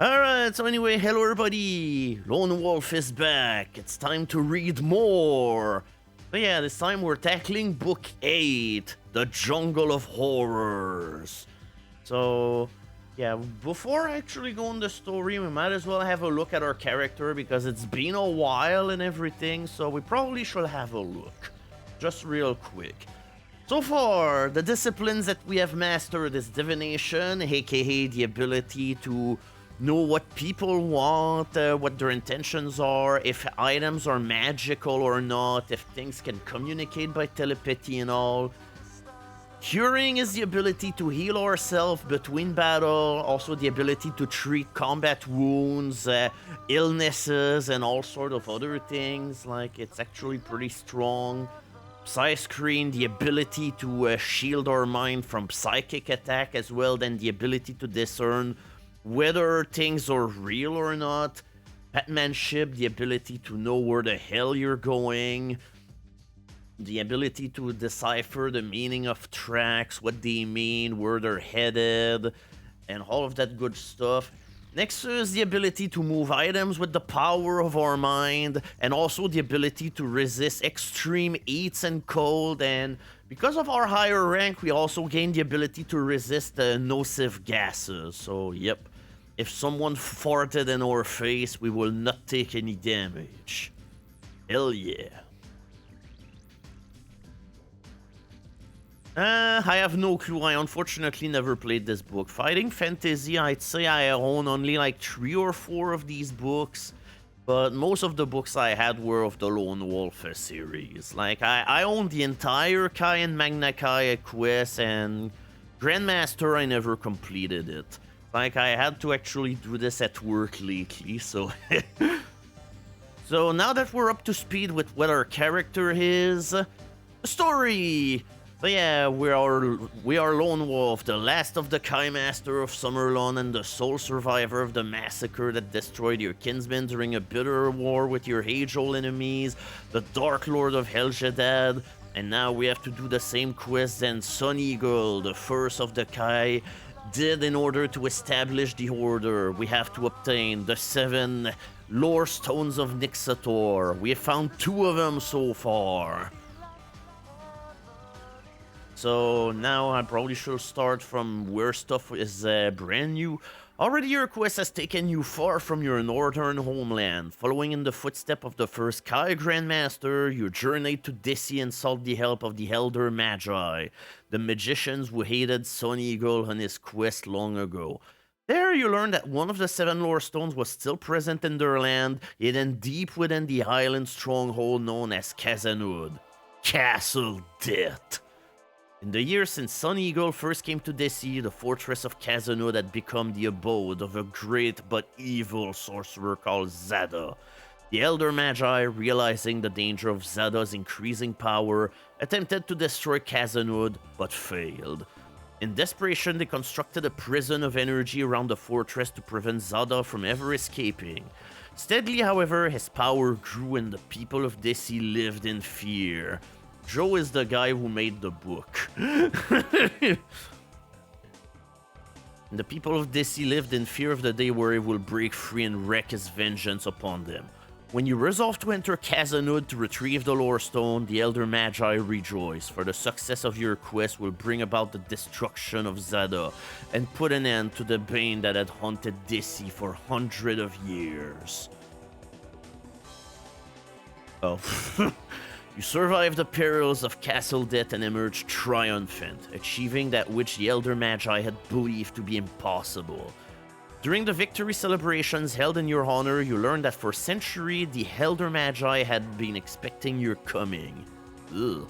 Alright, so anyway, hello everybody! Lone Wolf is back. It's time to read more. So yeah, this time we're tackling Book 8, The Jungle of Horrors. So, yeah, before actually going the story, we might as well have a look at our character because it's been a while and everything, so we probably should have a look. Just real quick. So far, the disciplines that we have mastered is divination, aka the ability to know what people want, what their intentions are, if items are magical or not, if things can communicate by telepathy and all. Curing is the ability to heal ourselves between battle, also the ability to treat combat wounds, illnesses, and all sort of other things. Like, it's actually pretty strong. Psy-screen, the ability to shield our mind from psychic attack, as well then the ability to discern whether things are real or not. Batmanship, the ability to know where the hell you're going. The ability to decipher the meaning of tracks, what they mean, where they're headed, and all of that good stuff. Next is the ability to move items with the power of our mind, and also the ability to resist extreme heats and cold, and because of our higher rank, we also gain the ability to resist nocive gases. So, yep, if someone farted in our face, we will not take any damage. Hell yeah. I have no clue. I unfortunately never played this book. Fighting Fantasy, I'd say I own only like 3 or 4 of these books, but most of the books I had were of the Lone Wolf series. Like, I own the entire Kai and Magna Kai quest, and Grandmaster, I never completed it. Like, I had to actually do this at work lately, so... So now that we're up to speed with what our character is... Story! So yeah, we are Lone Wolf, the last of the Kai Master of Summerlawn and the sole survivor of the massacre that destroyed your kinsmen during a bitter war with your age-old enemies, the Darklord of Hell-gast, and now we have to do the same quest that Sun Eagle, the first of the Kai, did in order to establish the order. We have to obtain the 7 Lorestones of Nixator. We have found 2 of them so far. So now I probably should start from where stuff is brand new. Already your quest has taken you far from your northern homeland. Following in the footsteps of the first Kai Grandmaster, you journeyed to Desi and sought the help of the Elder Magi, the magicians who hated Sun Eagle on his quest long ago. There you learned that one of the 7 Lorestones was still present in their land, hidden deep within the island stronghold known as Khazanud. Castle Death. In the years since Sun Eagle first came to Desi, the fortress of Khazanud had become the abode of a great but evil sorcerer called Zada. The Elder Magi, realizing the danger of Zada's increasing power, attempted to destroy Khazanud, but failed. In desperation, they constructed a prison of energy around the fortress to prevent Zada from ever escaping. Steadily, however, his power grew and the people of Desi lived in fear. Joe is the guy who made the book. The people of Desi lived in fear of the day where he will break free and wreak his vengeance upon them. When you resolve to enter Khazanud to retrieve the Lorestone, the Elder Magi rejoice, for the success of your quest will bring about the destruction of Zada and put an end to the bane that had haunted Desi for hundreds of years. Oh. You survived the perils of Castle Death and emerged triumphant, achieving that which the Elder Magi had believed to be impossible. During the victory celebrations held in your honor, you learned that for centuries the Elder Magi had been expecting your coming. Ugh.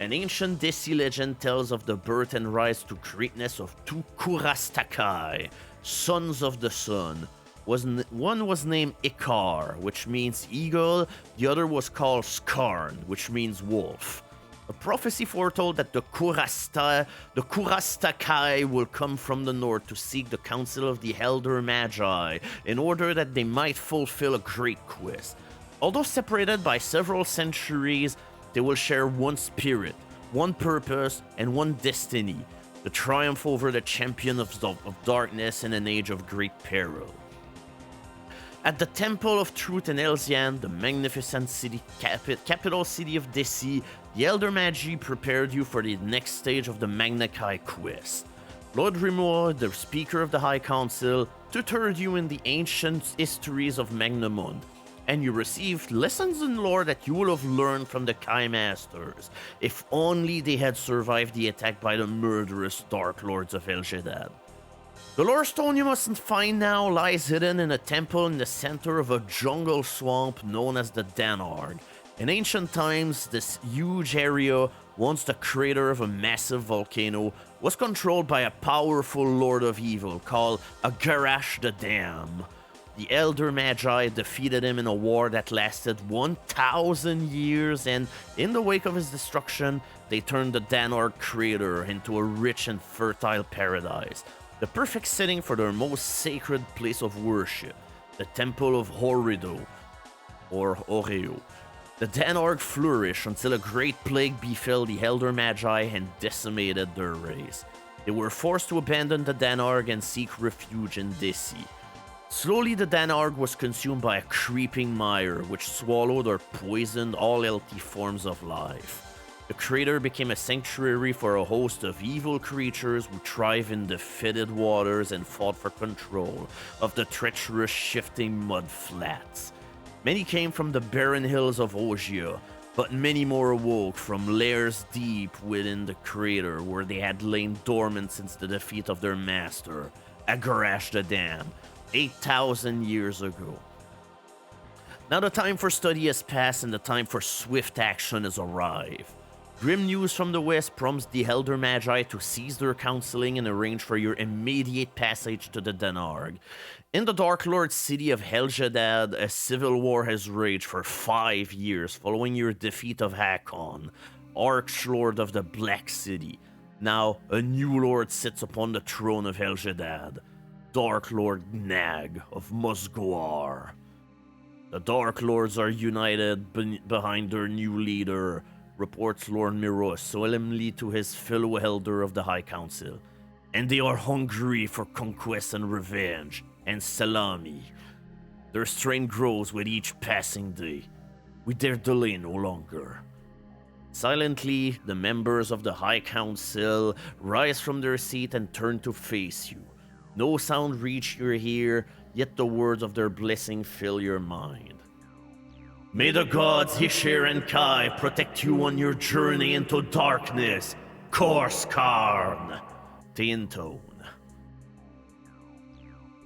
An ancient Desi legend tells of the birth and rise to greatness of 2 Kurastakai, sons of the sun. One was named Ikar, which means eagle, the other was called Skarn, which means wolf. A prophecy foretold that the Kurastakai will come from the north to seek the counsel of the Elder Magi in order that they might fulfill a great quest. Although separated by several centuries, they will share one spirit, one purpose, and one destiny: the triumph over the champion of darkness in an age of great peril. At the Temple of Truth in Elzian, the magnificent capital city of Desi, the Elder Magi prepared you for the next stage of the Magna Chi quest. Lord Rimor, the Speaker of the High Council, tutored you in the ancient histories of Magnamund, and you received lessons in lore that you will have learned from the Kai Masters, if only they had survived the attack by the murderous Darklords of El-Jadad. The Lorestone you must find now lies hidden in a temple in the center of a jungle swamp known as the Danar. In ancient times, this huge area, once the crater of a massive volcano, was controlled by a powerful Lord of Evil called Agarash the Dam. The Elder Magi defeated him in a war that lasted 1,000 years, and in the wake of his destruction, they turned the Danar crater into a rich and fertile paradise, the perfect setting for their most sacred place of worship, the Temple of Horido, or Oreo. The Danar flourished until a great plague befell the Elder Magi and decimated their race. They were forced to abandon the Danarg and seek refuge in Desi. Slowly, the Danarg was consumed by a creeping mire, which swallowed or poisoned all healthy forms of life. The crater became a sanctuary for a host of evil creatures who thrive in the fetid waters and fought for control of the treacherous, shifting mud flats. Many came from the barren hills of Ogia, but many more awoke from lairs deep within the crater where they had lain dormant since the defeat of their master, Agarash the Dam, 8,000 years ago. Now the time for study has passed and the time for swift action has arrived. Grim news from the west prompts the Elder Magi to cease their counseling and arrange for your immediate passage to the Danarg. In the Darklords city of Hell-gast, a civil war has raged for 5 years following your defeat of Hakon, Archlord of the Black City. Now, a new lord sits upon the throne of Hell-gast, Darklord Nag of Musgoar. The Darklords are united behind their new leader, reports Lord Miros solemnly to his fellow elder of the High Council, and they are hungry for conquest and revenge, and salami. Their strength grows with each passing day. We dare delay no longer. Silently, the members of the High Council rise from their seat and turn to face you. No sound reach your ear, yet the words of their blessing fill your mind. May the gods Hishir and Kai protect you on your journey into darkness, Korskarn, Tintone.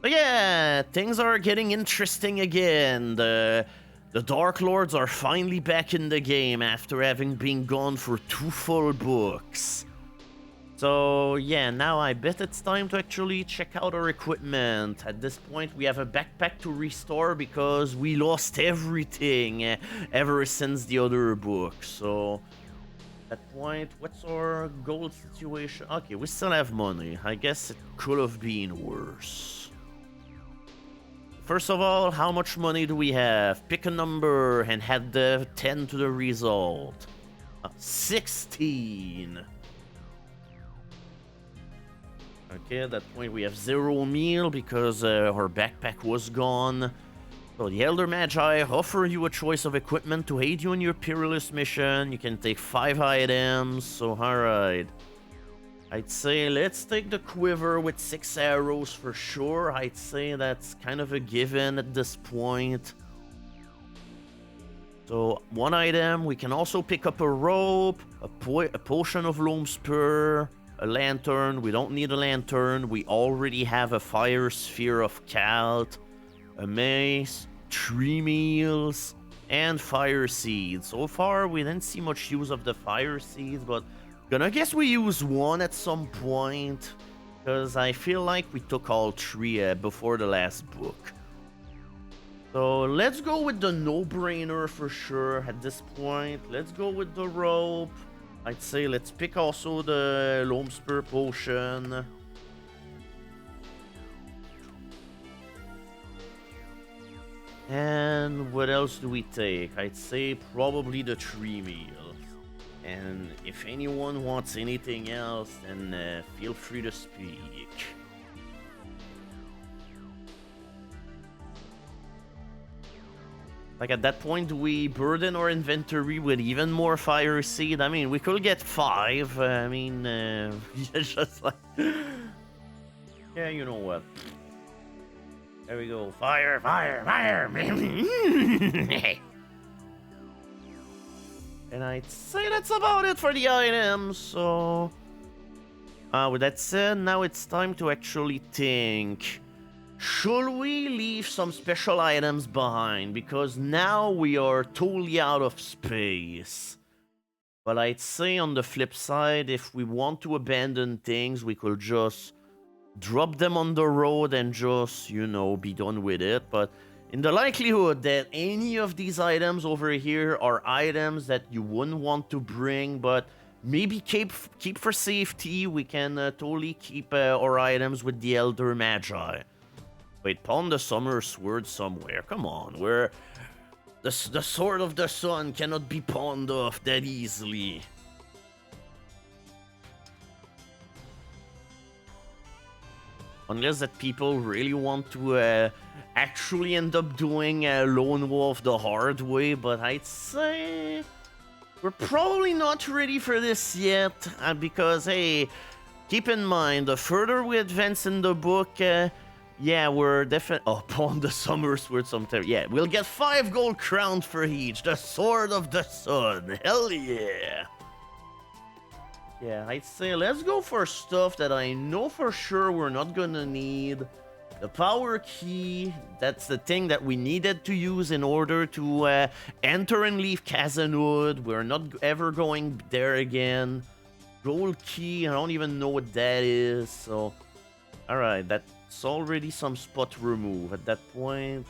But yeah, things are getting interesting again. The Darklords are finally back in the game after having been gone for 2 full books. So yeah, now I bet it's time to actually check out our equipment. At this point, we have a backpack to restore because we lost everything ever since the other book. So at that point, what's our gold situation? Okay, we still have money. I guess it could have been worse. First of all, how much money do we have? Pick a number and add the 10 to the result. 16. Okay, at that point we have 0 meal because our backpack was gone. So the Elder Magi offer you a choice of equipment to aid you in your perilous mission. You can take 5 items, so alright. I'd say let's take the quiver with 6 arrows for sure. I'd say that's kind of a given at this point. So 1 item, we can also pick up a rope, a potion of loam spur, a lantern. We don't need a lantern. We already have a fire sphere of Calt, a mace, 3 meals, and fire seeds. So far, we didn't see much use of the fire seeds, but gonna guess we use 1 at some point, because I feel like we took all 3 before the last book. So let's go with the no-brainer for sure at this point. Let's go with the rope. I'd say let's pick also the loam spur potion. And what else do we take? I'd say probably the 3 meals. And if anyone wants anything else, then feel free to speak. Like, at that point, do we burden our inventory with even more fire seed? I mean, we could get 5. I mean, it's just like... Yeah, you know what? There we go. Fire, fire, fire! And I'd say that's about it for the items, so... with that said, now it's time to actually think. Should we leave some special items behind? Because now we are totally out of space. But I'd say on the flip side, if we want to abandon things, we could just drop them on the road and just, you know, be done with it. But in the likelihood that any of these items over here are items that you wouldn't want to bring, but maybe keep for safety, we can totally keep our items with the Elder Magi. Wait, pawn the Summer Sword somewhere. Come on, where the Sword of the Sun cannot be pawned off that easily. Unless that people really want to actually end up doing Lone Wolf the hard way, but I'd say we're probably not ready for this yet, because, hey, keep in mind, the further we advance in the book, yeah, we're definitely... Oh, pawn the Summer Sword sometime. Yeah, we'll get 5 gold crowns for each. The Sword of the Sun. Hell yeah. Yeah, I'd say let's go for stuff that I know for sure we're not gonna need. The power key, that's the thing that we needed to use in order to enter and leave Kazanwood. We're not ever going there again. Gold key, I don't even know what that is, so... Alright, that's already some spot remove at that point.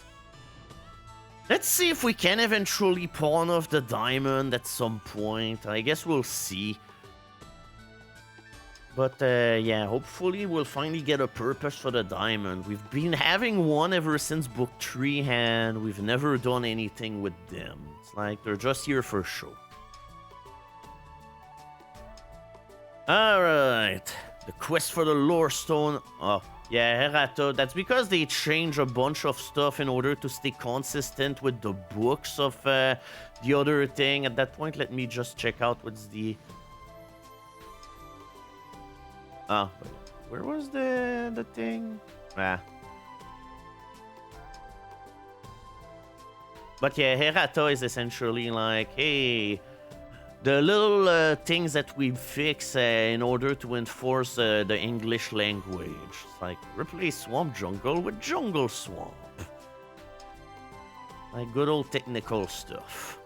Let's see if we can eventually pawn off the diamond at some point. I guess we'll see. But yeah, hopefully we'll finally get a purpose for the diamond. We've been having one ever since book 3 and we've never done anything with them. It's like they're just here for show. Alright, the quest for the Lorestone. Oh, yeah, Herata. That's because they change a bunch of stuff in order to stay consistent with the books of the other thing. At that point, let me just check out what's the... Oh, where was the thing? Ah. But yeah, Herata is essentially like, hey, the little things that we fix in order to enforce the English language. It's like, replace Swamp Jungle with Jungle Swamp. Like good old technical stuff.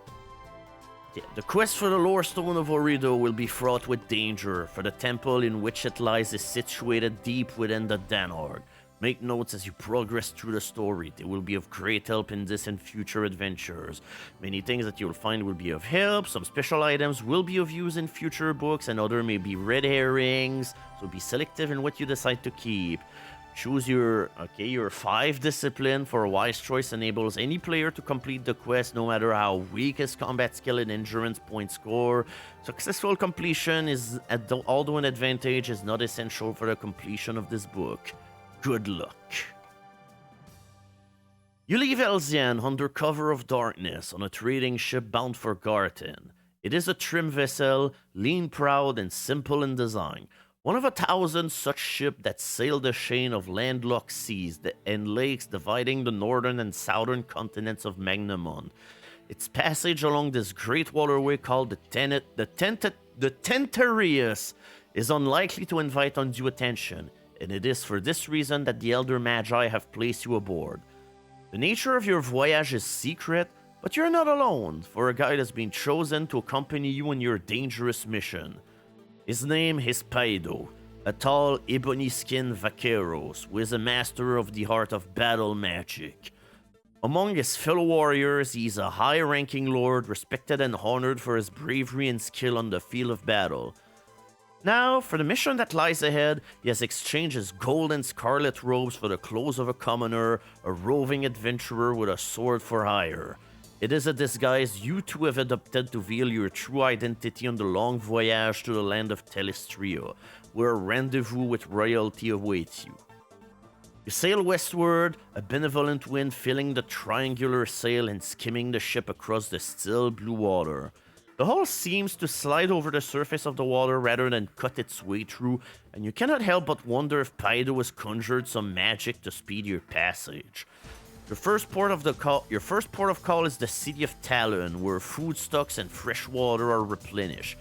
Yeah, the quest for the Lorestone of Orido will be fraught with danger, for the temple in which it lies is situated deep within the Danar. Make notes as you progress through the story. They will be of great help in this and future adventures. Many things that you'll find will be of help, some special items will be of use in future books, and other may be red herrings, so be selective in what you decide to keep. Choose your 5 discipline. For a wise choice enables any player to complete the quest no matter how weak his combat skill and endurance point score. Successful completion is, although an advantage, is not essential for the completion of this book. Good luck. You leave Elzian under cover of darkness on a trading ship bound for Garten. It is a trim vessel, lean, proud, and simple in design. One of 1,000 such ships that sail the chain of landlocked seas and lakes dividing the northern and southern continents of Magnamon. Its passage along this great waterway called the Tentarius is unlikely to invite undue attention, and it is for this reason that the Elder Magi have placed you aboard. The nature of your voyage is secret, but you're not alone, for a guide has been chosen to accompany you on your dangerous mission. His name is Paido, a tall, ebony-skinned vaqueros who is a master of the art of battle magic. Among his fellow warriors, he is a high-ranking lord, respected and honored for his bravery and skill on the field of battle. Now, for the mission that lies ahead, he has exchanged his gold and scarlet robes for the clothes of a commoner, a roving adventurer with a sword for hire. It is a disguise you two have adopted to veil your true identity on the long voyage to the land of Telestria, where a rendezvous with royalty awaits you. You sail westward, a benevolent wind filling the triangular sail and skimming the ship across the still blue water. The hull seems to slide over the surface of the water rather than cut its way through, and you cannot help but wonder if Paido has conjured some magic to speed your passage. Your first port of call is the city of Talon, where food stocks and fresh water are replenished.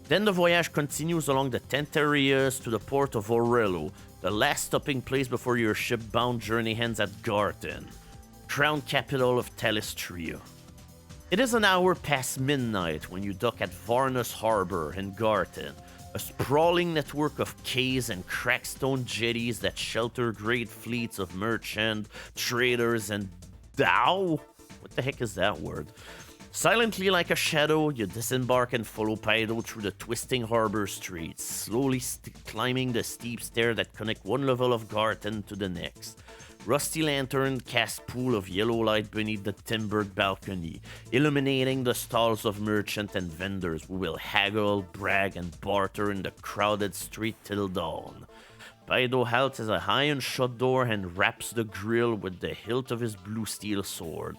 Then the voyage continues along the 10th areas to the port of Orello, the last stopping place before your ship-bound journey ends at Garten, crown capital of Telestria. It is an hour past midnight when you dock at Varnus Harbor in Garten, a sprawling network of quays and cracked stone jetties that shelter great fleets of merchant, traders, and Dao? What the heck is that word? Silently like a shadow, you disembark and follow Paido through the twisting harbor streets, slowly climbing the steep stairs that connect one level of Garten to the next. Rusty lantern cast pool of yellow light beneath the timbered balcony, illuminating the stalls of merchants and vendors who will haggle, brag, and barter in the crowded street till dawn. Paido halts as a high shut door and raps the grill with the hilt of his blue steel sword.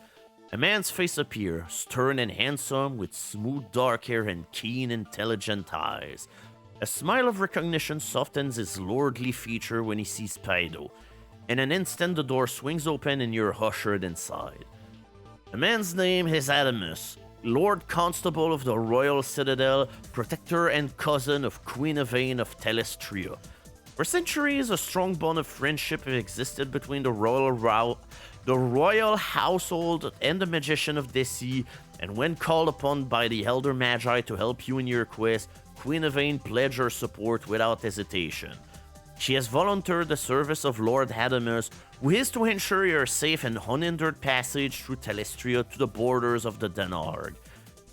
A man's face appears, stern and handsome, with smooth dark hair and keen, intelligent eyes. A smile of recognition softens his lordly feature when he sees Paido. In an instant, the door swings open and you're ushered inside. The man's name is Adamus, Lord Constable of the Royal Citadel, protector and cousin of Queen Yvain of Telestria. For centuries, a strong bond of friendship existed between the royal household and the magician of Desi, and when called upon by the Elder Magi to help you in your quest, Queen Yvain pledged her support without hesitation. She has volunteered the service of Lord Adamus, who is to ensure your safe and unhindered passage through Telestria to the borders of the Danar.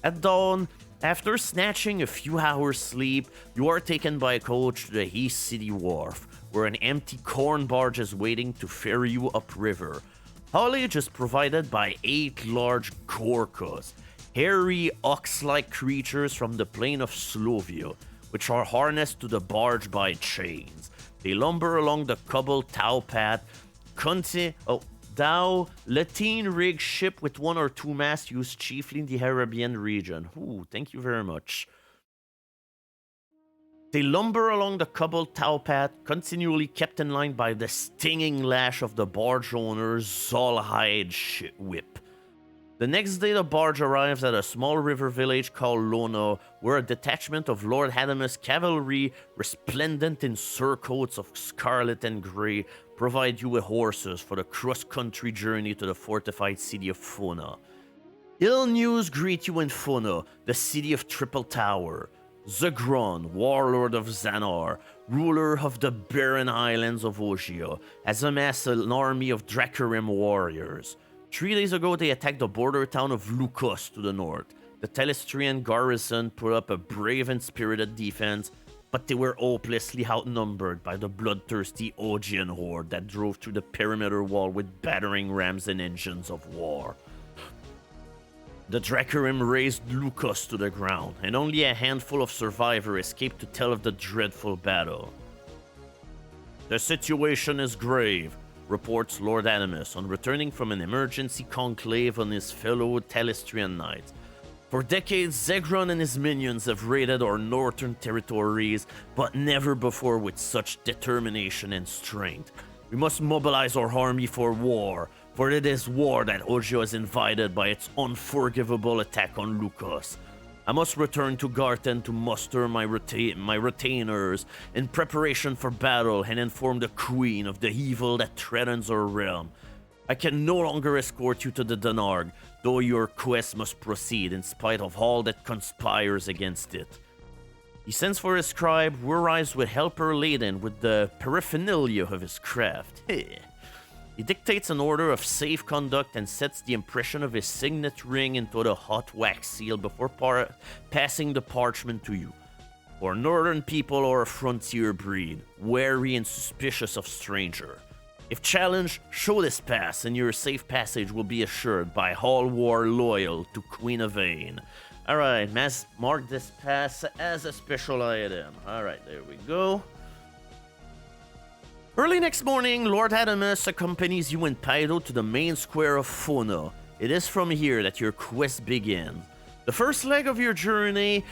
At dawn, after snatching a few hours' sleep, you are taken by a coach to the East City Wharf, where an empty corn barge is waiting to ferry you upriver. Haulage is provided by 8 large Gorkas, hairy ox-like creatures from the plain of Slovia, which are harnessed to the barge by chains. They lumber along the cobbled tow path, Latin rigged ship with 1 or 2 masts used chiefly in the Arabian region. Ooh, thank you very much. They lumber along the cobbled tow path, continually kept in line by the stinging lash of the barge owner's Zolhide whip. The next day, the barge arrives at a small river village called Lona, where a detachment of Lord Adamus cavalry, resplendent in surcoats of scarlet and grey, provide you with horses for the cross-country journey to the fortified city of Fona. Ill news greet you in Fona, the city of Triple Tower. Zagron, warlord of Danar, ruler of the barren islands of Ogia, has amassed an army of Dracarim warriors. 3 days ago, they attacked the border town of Lukos to the north. The Telestrian garrison put up a brave and spirited defense, but they were hopelessly outnumbered by the bloodthirsty Ogian horde that drove through the perimeter wall with battering rams and engines of war. The Dracarim razed Lukos to the ground, and only a handful of survivors escaped to tell of the dreadful battle. The situation is grave, reports Lord Adamus on returning from an emergency conclave on his fellow Telestrian knights. For decades, Zegron and his minions have raided our northern territories, but never before with such determination and strength. We must mobilize our army for war, for it is war that Ojo has invited by its unforgivable attack on Lukos. I must return to Garten to muster my retainers in preparation for battle and inform the Queen of the evil that threatens our realm. I can no longer escort you to the Danar, though your quest must proceed in spite of all that conspires against it. He sends for his scribe, who arrives with helper laden with the paraphernalia of his craft. He dictates an order of safe conduct and sets the impression of his signet ring into the hot wax seal before passing the parchment to you. For northern people are a frontier breed, wary and suspicious of stranger. If challenged, show this pass, and your safe passage will be assured by all who are loyal to Queen Yvain. Alright, mark this pass as a special item. Alright, there we go. Early next morning, Lord Adamus accompanies you and Pydo to the main square of Fauna. It is from here that your quest begins. The first leg of your journey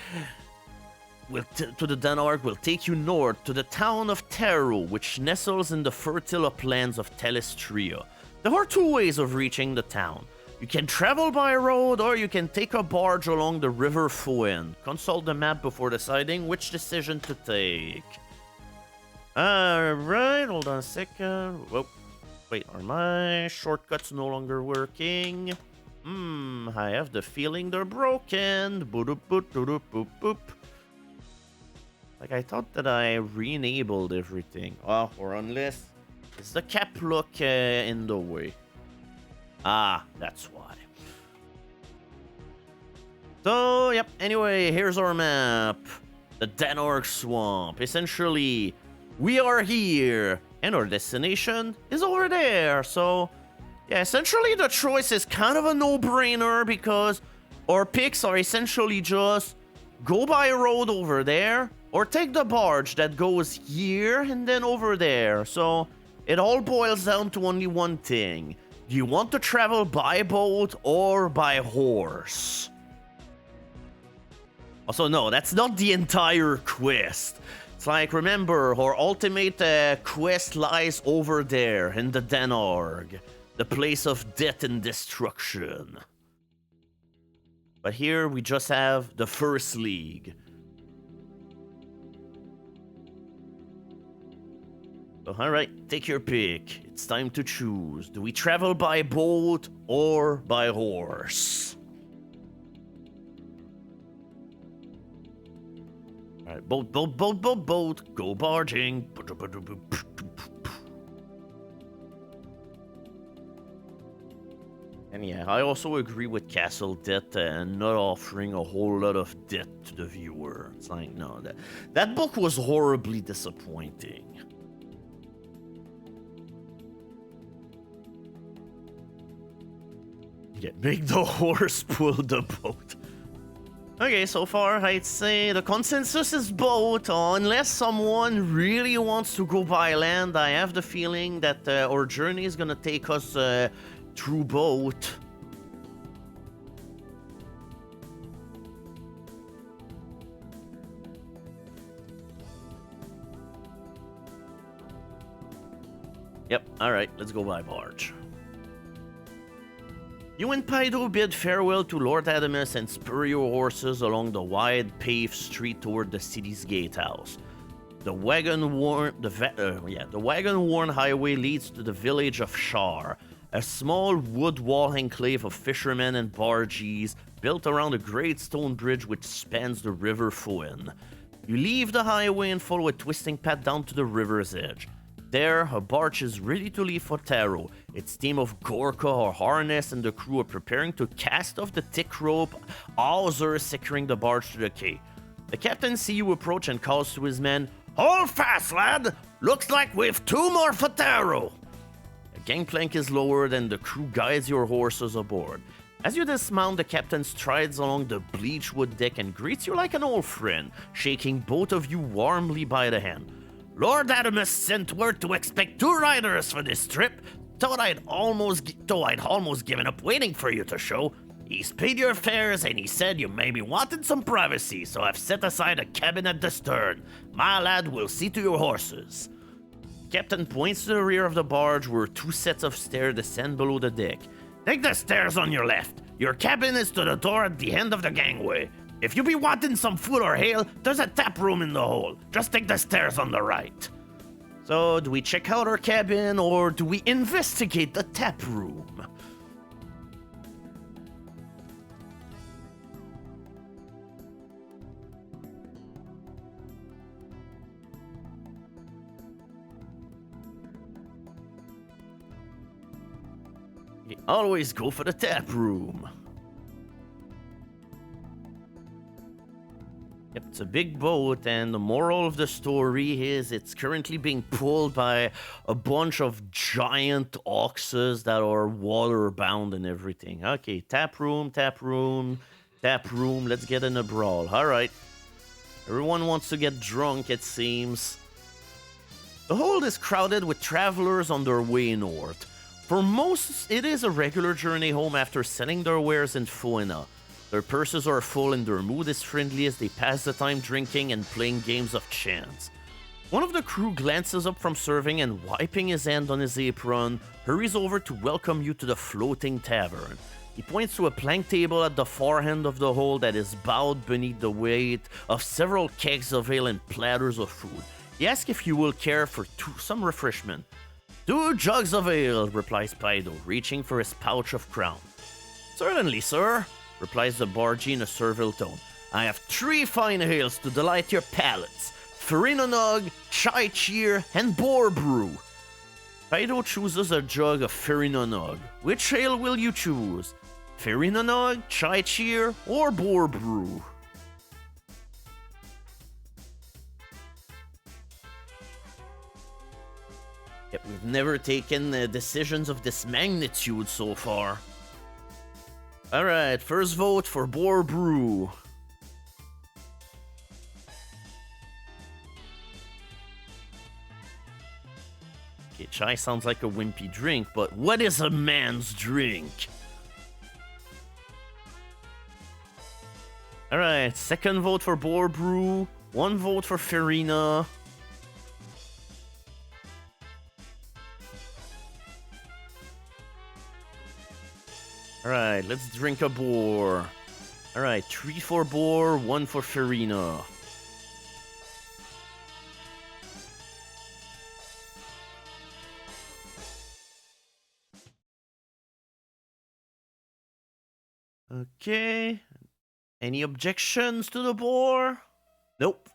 to the Danar will take you north to the town of Taro, which nestles in the fertile uplands of Telestria. There are two ways of reaching the town. You can travel by road, or you can take a barge along the river Foen. Consult the map before deciding which decision to take. Alright, hold on a second. Whoa. Wait, are my shortcuts no longer working? I have the feeling they're broken. Boop, boop, boop, boop, boop. Like, I thought that I re-enabled everything. Oh, or unless... Is the cap look in the way? Ah, that's why. So, yep, anyway, here's our map. The Danar Swamp. Essentially, we are here, and our destination is over there. So, yeah, essentially the choice is kind of a no-brainer because our picks are essentially just go by a road over there, or take the barge that goes here and then over there. So, it all boils down to only one thing. Do you want to travel by boat or by horse? Also, no, that's not the entire quest. It's like, remember, our ultimate quest lies over there in the Danarg, the place of death and destruction. But here we just have the First League. So, alright, take your pick. It's time to choose. Do we travel by boat or by horse? Alright, boat, boat, boat, boat, boat. Go barging. And yeah, I also agree with Castle Death and not offering a whole lot of death to the viewer. It's like, no, that book was horribly disappointing. Yeah, make the horse pull the boat. Okay, so far I'd say the consensus is boat, unless someone really wants to go by land. I have the feeling that our journey is gonna take us through boat. Yep, alright, let's go by barge. You and Pydo bid farewell to Lord Adamus and spur your horses along the wide paved street toward the city's gatehouse. The wagon-worn highway leads to the village of Shar, a small wood wall enclave of fishermen and bargees built around a great stone bridge which spans the river Foen. You leave the highway and follow a twisting path down to the river's edge. There, a barge is ready to leave for Taro. Its team of Gorka are harnessed and the crew are preparing to cast off the thick rope, hawser securing the barge to the quay. The captain sees you approach and calls to his men, "Hold fast, lad! Looks like we've two more for Taro!" A gangplank is lowered and the crew guides your horses aboard. As you dismount, the captain strides along the bleached wood deck and greets you like an old friend, shaking both of you warmly by the hand. "Lord Adamus sent word to expect 2 riders for this trip. Thought I'd almost given up waiting for you to show. He's paid your fares and he said you maybe wanted some privacy, so I've set aside a cabin at the stern. My lad will see to your horses." Captain points to the rear of the barge where 2 sets of stairs descend below the deck. "Take the stairs on your left. Your cabin is to the door at the end of the gangway. If you be wanting some food or ale, there's a tap room in the hole. Just take the stairs on the right." So, do we check out our cabin or do we investigate the tap room? We always go for the tap room. Yep, it's a big boat, and the moral of the story is it's currently being pulled by a bunch of giant oxes that are water-bound and everything. Okay, tap room, tap room, tap room, let's get in a brawl. Alright. Everyone wants to get drunk, it seems. The hold is crowded with travelers on their way north. For most, it is a regular journey home after selling their wares in Foena. Their purses are full and their mood is friendly as they pass the time drinking and playing games of chance. One of the crew glances up from serving and, wiping his hand on his apron, hurries over to welcome you to the floating tavern. He points to a plank table at the far end of the hold that is bowed beneath the weight of several kegs of ale and platters of food. He asks if you will care for some refreshment. 2 jugs of ale, replies Paido, reaching for his pouch of crown. Certainly, sir, replies the barge in a servile tone. I have 3 fine ales to delight your palates. Farina Nog, Chai Cheer, and Boar Brew. Paido chooses a jug of Farina Nog. Which ale will you choose? Farina Nog, Chai Cheer, or Boar Brew? Yep, we've never taken decisions of this magnitude so far. Alright, first vote for Boar Brew. Okay, chai sounds like a wimpy drink, but what is a man's drink? Alright, second vote for Boar Brew, 1 vote for Farina. Alright, let's drink a boar. Alright, 3 for boar, 1 for Farina. Okay. Any objections to the boar? Nope.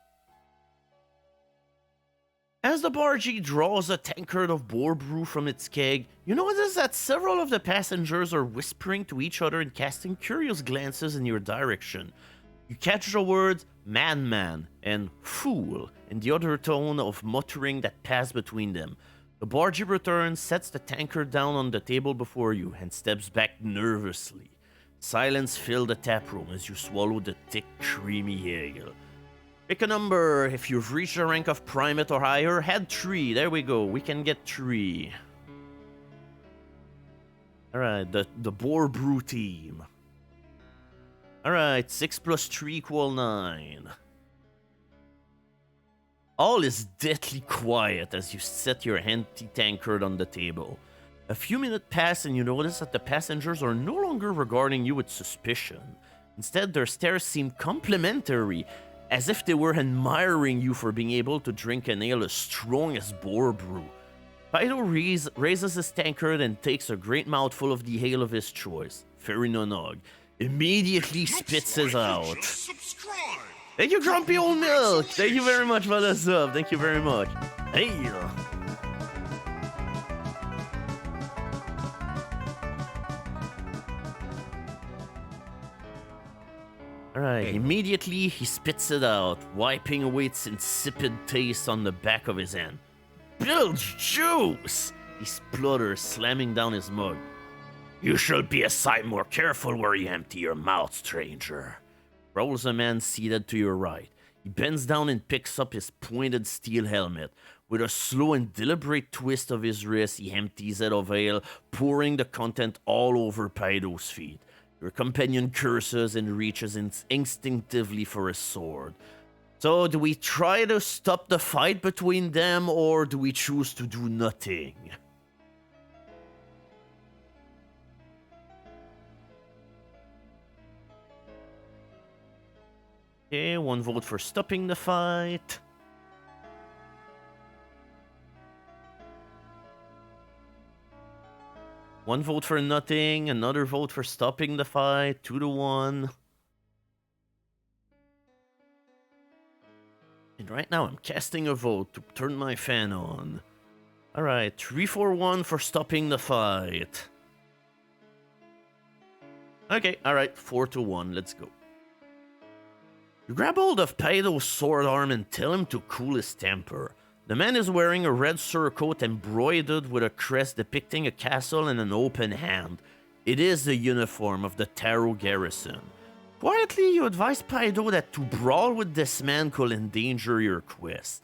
As the bargee draws a tankard of boar brew from its keg, you notice that several of the passengers are whispering to each other and casting curious glances in your direction. You catch the words "man" and "fool" in the undertone of muttering that pass between them. The bargee returns, sets the tankard down on the table before you, and steps back nervously. Silence fills the taproom as you swallow the thick, creamy ale. Pick a number. If you've reached the rank of primate or higher, add 3. There we go. We can get 3. Alright, the Boar Brew team. Alright, 6 plus 3 equal 9. All is deathly quiet as you set your empty tankard on the table. A few minutes pass and you notice that the passengers are no longer regarding you with suspicion. Instead, their stares seem complimentary, as if they were admiring you for being able to drink an ale as strong as Boar Brew. Paido raises his tankard and takes a great mouthful of the ale of his choice, Farina Nog. Immediately spits it out. Thank you, Grumpy Old Milk! Thank you very much for the sub, thank you very much. Hey! Alright, immediately he spits it out, wiping away its insipid taste on the back of his hand. Bilge juice! He splutters, slamming down his mug. You should be a sight more careful where you empty your mouth, stranger. Growls a man seated to your right. He bends down and picks up his pointed steel helmet. With a slow and deliberate twist of his wrist, he empties it of ale, pouring the content all over Paido's feet. Your companion curses and reaches instinctively for his sword. So, do we try to stop the fight between them, or do we choose to do nothing? Okay, 1 vote for stopping the fight. One vote for nothing, another vote for stopping the fight, 2-1. And right now I'm casting a vote to turn my fan on. Alright, 3-4-1 for stopping the fight. Okay, alright, 4-1, let's go. You grab hold of Paido's sword arm and tell him to cool his temper. The man is wearing a red surcoat embroidered with a crest depicting a castle and an open hand. It is the uniform of the Taro garrison. Quietly, you advise Paido that to brawl with this man could endanger your quest.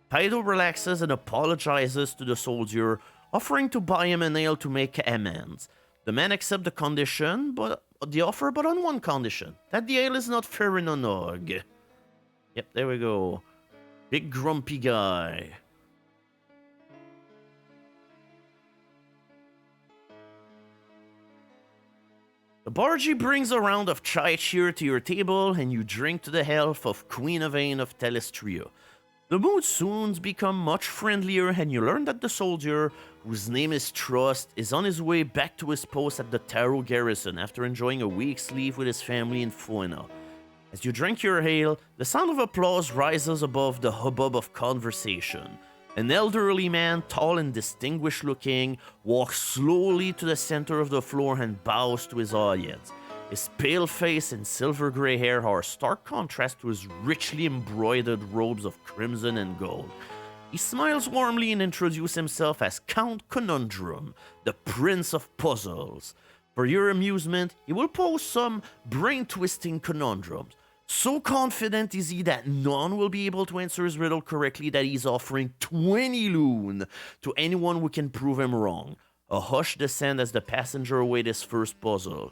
Paido relaxes and apologizes to the soldier, offering to buy him an ale to make amends. The man accepts the condition, but the offer, but on one condition: that the ale is not fair in a nog. Yep, there we go. Big grumpy guy. The bargee brings a round of chai cheer to your table, and you drink to the health of Queen Evane of Telestria. The mood soon becomes much friendlier, and you learn that the soldier, whose name is Trust, is on his way back to his post at the Taro garrison after enjoying a week's leave with his family in Foina. As you drink your ale, the sound of applause rises above the hubbub of conversation. An elderly man, tall and distinguished looking, walks slowly to the center of the floor and bows to his audience. His pale face and silver gray hair are a stark contrast to his richly embroidered robes of crimson and gold. He smiles warmly and introduces himself as Count Conundrum, the Prince of Puzzles. For your amusement, he will pose some brain-twisting conundrums. So confident is he that none will be able to answer his riddle correctly that he's offering 20 loon to anyone who can prove him wrong. A hush descends as the passenger awaits his first puzzle.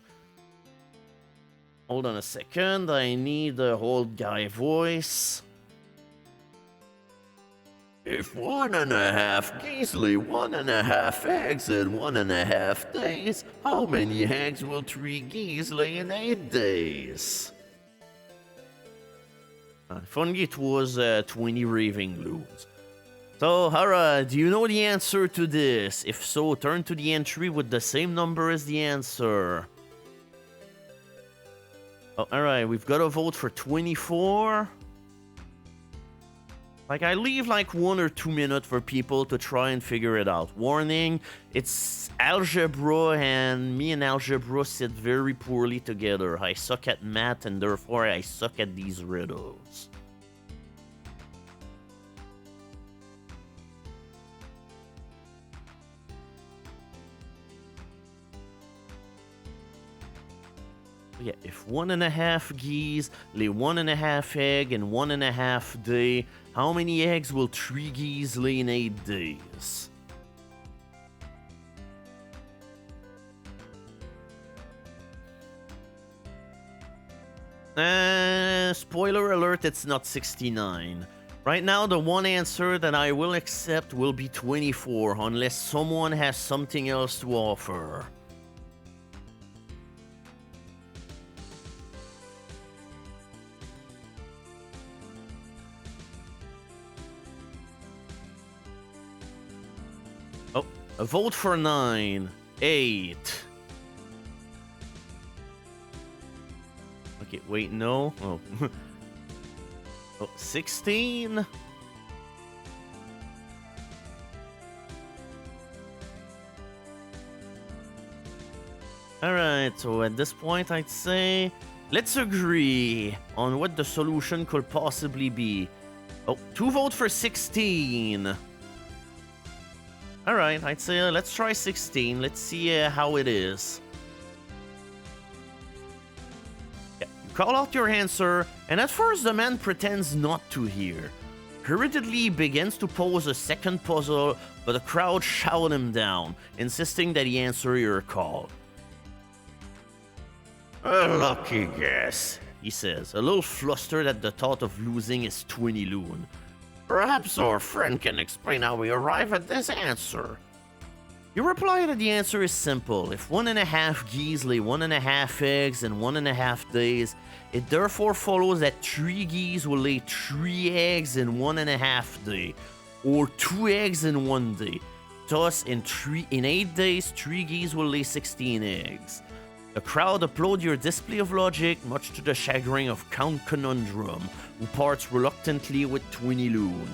Hold on a second, I need the old guy voice. If 1.5 geese lay 1.5 eggs in 1.5 days, how many eggs will 3 geese lay in 8 days? If only it was 20 raving loons. So, Hara, do you know the answer to this? If so, turn to the entry with the same number as the answer. Oh, alright, we've got to vote for 24. Like, I leave like 1 or 2 minutes for people to try and figure it out. Warning, it's algebra, and me and algebra sit very poorly together. I suck at math, and therefore I suck at these riddles. Yeah, if 1.5 geese lay 1.5 egg in 1.5 day, how many eggs will 3 geese lay in 8 days? Spoiler alert, it's not 69. Right now, the one answer that I will accept will be 24, unless someone has something else to offer. Oh, a vote for 9. 8. Okay, wait, no. Oh. Oh, 16. Alright, so at this point I'd say let's agree on what the solution could possibly be. Oh, 2 vote for 16. Alright, I'd say let's try 16. Let's see how it is. Yeah, you call out your answer, and at first the man pretends not to hear. Hurriedly he begins to pose a second puzzle, but the crowd shout him down, insisting that he answer your call. A lucky guess, he says, a little flustered at the thought of losing his 20 loon. Perhaps our friend can explain how we arrive at this answer. You reply that the answer is simple. If 1.5 geese lay 1.5 eggs in 1.5 days, it therefore follows that 3 geese will lay 3 eggs in 1.5 day, or 2 eggs in 1 day. Thus, in 8 days, 3 geese will lay 16 eggs. The crowd applaud your display of logic, much to the chagrin of Count Conundrum, who parts reluctantly with 20 loon.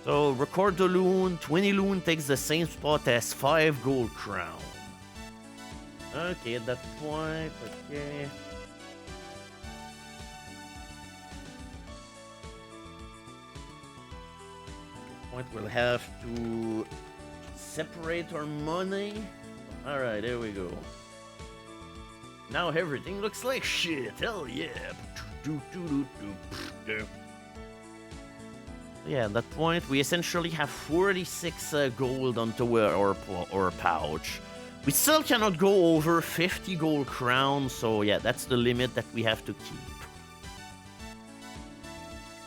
So, record the loon. 20 loon takes the same spot as 5 gold crown. Okay, at that point, okay. At that point, we'll have to separate our money. Alright, there we go. Now everything looks like shit. Hell yeah. Yeah, at that point, we essentially have 46 gold onto our pouch. We still cannot go over 50 gold crowns, so yeah, that's the limit that we have to keep.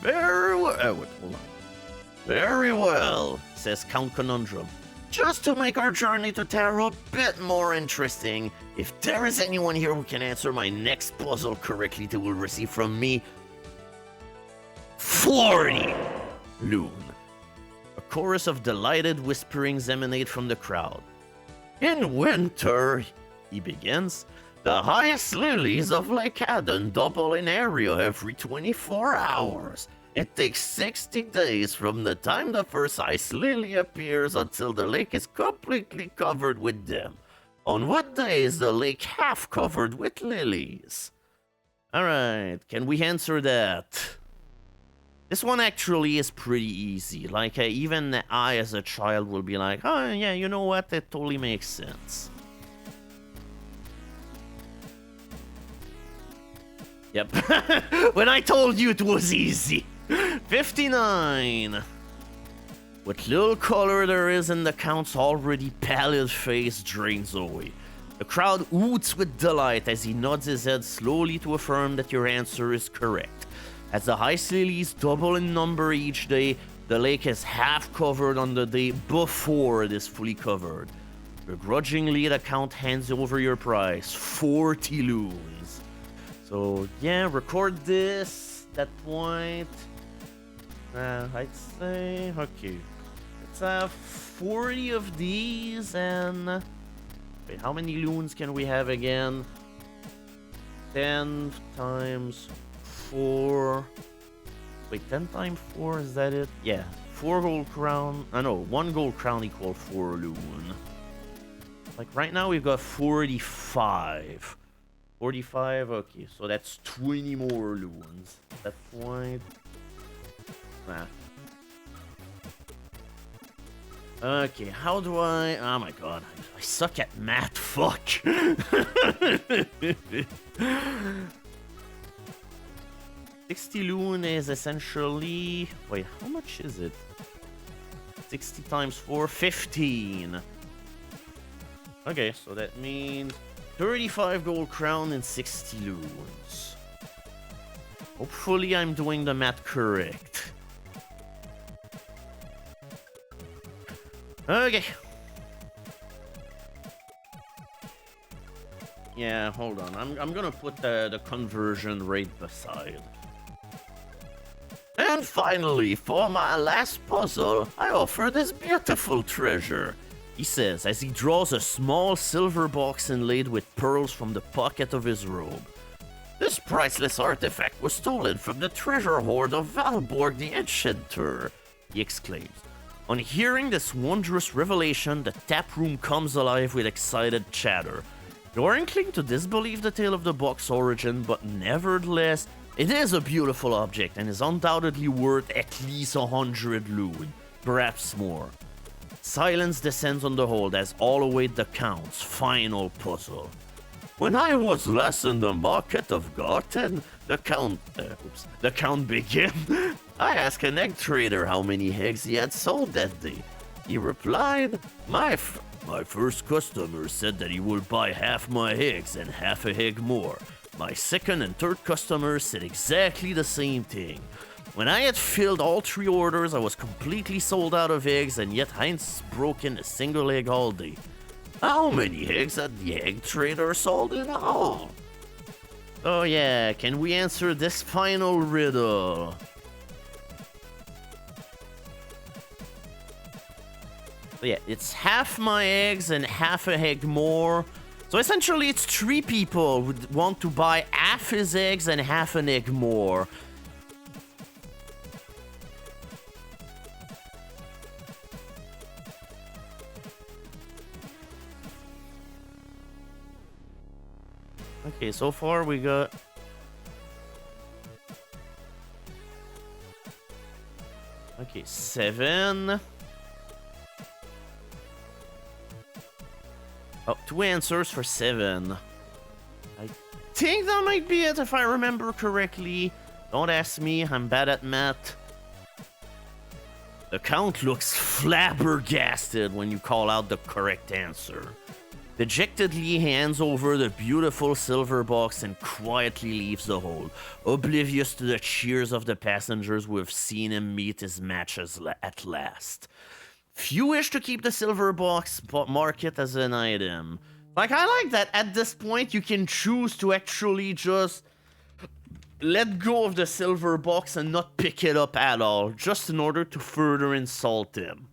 Very well. Wait, hold on. Very well, says Count Conundrum. Just to make our journey to Terra a bit more interesting, if there is anyone here who can answer my next puzzle correctly, they will receive from me 40 loon. A chorus of delighted whisperings emanate from the crowd. In winter, he begins, the highest lilies of Lake Garten double in area every 24 hours. It takes 60 days from the time the first ice lily appears until the lake is completely covered with them. On what day is the lake half covered with lilies? Alright, can we answer that? This one actually is pretty easy. Like, even I as a child will be like, oh yeah, you know what, that totally makes sense. Yep. When I told you it was easy. 59. What little color there is in the Count's already pallid face drains away. The crowd hoots with delight as he nods his head slowly to affirm that your answer is correct. As the ice lilies double in number each day, the lake is half covered on the day before it is fully covered. Begrudgingly, the Count hands over your prize, 40 loons. So yeah, record this, that point. I'd say, okay. Let's have 40 of these and... Wait, how many loons can we have again? 10 times 4... Wait, 10 times 4, is that it? Yeah, 4 gold crown... no, 1 gold crown equals 4 loon. Like, right now we've got 45. 45, okay, so that's 20 more loons. At that point... Nah. Okay, how do I... Oh my god, I suck at math, fuck! 60 loon is essentially... Wait, how much is it? 60 times 4, 15. Okay, so that means 35 gold crown and 60 loons. Hopefully I'm doing the math correct. Okay. Yeah, hold on. I'm gonna put the conversion rate beside. And finally, for my last puzzle, I offer this beautiful treasure, he says as he draws a small silver box inlaid with pearls from the pocket of his robe. This priceless artifact was stolen from the treasure hoard of Valborg the Enchanter, he exclaims. On hearing this wondrous revelation, the tap room comes alive with excited chatter. You're inclined to disbelieve the tale of the box's origin, but nevertheless, it is a beautiful object and is undoubtedly worth at least 100 loon, perhaps more. Silence descends on the hold as all await the Count's final puzzle. When I was last in the market of Garten, the Count began. I asked an egg trader how many eggs he had sold that day. He replied, My first customer said that he would buy half my eggs and half a egg more. My second and third customers said exactly the same thing. When I had filled all 3 orders, I was completely sold out of eggs, and yet I hadn't broken a single egg all day. How many eggs had the egg trader sold in all? Oh yeah, can we answer this final riddle? So yeah, it's half my eggs and half a egg more. So essentially it's 3 people who want to buy half his eggs and half an egg more. Okay, so far we got... Okay, 7. Oh, 2 answers for 7. I think that might be it if I remember correctly. Don't ask me, I'm bad at math. The Count looks flabbergasted when you call out the correct answer. Dejectedly hands over the beautiful silver box and quietly leaves the hold, oblivious to the cheers of the passengers who have seen him meet his match at last. If you wish to keep the silver box, mark it as an item. Like, I like that at this point you can choose to actually just let go of the silver box and not pick it up at all, just in order to further insult him.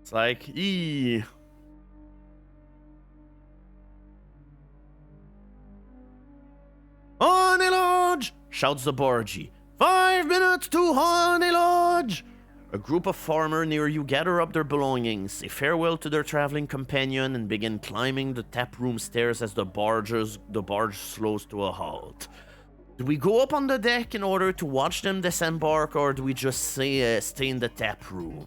It's like, eee. Honey Lodge! Shouts the bargee. 5 minutes to Honey Lodge! A group of farmers near you gather up their belongings, say farewell to their traveling companion, and begin climbing the taproom stairs as the barge slows to a halt. Do we go up on the deck in order to watch them disembark, or do we just stay in the taproom?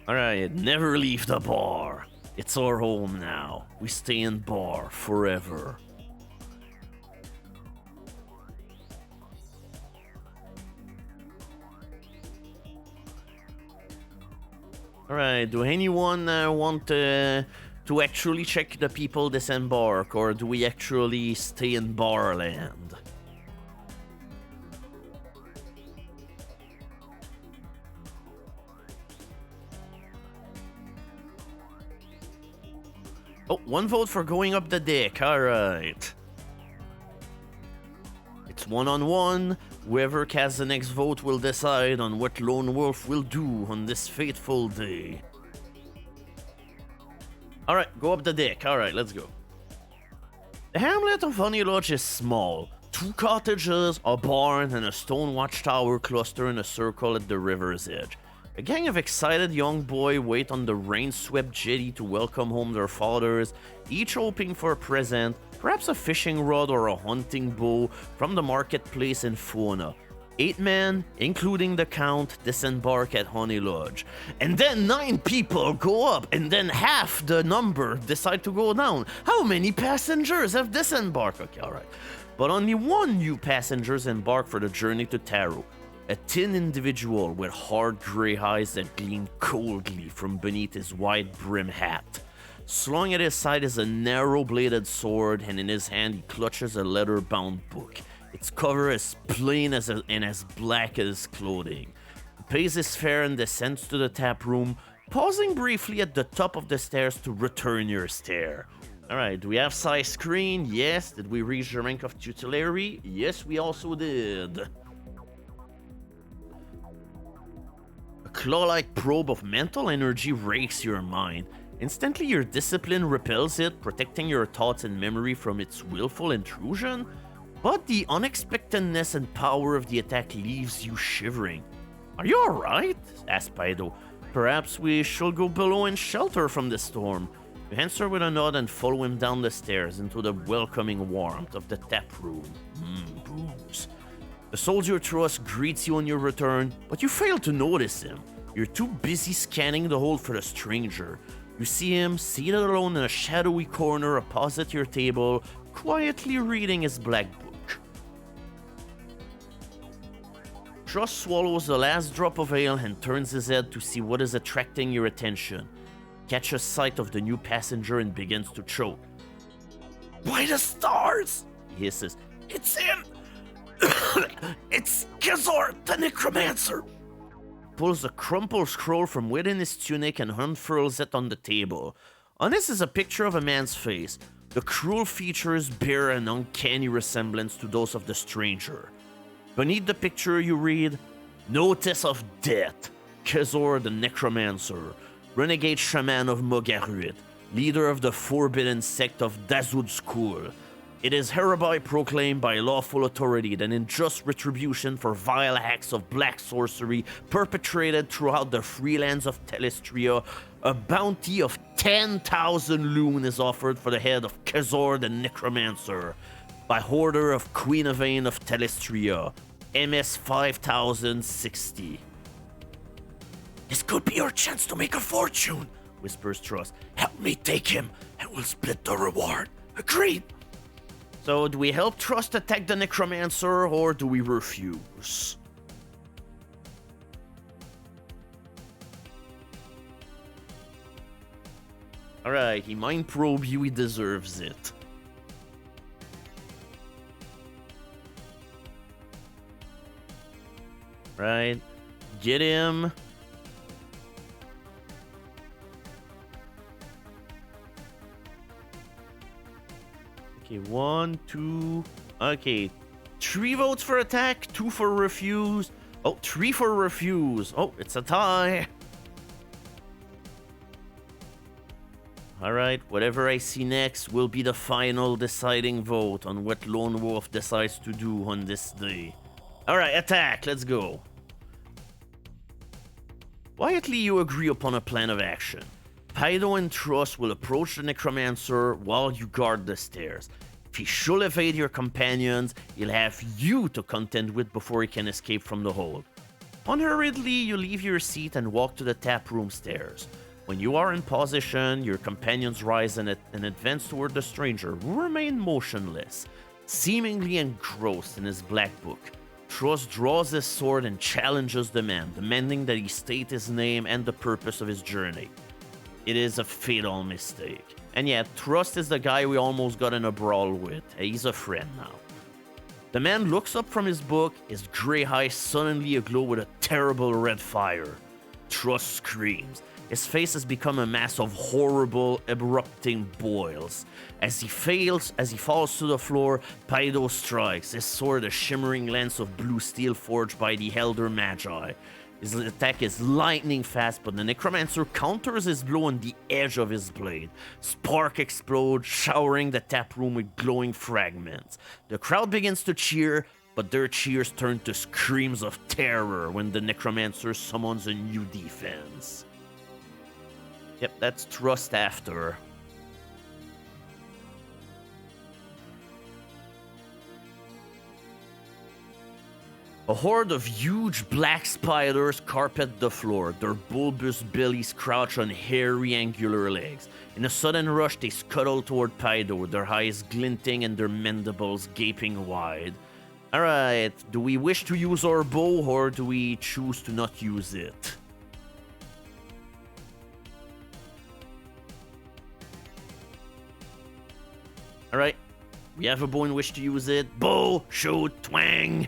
Alright, never leave the bar. It's our home now. We stay in bar forever. Alright, do anyone want to actually check the people disembark, or do we actually stay in bar land? Oh, 1 vote for going up the deck, alright. It's 1-on-1. Whoever casts the next vote will decide on what Lone Wolf will do on this fateful day. Alright, go up the deck, alright, let's go. The hamlet of Honey Lodge is small. 2 cottages, a barn, and a stone watchtower cluster in a circle at the river's edge. A gang of excited young boys wait on the rain-swept jetty to welcome home their fathers, each hoping for a present, perhaps a fishing rod or a hunting bow, from the marketplace in Fauna. 8 men, including the Count, disembark at Honey Lodge. And then 9 people go up, and then half the number decide to go down. How many passengers have disembarked? Okay, alright. But only 1 new passengers embark for the journey to Taro. A thin individual with hard gray eyes that gleam coldly from beneath his wide-brim hat. Slung at his side is a narrow-bladed sword, and in his hand he clutches a leather-bound book. Its cover as plain and as black as his clothing. He pays his fare and descends to the tap room, pausing briefly at the top of the stairs to return your stare. Alright, do we have size screen? Yes. Did we reach the rank of tutelary? Yes, we also did. A claw-like probe of mental energy rakes your mind. Instantly, your discipline repels it, protecting your thoughts and memory from its willful intrusion. But the unexpectedness and power of the attack leaves you shivering. Are you alright? Asks Paido. Perhaps we should go below and shelter from the storm. You answer with a nod and follow him down the stairs into the welcoming warmth of the tap room. Booze. The soldier trust greets you on your return, but you fail to notice him. You're too busy scanning the hold for the stranger. You see him seated alone in a shadowy corner opposite your table, quietly reading his black book. Trust swallows the last drop of ale and turns his head to see what is attracting your attention. Catches sight of the new passenger and begins to choke. By the stars! He hisses. It's him! It's Kazor, the necromancer! Pulls a crumpled scroll from within his tunic and unfurls it on the table. On this is a picture of a man's face. The cruel features bear an uncanny resemblance to those of the stranger. Beneath the picture you read, Notice of Death, Kazor the Necromancer, renegade shaman of Mogaruit, leader of the forbidden sect of Dazud School. It is hereby proclaimed by lawful authority that in just retribution for vile acts of black sorcery perpetrated throughout the freelands of Telestria, a bounty of 10,000 loon is offered for the head of Kazor the Necromancer by Hoarder of Queen Evane of Telestria, MS 5060. This could be our chance to make a fortune, whispers Trust. Help me take him, and we'll split the reward. Agreed. So, do we help Trust attack the necromancer, or do we refuse? Alright, he mind probe you, he deserves it. Right, get him. Okay, 1, 2. Okay, 3 votes for attack, 2 for refuse. Oh, 3 for refuse. Oh, it's a tie. Alright, whatever I see next will be the final deciding vote on what Lone Wolf decides to do on this day. Alright, attack, let's go. Quietly, you agree upon a plan of action. Pydo and Trust will approach the necromancer while you guard the stairs. If he should evade your companions, he'll have you to contend with before he can escape from the hold. Unhurriedly, you leave your seat and walk to the tap room stairs. When you are in position, your companions rise and advance toward the stranger, who remain motionless, seemingly engrossed in his black book. Trust draws his sword and challenges the man, demanding that he state his name and the purpose of his journey. It is a fatal mistake. And yet, Trust is the guy we almost got in a brawl with. He's a friend now. The man looks up from his book, his gray eyes suddenly aglow with a terrible red fire. Trust screams. His face has become a mass of horrible, erupting boils. As he falls to the floor, Pydo strikes, his sword a shimmering lance of blue steel forged by the Elder Magi. His attack is lightning fast, but the necromancer counters his blow on the edge of his blade. Spark explodes, showering the tap room with glowing fragments. The crowd begins to cheer, but their cheers turn to screams of terror when the necromancer summons a new defense. Yep, that's Trust after. A horde of huge black spiders carpet the floor, their bulbous bellies crouch on hairy angular legs. In a sudden rush, they scuttle toward Pydo, their eyes glinting and their mandibles gaping wide. Alright, do we wish to use our bow, or do we choose to not use it? Alright, we have a bow and wish to use it. Bow, shoot, twang!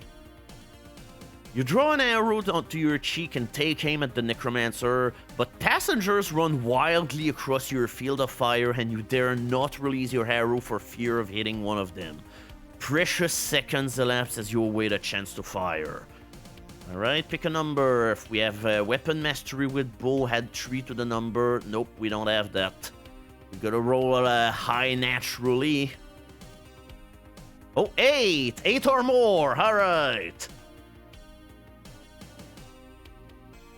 You draw an arrow onto your cheek and take aim at the necromancer, but passengers run wildly across your field of fire and you dare not release your arrow for fear of hitting one of them. Precious seconds elapse as you await a chance to fire. Alright, pick a number. If we have weapon mastery with bow, add 3 to the number. Nope, we don't have that. We gotta roll a high naturally. Oh, 8! 8 or more! Alright!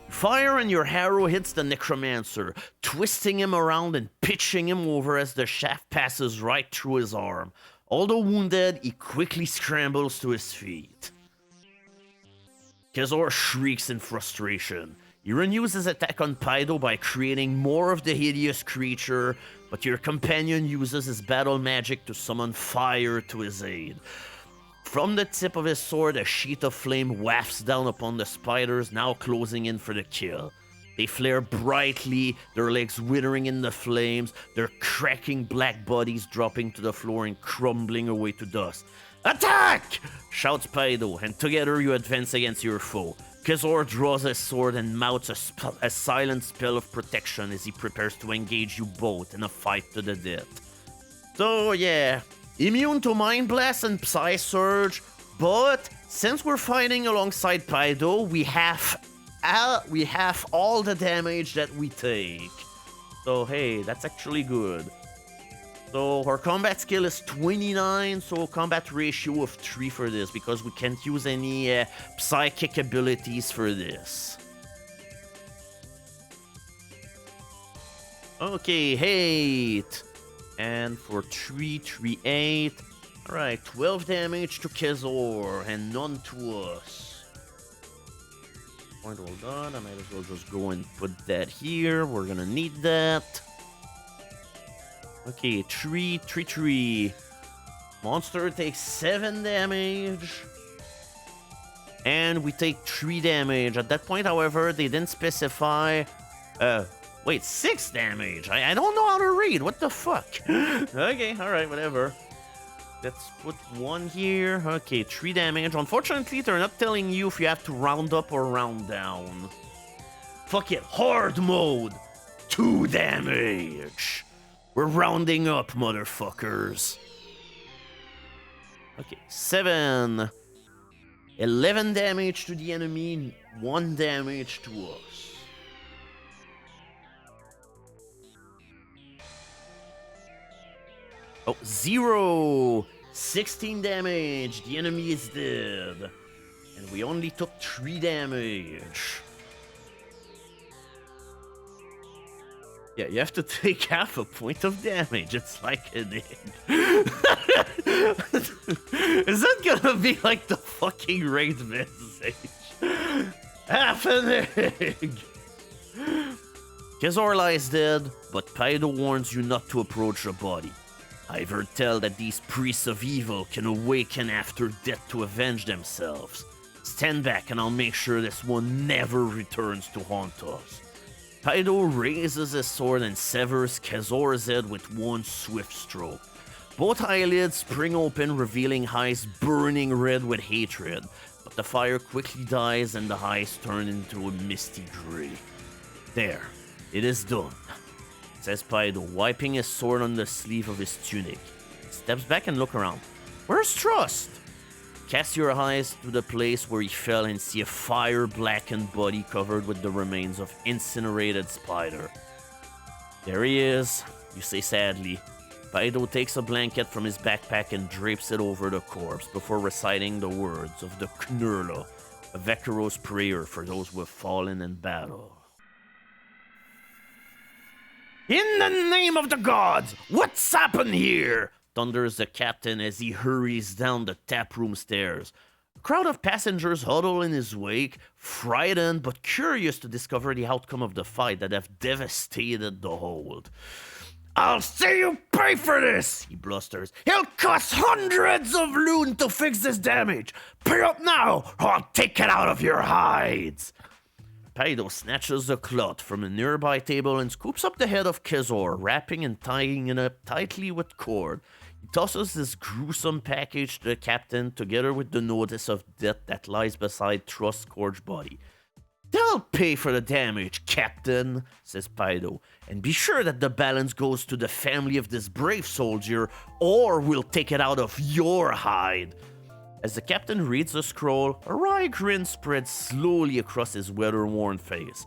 Fire and your arrow hits the necromancer, twisting him around and pitching him over as the shaft passes right through his arm. Although wounded, he quickly scrambles to his feet. Kazor shrieks in frustration. He renews his attack on Pydo by creating more of the hideous creature, but your companion uses his battle magic to summon fire to his aid. From the tip of his sword, a sheet of flame wafts down upon the spiders, now closing in for the kill. They flare brightly, their legs withering in the flames, their cracking black bodies dropping to the floor and crumbling away to dust. "Attack!" shouts Pydo, and together you advance against your foe. Kazor draws his sword and mounts a silent spell of protection as he prepares to engage you both in a fight to the death. So yeah, immune to Mind Blast and Psy Surge, but since we're fighting alongside Pydo, we have all the damage that we take. So hey, that's actually good. So our combat skill is 29, so combat ratio of 3 for this, because we can't use any psychic abilities for this. Okay, hate. And for 3, 3, 8. Alright, 12 damage to Kazor, and none to us. point, hold on. I might as well just go and put that here. We're gonna need that. Okay, tree. Monster takes 7 damage. And we take 3 damage. At that point, however, they didn't specify... wait, 6 damage. I don't know how to read. What the fuck? Okay, alright, whatever. Let's put 1 here. Okay, 3 damage. Unfortunately, they're not telling you if you have to round up or round down. Fuck it. Hard mode. 2 damage. We're rounding up, motherfuckers. Okay, 7. 11 damage to the enemy, 1 damage to us. Oh, 0! 16 damage, the enemy is dead. And we only took 3 damage. Yeah, you have to take half a point of damage. It's like an egg. Is that gonna be like the fucking raid message? Half an egg! Kazor lies dead, but Paido warns you not to approach the body. I've heard tell that these priests of evil can awaken after death to avenge themselves. Stand back and I'll make sure this one never returns to haunt us. Paido raises his sword and severs Kazor's head with one swift stroke. Both eyelids spring open, revealing eyes burning red with hatred, but the fire quickly dies and the eyes turn into a misty gray. There, it is done, says Paido, wiping his sword on the sleeve of his tunic. He steps back and looks around. Where's Trust? Cast your eyes to the place where he fell and see a fire-blackened body covered with the remains of incinerated spider. There he is, you say sadly. Paido takes a blanket from his backpack and drapes it over the corpse before reciting the words of the Knurla, a Vekaro's prayer for those who have fallen in battle. In the name of the gods, what's happened here? Thunders the captain as he hurries down the taproom stairs. A crowd of passengers huddle in his wake, frightened but curious to discover the outcome of the fight that have devastated the hold. I'll see you pay for this, he blusters. It'll cost hundreds of loon to fix this damage. Pay up now, or I'll take it out of your hides. Paido snatches the cloth from a nearby table and scoops up the head of Kazor, wrapping and tying it up tightly with cord. He tosses this gruesome package to the captain together with the notice of death that lies beside Trust's scorched body. They'll pay for the damage, Captain, says Paido, and be sure that the balance goes to the family of this brave soldier, or we'll take it out of your hide. As the captain reads the scroll, a wry grin spreads slowly across his weather-worn face.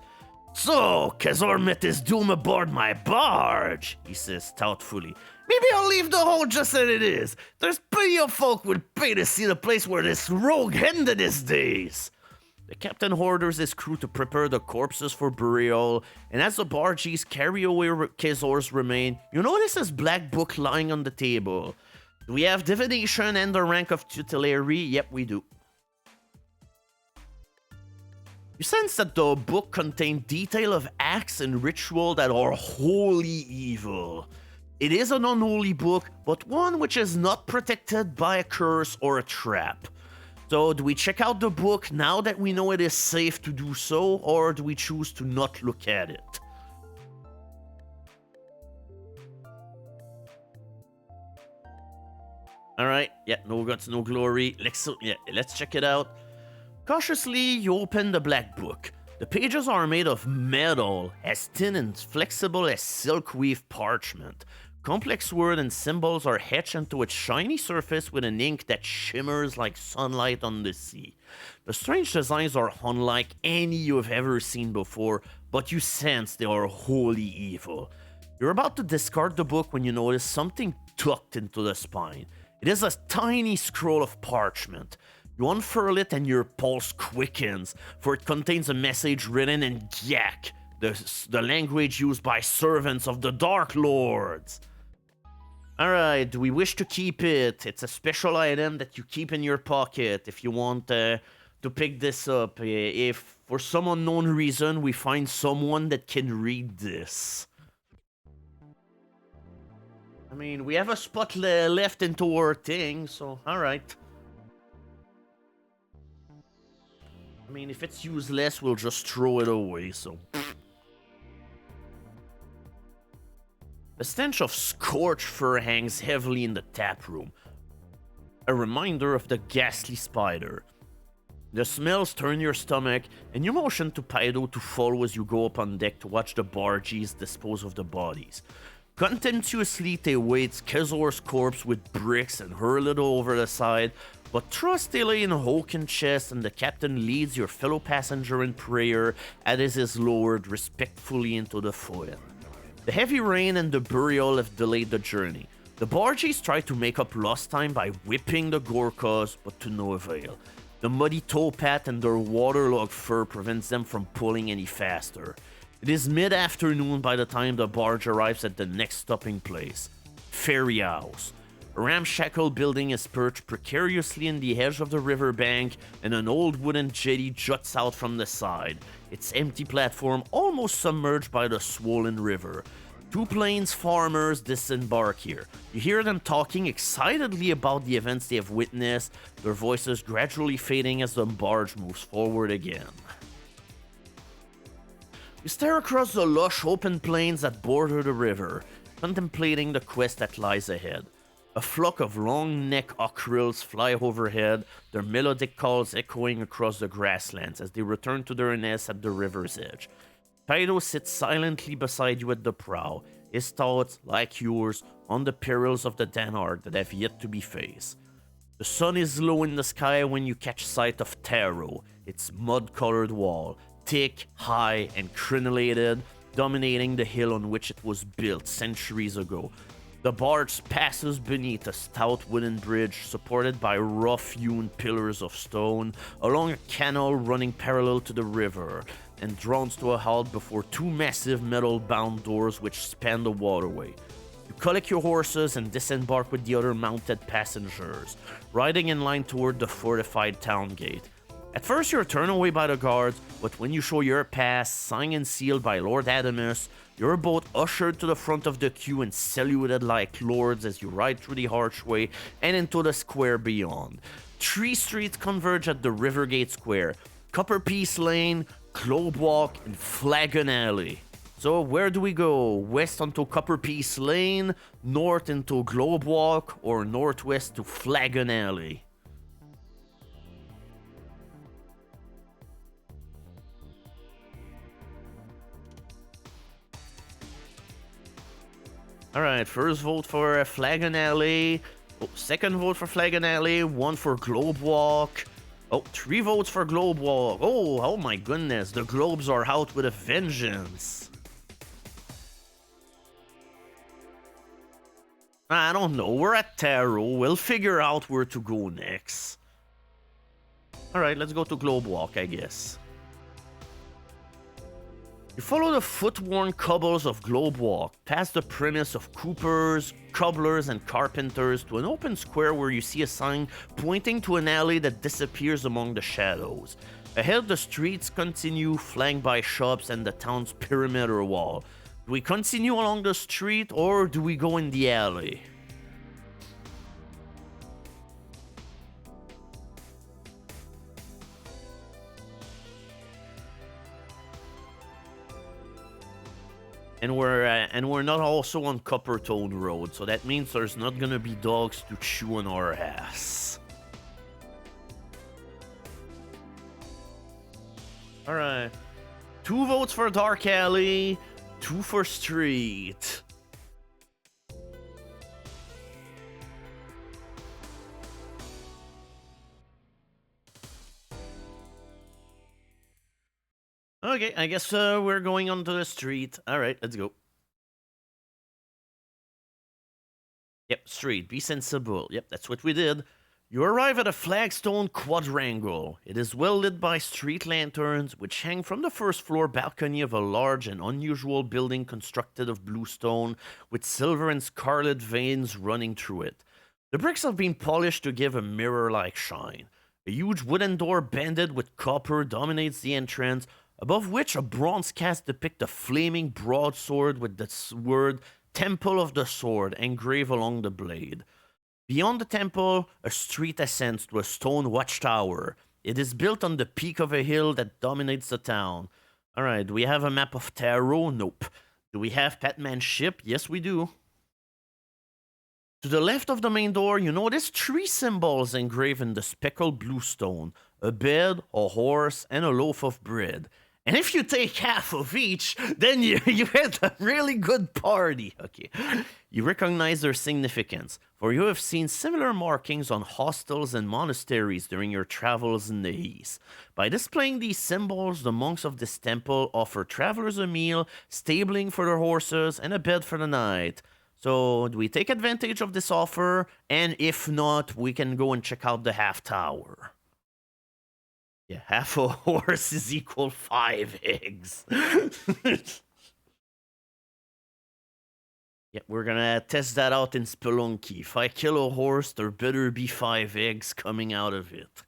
So, Kazor met his doom aboard my barge, he says doubtfully. Maybe I'll leave the hole just as it is. There's plenty of folk will pay to see the place where this rogue ended his days. The captain orders his crew to prepare the corpses for burial, and as the bargees carry away Kazor's remains, you notice his black book lying on the table. Do we have divination and the rank of tutelary? Yep, we do. You sense that the book contains detail of acts and ritual that are wholly evil. It is an unholy book, but one which is not protected by a curse or a trap. So, do we check out the book now that we know it is safe to do so, or do we choose to not look at it? Alright, yeah, no guts, no glory. Let's check it out. Cautiously, you open the black book. The pages are made of metal, as thin and flexible as silk-weave parchment. Complex words and symbols are etched into its shiny surface with an ink that shimmers like sunlight on the sea. The strange designs are unlike any you have ever seen before, but you sense they are wholly evil. You're about to discard the book when you notice something tucked into the spine. It is a tiny scroll of parchment. You unfurl it and your pulse quickens, for it contains a message written in Gyak, the language used by servants of the Darklords. Alright, do we wish to keep it? It's a special item that you keep in your pocket if you want to to pick this up if for some unknown reason we find someone that can read this. I mean, we have a spot left into our thing, so alright. I mean, if it's useless, we'll just throw it away, so... The stench of scorched fur hangs heavily in the tap room, a reminder of the ghastly spider. The smells turn your stomach, and you motion to Pydo to follow as you go up on deck to watch the barges dispose of the bodies. Contemptuously, they weight Kazor's corpse with bricks and hurl it over the side, but trust they lay in a Hoken chest, and the captain leads your fellow passenger in prayer as it is lowered respectfully into the foil. The heavy rain and the burial have delayed the journey. The barges try to make up lost time by whipping the Gorkas, but to no avail. The muddy towpath and their waterlogged fur prevents them from pulling any faster. It is mid-afternoon by the time the barge arrives at the next stopping place, Ferry House. A ramshackle building is perched precariously in the edge of the riverbank, and an old wooden jetty juts out from the side, its empty platform almost submerged by the swollen river. Two plains farmers disembark here. You hear them talking excitedly about the events they have witnessed, their voices gradually fading as the barge moves forward again. You stare across the lush open plains that border the river, contemplating the quest that lies ahead. A flock of long-necked ockerils fly overhead, their melodic calls echoing across the grasslands as they return to their nests at the river's edge. Pydo sits silently beside you at the prow, his thoughts, like yours, on the perils of the Danar that have yet to be faced. The sun is low in the sky when you catch sight of Taro, its mud-colored wall, thick, high, and crenellated, dominating the hill on which it was built centuries ago. The barge passes beneath a stout wooden bridge supported by rough-hewn pillars of stone along a canal running parallel to the river, and draws to a halt before two massive metal-bound doors which span the waterway. You collect your horses and disembark with the other mounted passengers, riding in line toward the fortified town gate. At first you're turned away by the guards, but when you show your pass, signed and sealed by Lord Adamus, you're both ushered to the front of the queue and saluted like lords as you ride through the archway and into the square beyond. 3 streets converge at the Rivergate Square: Copperpiece Lane, Globe Walk, and Flagon Alley. So where do we go? West onto Copperpiece Lane, north into Globe Walk, or northwest to Flagon Alley? Alright, first vote for Flagon Alley. Oh, second vote for Flagon Alley. 1 for Globe Walk. Oh, 3 votes for Globe Walk. Oh my goodness. The Globes are out with a vengeance. I don't know. We're at Taro. We'll figure out where to go next. Alright, let's go to Globe Walk, I guess. You follow the foot-worn cobbles of Globe Walk, past the premise of coopers, cobblers, and carpenters, to an open square where you see a sign pointing to an alley that disappears among the shadows. Ahead, the streets continue, flanked by shops and the town's perimeter wall. Do we continue along the street, or do we go in the alley? And we're not also on Coppertone Road, so that means there's not gonna be dogs to chew on our ass. Alright. 2 votes for Dark Alley, 2 for Street. Okay, I guess we're going onto the street. Alright, let's go. Yep, street. Be sensible. Yep, that's what we did. You arrive at a flagstone quadrangle. It is well lit by street lanterns, which hang from the first floor balcony of a large and unusual building constructed of blue stone, with silver and scarlet veins running through it. The bricks have been polished to give a mirror-like shine. A huge wooden door banded with copper dominates the entrance, above which a bronze cast depicts a flaming broadsword with the word Temple of the Sword engraved along the blade. Beyond the temple, a street ascends to a stone watchtower. It is built on the peak of a hill that dominates the town. Alright, do we have a map of Taro? Nope. Do we have Batman's ship? Yes, we do. To the left of the main door, you notice 3 symbols engraved in the speckled blue stone: a bed, a horse, and a loaf of bread. And if you take half of each, then you had a really good party. Okay. You recognize their significance, for you have seen similar markings on hostels and monasteries during your travels in the east. By displaying these symbols, the monks of this temple offer travelers a meal, stabling for their horses, and a bed for the night. So, do we take advantage of this offer? And if not, we can go and check out the half tower. Yeah, half a horse is equal 5 eggs. Yeah, we're gonna test that out in Spelunky. If I kill a horse, there better be 5 eggs coming out of it.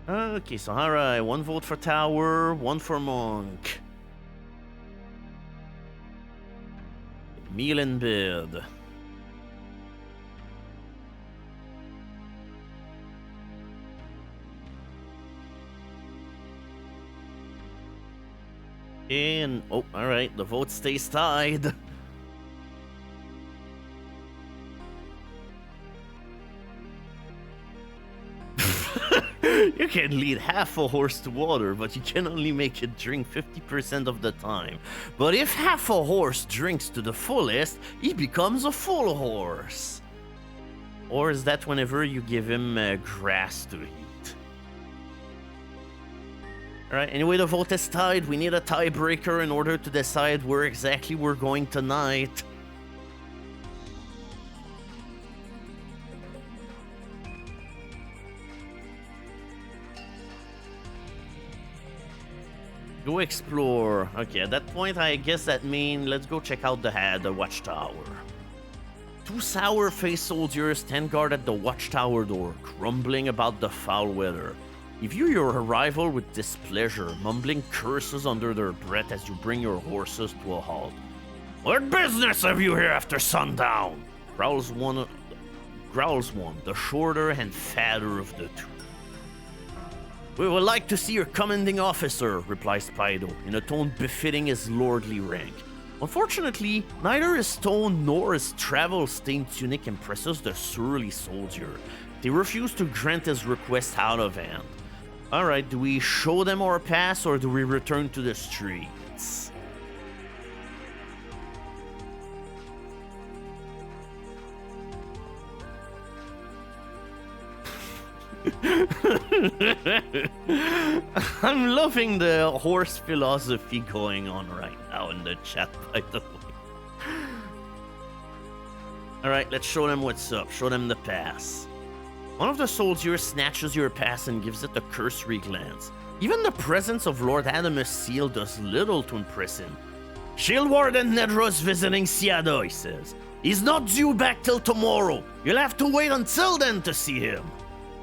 Okay, so alright, 1 vote for tower, 1 for monk. Meal in bed. And, oh, alright, the vote stays tied. You can lead half a horse to water, but you can only make it drink 50% of the time. But if half a horse drinks to the fullest, he becomes a full horse. Or is that whenever you give him grass to eat? Alright, anyway, the vote is tied. We need a tiebreaker in order to decide where exactly we're going tonight. Go explore. Okay, at that point, I guess that means let's go check out the watchtower. 2 sour-faced soldiers stand guard at the watchtower door, grumbling about the foul weather. They view your arrival with displeasure, mumbling curses under their breath as you bring your horses to a halt. What business have you here after sundown? Growls one, the shorter and fatter of the two. We would like to see your commanding officer, replies Spido, in a tone befitting his lordly rank. Unfortunately, neither his tone nor his travel-stained tunic impresses the surly soldier. They refuse to grant his request out of hand. Alright, do we show them our pass or do we return to the streets? I'm loving the horse philosophy going on right now in the chat, by the way. Alright, let's show them what's up. Show them the pass. One of the soldiers snatches your pass and gives it a cursory glance. Even the presence of Lord Adamus' seal does little to impress him. Shield Warden Nedra's visiting Seattle, he says. He's not due back till tomorrow. You'll have to wait until then to see him.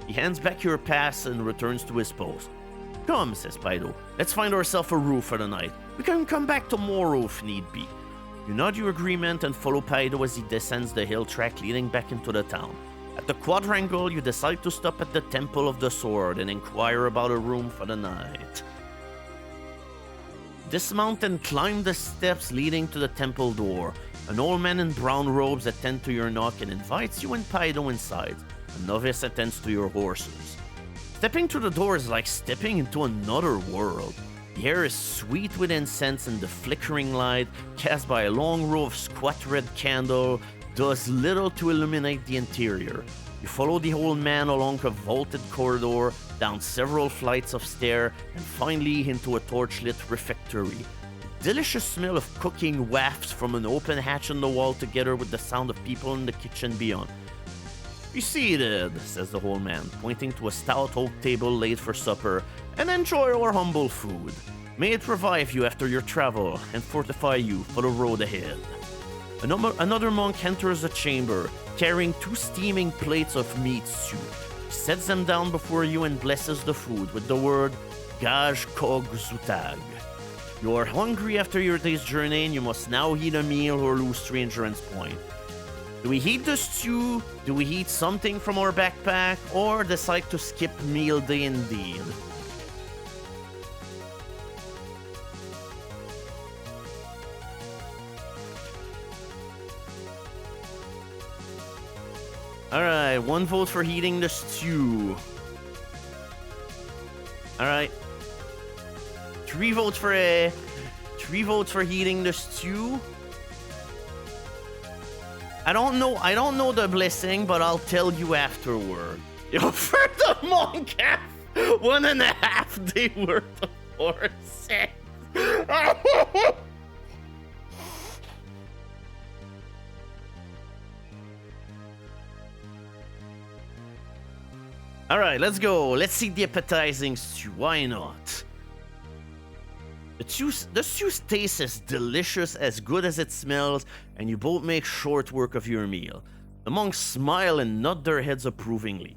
He hands back your pass and returns to his post. Come, says Spido. Let's find ourselves a roof for the night. We can come back tomorrow if need be. You nod your agreement and follow Spido as he descends the hill track leading back into the town. At the quadrangle, you decide to stop at the Temple of the Sword and inquire about a room for the night. Dismount and climb the steps leading to the temple door. An old man in brown robes attends to your knock and invites you and Spido inside. A novice attends to your horses. Stepping through the door is like stepping into another world. The air is sweet with incense and the flickering light, cast by a long row of squat red candle, does little to illuminate the interior. You follow the old man along a vaulted corridor, down several flights of stairs, and finally into a torchlit refectory. The delicious smell of cooking wafts from an open hatch in the wall together with the sound of people in the kitchen beyond. Be seated, says the old man, pointing to a stout oak table laid for supper, and enjoy our humble food. May it revive you after your travel and fortify you for the road ahead. Another monk enters the chamber, carrying 2 steaming plates of meat soup. He sets them down before you and blesses the food with the word Gaj Kog Zutag. You are hungry after your day's journey and you must now eat a meal or lose 3 endurance points. Do we eat the stew? Do we eat something from our backpack? Or decide to skip meal day indeed? Alright, 1 vote for heating the stew. Alright. 3 votes for heating the stew. I don't know the blessing, but I'll tell you afterward. Yo, for the monk half 1.5 day worth of horse. Alright, let's go. Let's see the appetizing stew. Why not? The stew tastes as delicious, as good as it smells, and you both make short work of your meal. The monks smile and nod their heads approvingly.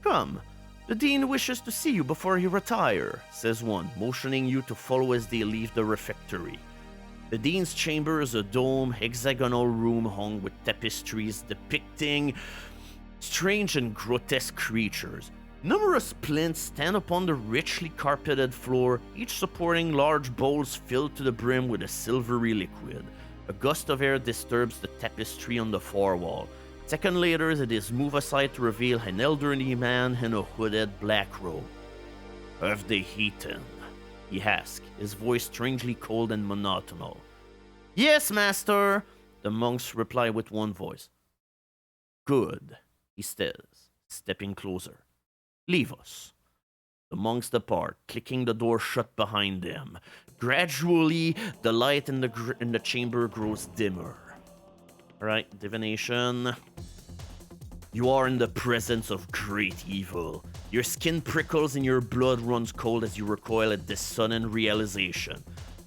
Come, the dean wishes to see you before you retire, says one, motioning you to follow as they leave the refectory. The dean's chamber is a dome, hexagonal room hung with tapestries depicting strange and grotesque creatures. Numerous plinths stand upon the richly carpeted floor, each supporting large bowls filled to the brim with a silvery liquid. A gust of air disturbs the tapestry on the far wall. A second later, it is moved aside to reveal an elderly man in a hooded black robe. Have they eaten? He asks, his voice strangely cold and monotonal. Yes, master, the monks reply with one voice. Good, he says, stepping closer. Leave us. The monks depart, clicking the door shut behind them. Gradually, the light in the chamber grows dimmer. Alright, divination. You are in the presence of great evil. Your skin prickles and your blood runs cold as you recoil at this sudden realization.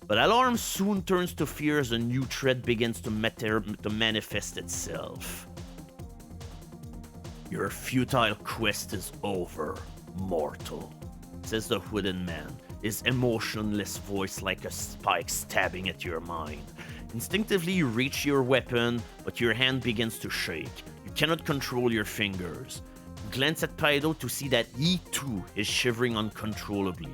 But alarm soon turns to fear as a new threat begins to manifest itself. Your futile quest is over, mortal, says the hooded man, his emotionless voice like a spike stabbing at your mind. Instinctively, you reach your weapon, but your hand begins to shake. You cannot control your fingers. You glance at Paido to see that he too is shivering uncontrollably.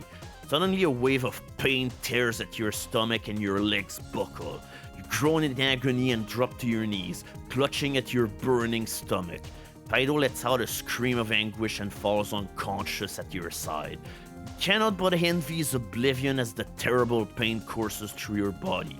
Suddenly, a wave of pain tears at your stomach and your legs buckle. You groan in agony and drop to your knees, clutching at your burning stomach. Paido lets out a scream of anguish and falls unconscious at your side. You cannot but envy his oblivion as the terrible pain courses through your body.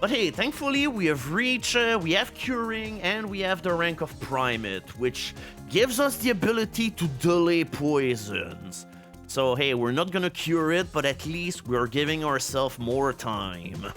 But hey, thankfully we have curing, and we have the rank of primate, which gives us the ability to delay poisons. So hey, we're not gonna cure it, but at least we're giving ourselves more time.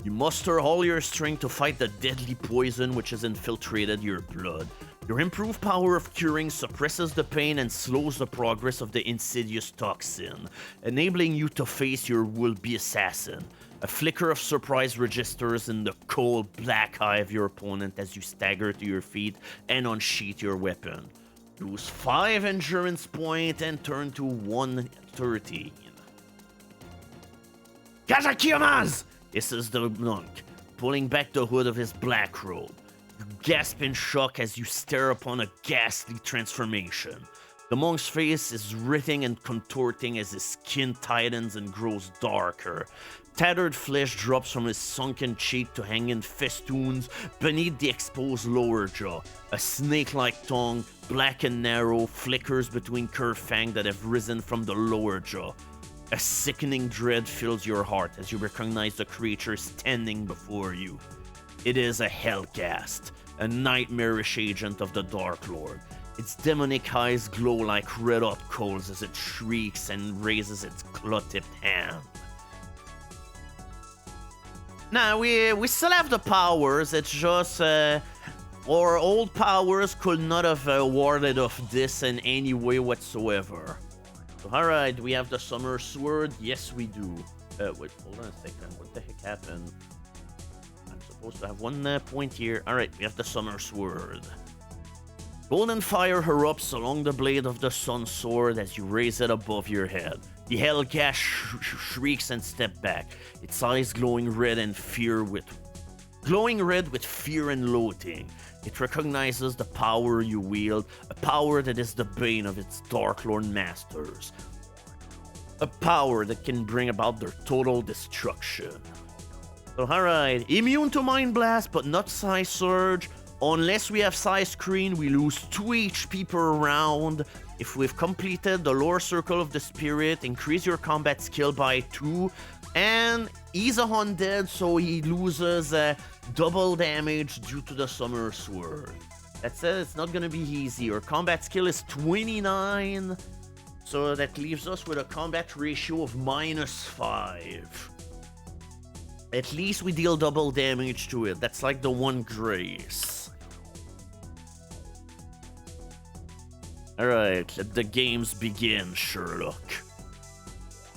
You muster all your strength to fight the deadly poison which has infiltrated your blood. Your improved power of curing suppresses the pain and slows the progress of the insidious toxin, enabling you to face your would-be assassin. A flicker of surprise registers in the cold black eye of your opponent as you stagger to your feet and unsheath your weapon. Lose 5 endurance points and turn to 113. Kazakiyamas! Hisses the monk, pulling back the hood of his black robe. You gasp in shock as you stare upon a ghastly transformation. The monk's face is writhing and contorting as his skin tightens and grows darker. Tattered flesh drops from his sunken cheek to hang in festoons beneath the exposed lower jaw. A snake-like tongue, black and narrow, flickers between curved fangs that have risen from the lower jaw. A sickening dread fills your heart as you recognize the creature standing before you. It is a Hell-gast, a nightmarish agent of the Darklord. Its demonic eyes glow like red-hot coals as it shrieks and raises its claw-tipped hand. Now, we still have the powers, it's just, our old powers could not have warded off this in any way whatsoever. Alright, we have the Summer Sword. Yes, we do. Wait, hold on a second. What the heck happened? I'm supposed to have 1 point here. Alright, we have the Summer Sword. Golden fire erupts along the blade of the Sun Sword as you raise it above your head. The Hell-gast shrieks and steps back, its eyes glowing red with fear and loathing. It recognizes the power you wield, a power that is the bane of its Darklord masters. A power that can bring about their total destruction. So alright, immune to Mind Blast but not Size Surge. Unless we have Size Screen, we lose 2 HP per round. If we've completed the Lore Circle of the Spirit, increase your combat skill by 2. And he's a undead, so he loses double damage due to the Summer Sword. That said, it's not gonna be easy. Our combat skill is 29, so that leaves us with a combat ratio of -5. At least we deal double damage to it. That's like the one grace. Alright, let the games begin, Sherlock.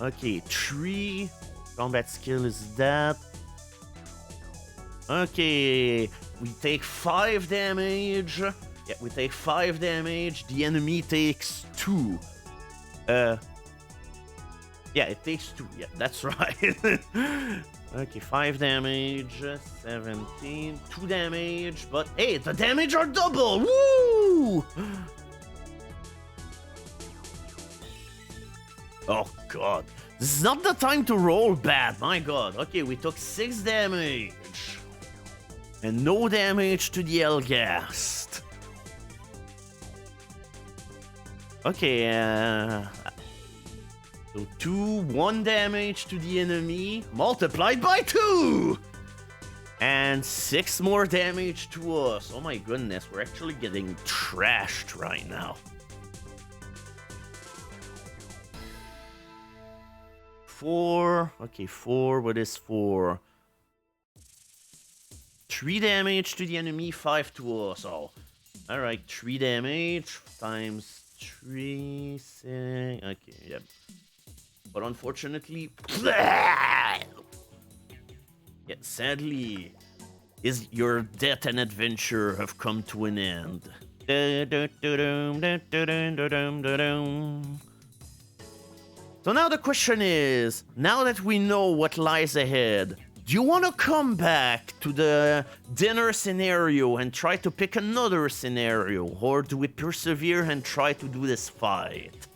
Okay, 3. Combat skill is that. Okay, we take 5 damage. Yeah, we take 5 damage. The enemy takes 2. Yeah, it takes 2. Yeah, that's right. Okay, 5 damage, 17, 2 damage, but hey, the damage are double! Woo! Oh god, this is not the time to roll bad, my god. Okay, we took 6 damage. And no damage to the Hell-gast. Okay, so 1 damage to the enemy, multiplied by 2! And 6 more damage to us. Oh my goodness, we're actually getting trashed right now. 4. Okay, 4. What is 4? 3 damage to the enemy, 5 to us. Oh, alright, 3 damage times 3, 6. Okay, yep. But unfortunately, yeah, sadly, your death and adventure have come to an end. So now the question is, now that we know what lies ahead, do you want to come back to the dinner scenario and try to pick another scenario? Or do we persevere and try to do this fight?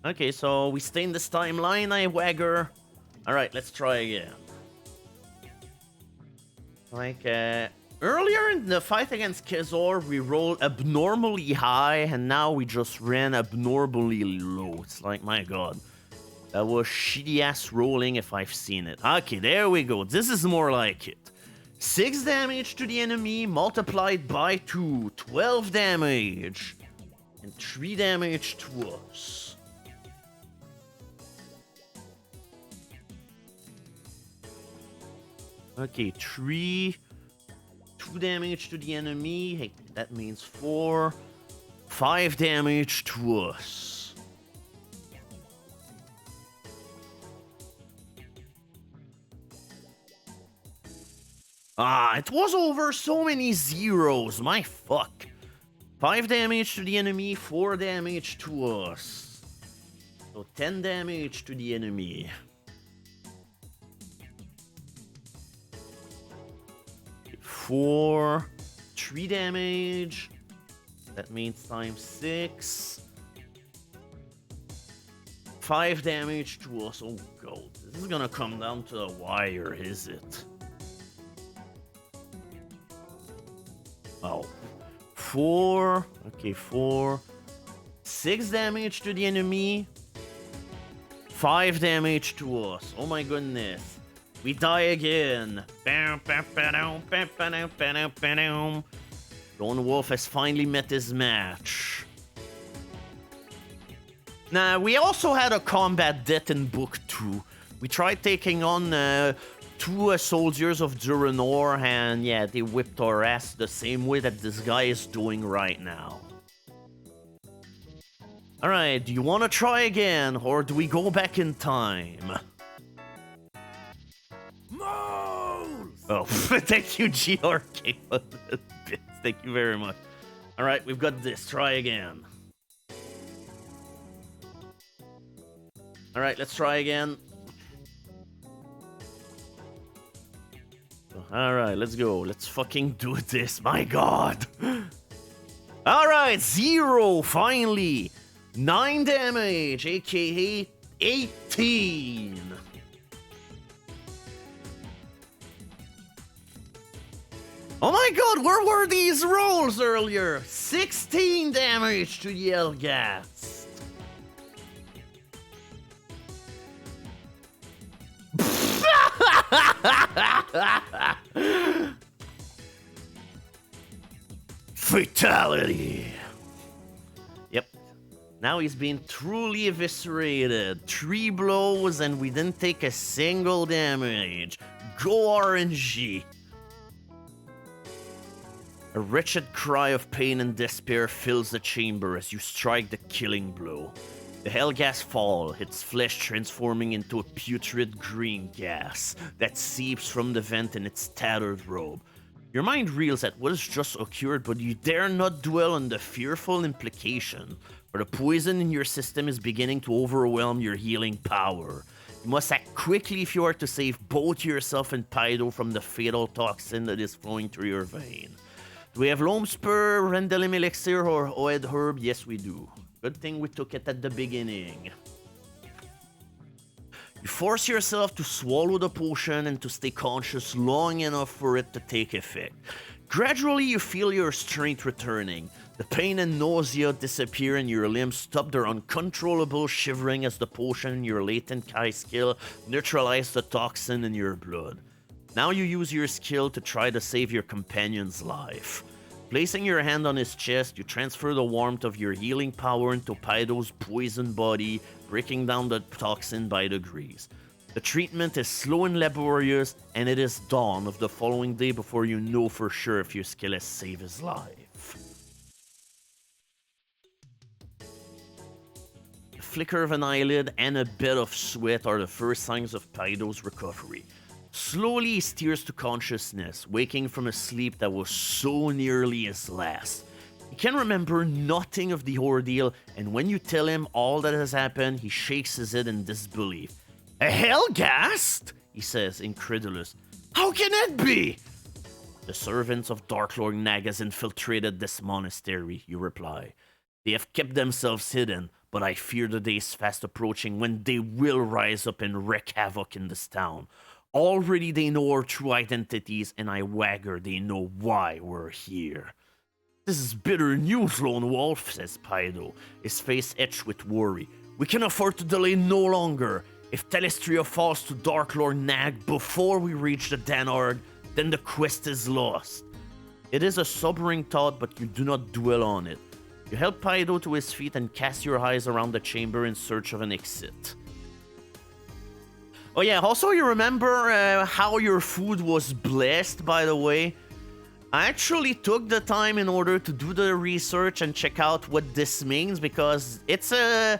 Okay, so we stay in this timeline, Wagger. Alright, let's try again. Like, earlier in the fight against Kazor, we rolled abnormally high, and now we just ran abnormally low. It's like, my god. That was shitty-ass rolling if I've seen it. Okay, there we go. This is more like it. 6 damage to the enemy, multiplied by 2. 12 damage. And 3 damage to us. Okay, 3. 2 damage to the enemy. Hey, that means 4. 5 damage to us. Ah, it was over so many zeros. My fuck. 5 damage to the enemy, 4 damage to us. So 10 damage to the enemy. 4, 3 damage. That means times 6. 5 damage to us. Oh god, this is gonna come down to the wire, is it? Oh, 4. Okay, 4. 6 damage to the enemy. 5 damage to us. Oh my goodness. We die again. Lone Wolf has finally met his match. Now, we also had a combat death in book 2. We tried taking on 2 soldiers of Duranor, and yeah, they whipped our ass the same way that this guy is doing right now. Alright, do you want to try again, or do we go back in time? Oh, thank you, GRK. Thank you very much. Alright, we've got this. Try again. Alright, let's try again. Alright, let's go. Let's fucking do this. My god. Alright, 0, finally. 9 damage, aka 18. Oh my god, where were these rolls earlier? 16 damage to the Hell-gast. Fatality. Yep. Now he's been truly eviscerated. 3 blows and we didn't take a single damage. Go RNG. A wretched cry of pain and despair fills the chamber as you strike the killing blow. The Hell-gast falls, its flesh transforming into a putrid green gas that seeps from the vent in its tattered robe. Your mind reels at what has just occurred, but you dare not dwell on the fearful implication, for the poison in your system is beginning to overwhelm your healing power. You must act quickly if you are to save both yourself and Pydo from the fatal toxin that is flowing through your vein. Do we have Loam Spur, Rendelim Elixir, or Oed Herb? Yes, we do. Good thing we took it at the beginning. You force yourself to swallow the potion and to stay conscious long enough for it to take effect. Gradually, you feel your strength returning. The pain and nausea disappear and your limbs stop their uncontrollable shivering as the potion in your latent Kai skill neutralizes the toxin in your blood. Now you use your skill to try to save your companion's life. Placing your hand on his chest, you transfer the warmth of your healing power into Pydo's poisoned body, breaking down the toxin by degrees. The treatment is slow and laborious, and it is dawn of the following day before you know for sure if your skill has saved his life. A flicker of an eyelid and a bit of sweat are the first signs of Pydo's recovery. Slowly he steers to consciousness, waking from a sleep that was so nearly his last. He can remember nothing of the ordeal, and when you tell him all that has happened, he shakes his head in disbelief. A Hell-gast? He says, incredulous. How can it be? The servants of Darklord Nag has infiltrated this monastery, you reply. They have kept themselves hidden, but I fear the day is fast approaching when they will rise up and wreak havoc in this town. Already they know our true identities, and I wager they know why we're here. This is bitter news, Lone Wolf, says Pydo, his face etched with worry. We can afford to delay no longer. If Telestria falls to Darklord Nag before we reach the Danar, then the quest is lost. It is a sobering thought, but you do not dwell on it. You help Pydo to his feet and cast your eyes around the chamber in search of an exit. Oh yeah, also you remember how your food was blessed, by the way? I actually took the time in order to do the research and check out what this means, because it's a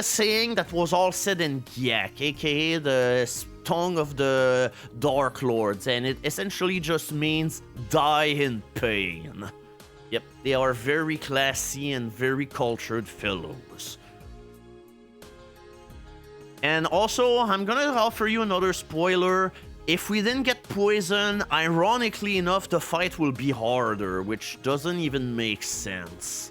saying that was all said in Gyak, aka the tongue of the Darklords, and it essentially just means die in pain. Yep, they are very classy and very cultured fellows. And also, I'm gonna offer you another spoiler. If we didn't get poisoned, ironically enough, the fight will be harder, which doesn't even make sense.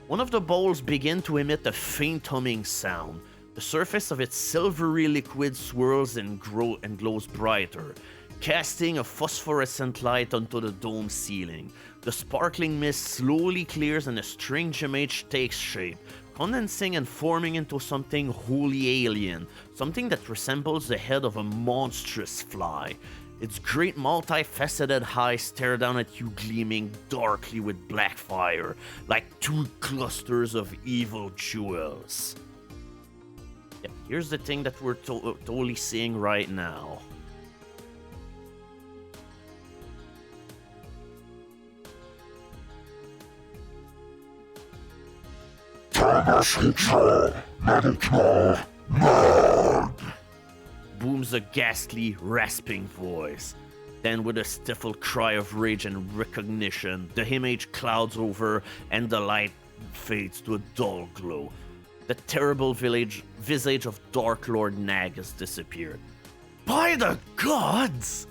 One of the bowls begin to emit a faint humming sound. The surface of its silvery liquid swirls and glows brighter, casting a phosphorescent light onto the dome ceiling. The sparkling mist slowly clears and a strange image takes shape, condensing and forming into something wholly alien, something that resembles the head of a monstrous fly. Its great multifaceted eyes stare down at you, gleaming darkly with black fire, like 2 clusters of evil jewels. Yep, here's the thing that we're totally seeing right now. Booms a ghastly, rasping voice. Then, with a stifled cry of rage and recognition, the image clouds over and the light fades to a dull glow. The terrible visage of Darklord Nag has disappeared. By the gods!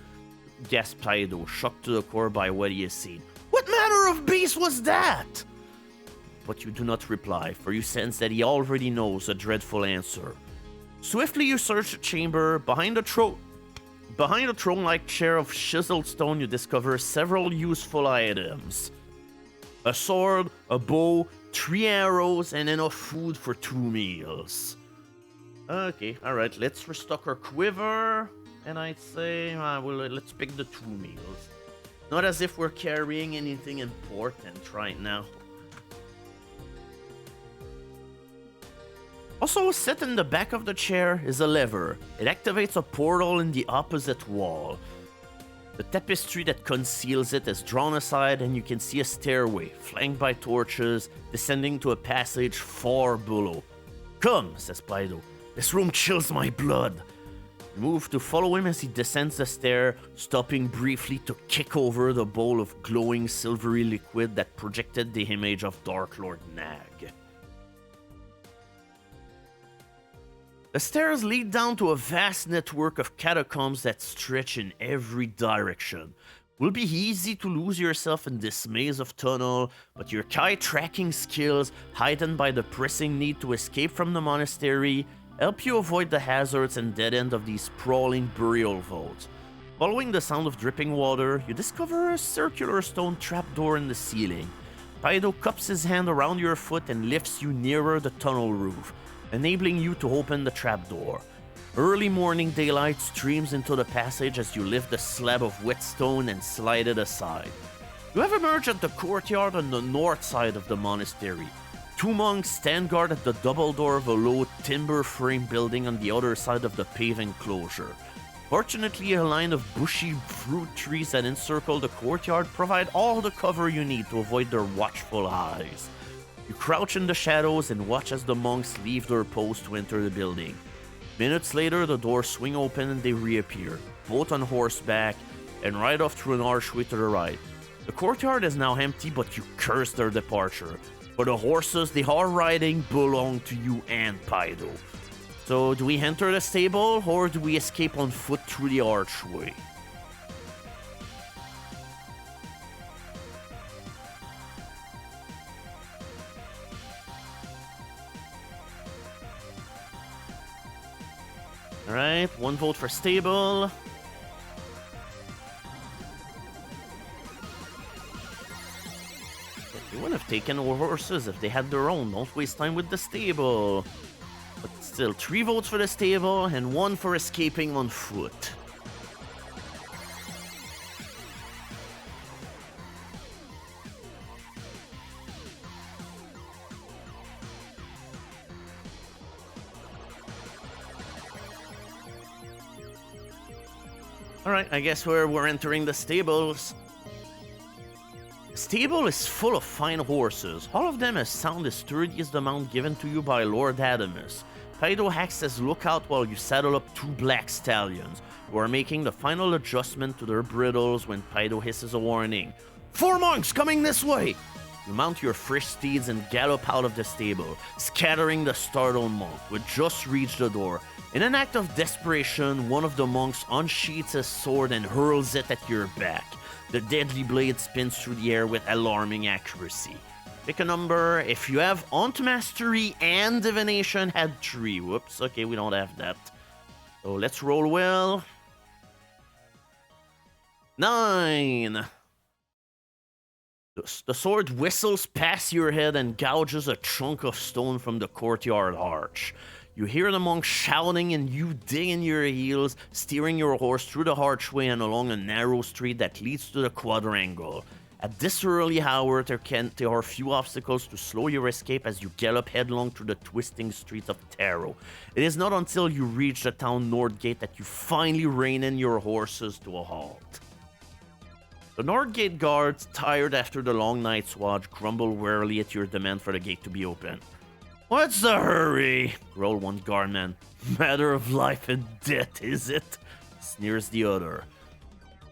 Gasped Pydo, shocked to the core by what he has seen. What manner of beast was that? But you do not reply, for you sense that he already knows a dreadful answer. Swiftly you search the chamber. Behind a throne-like chair of chiseled stone, you discover several useful items. A sword, a bow, 3 arrows, and enough food for 2 meals. Okay, alright, let's restock our quiver. And I'd say, let's pick the 2 meals. Not as if we're carrying anything important right now. Also, set in the back of the chair is a lever. It activates a portal in the opposite wall. The tapestry that conceals it is drawn aside and you can see a stairway, flanked by torches, descending to a passage far below. Come, says Pydo. This room chills my blood. You move to follow him as he descends the stair, stopping briefly to kick over the bowl of glowing silvery liquid that projected the image of Darklord Nag. The stairs lead down to a vast network of catacombs that stretch in every direction. It will be easy to lose yourself in this maze of tunnel, but your kite tracking skills, heightened by the pressing need to escape from the monastery, help you avoid the hazards and dead end of these sprawling burial vaults. Following the sound of dripping water, you discover a circular stone trapdoor in the ceiling. Pydo cups his hand around your foot and lifts you nearer the tunnel roof, enabling you to open the trapdoor. Early morning daylight streams into the passage as you lift the slab of wet stone and slide it aside. You have emerged at the courtyard on the north side of the monastery. 2 monks stand guard at the double door of a low timber frame building on the other side of the paved enclosure. Fortunately, a line of bushy fruit trees that encircle the courtyard provide all the cover you need to avoid their watchful eyes. You crouch in the shadows and watch as the monks leave their post to enter the building. Minutes later, the doors swing open and they reappear, both on horseback, and ride off through an archway to the right. The courtyard is now empty, but you curse their departure. For the horses they are riding belong to you and Pydo. So, do we enter the stable, or do we escape on foot through the archway? Alright, 1 vote for stable. They wouldn't have taken our horses if they had their own. Don't waste time with the stable. But still, 3 votes for the stable and 1 for escaping on foot. Alright, I guess we're entering the stables. The stable is full of fine horses, all of them as sound as sturdy as the mount given to you by Lord Adamus. Pydo acts as lookout while you saddle up 2 black stallions, who are making the final adjustment to their bridles when Pydo hisses a warning. 4 monks coming this way! You mount your fresh steeds and gallop out of the stable, scattering the startled monk, who had just reached the door. In an act of desperation, one of the monks unsheaths his sword and hurls it at your back. The deadly blade spins through the air with alarming accuracy. Pick a number. If you have Hunt Mastery and Divination, add 3. Whoops, okay, we don't have that. So let's roll well. 9! The sword whistles past your head and gouges a chunk of stone from the courtyard arch. You hear the monk shouting and you dig in your heels, steering your horse through the archway and along a narrow street that leads to the quadrangle. At this early hour, there are few obstacles to slow your escape as you gallop headlong through the twisting streets of Taro. It is not until you reach the town north gate that you finally rein in your horses to a halt. The north gate guards, tired after the long night's watch, grumble wearily at your demand for the gate to be open. "What's the hurry?" growled one guardman. "Matter of life and death, is it?" sneers the other.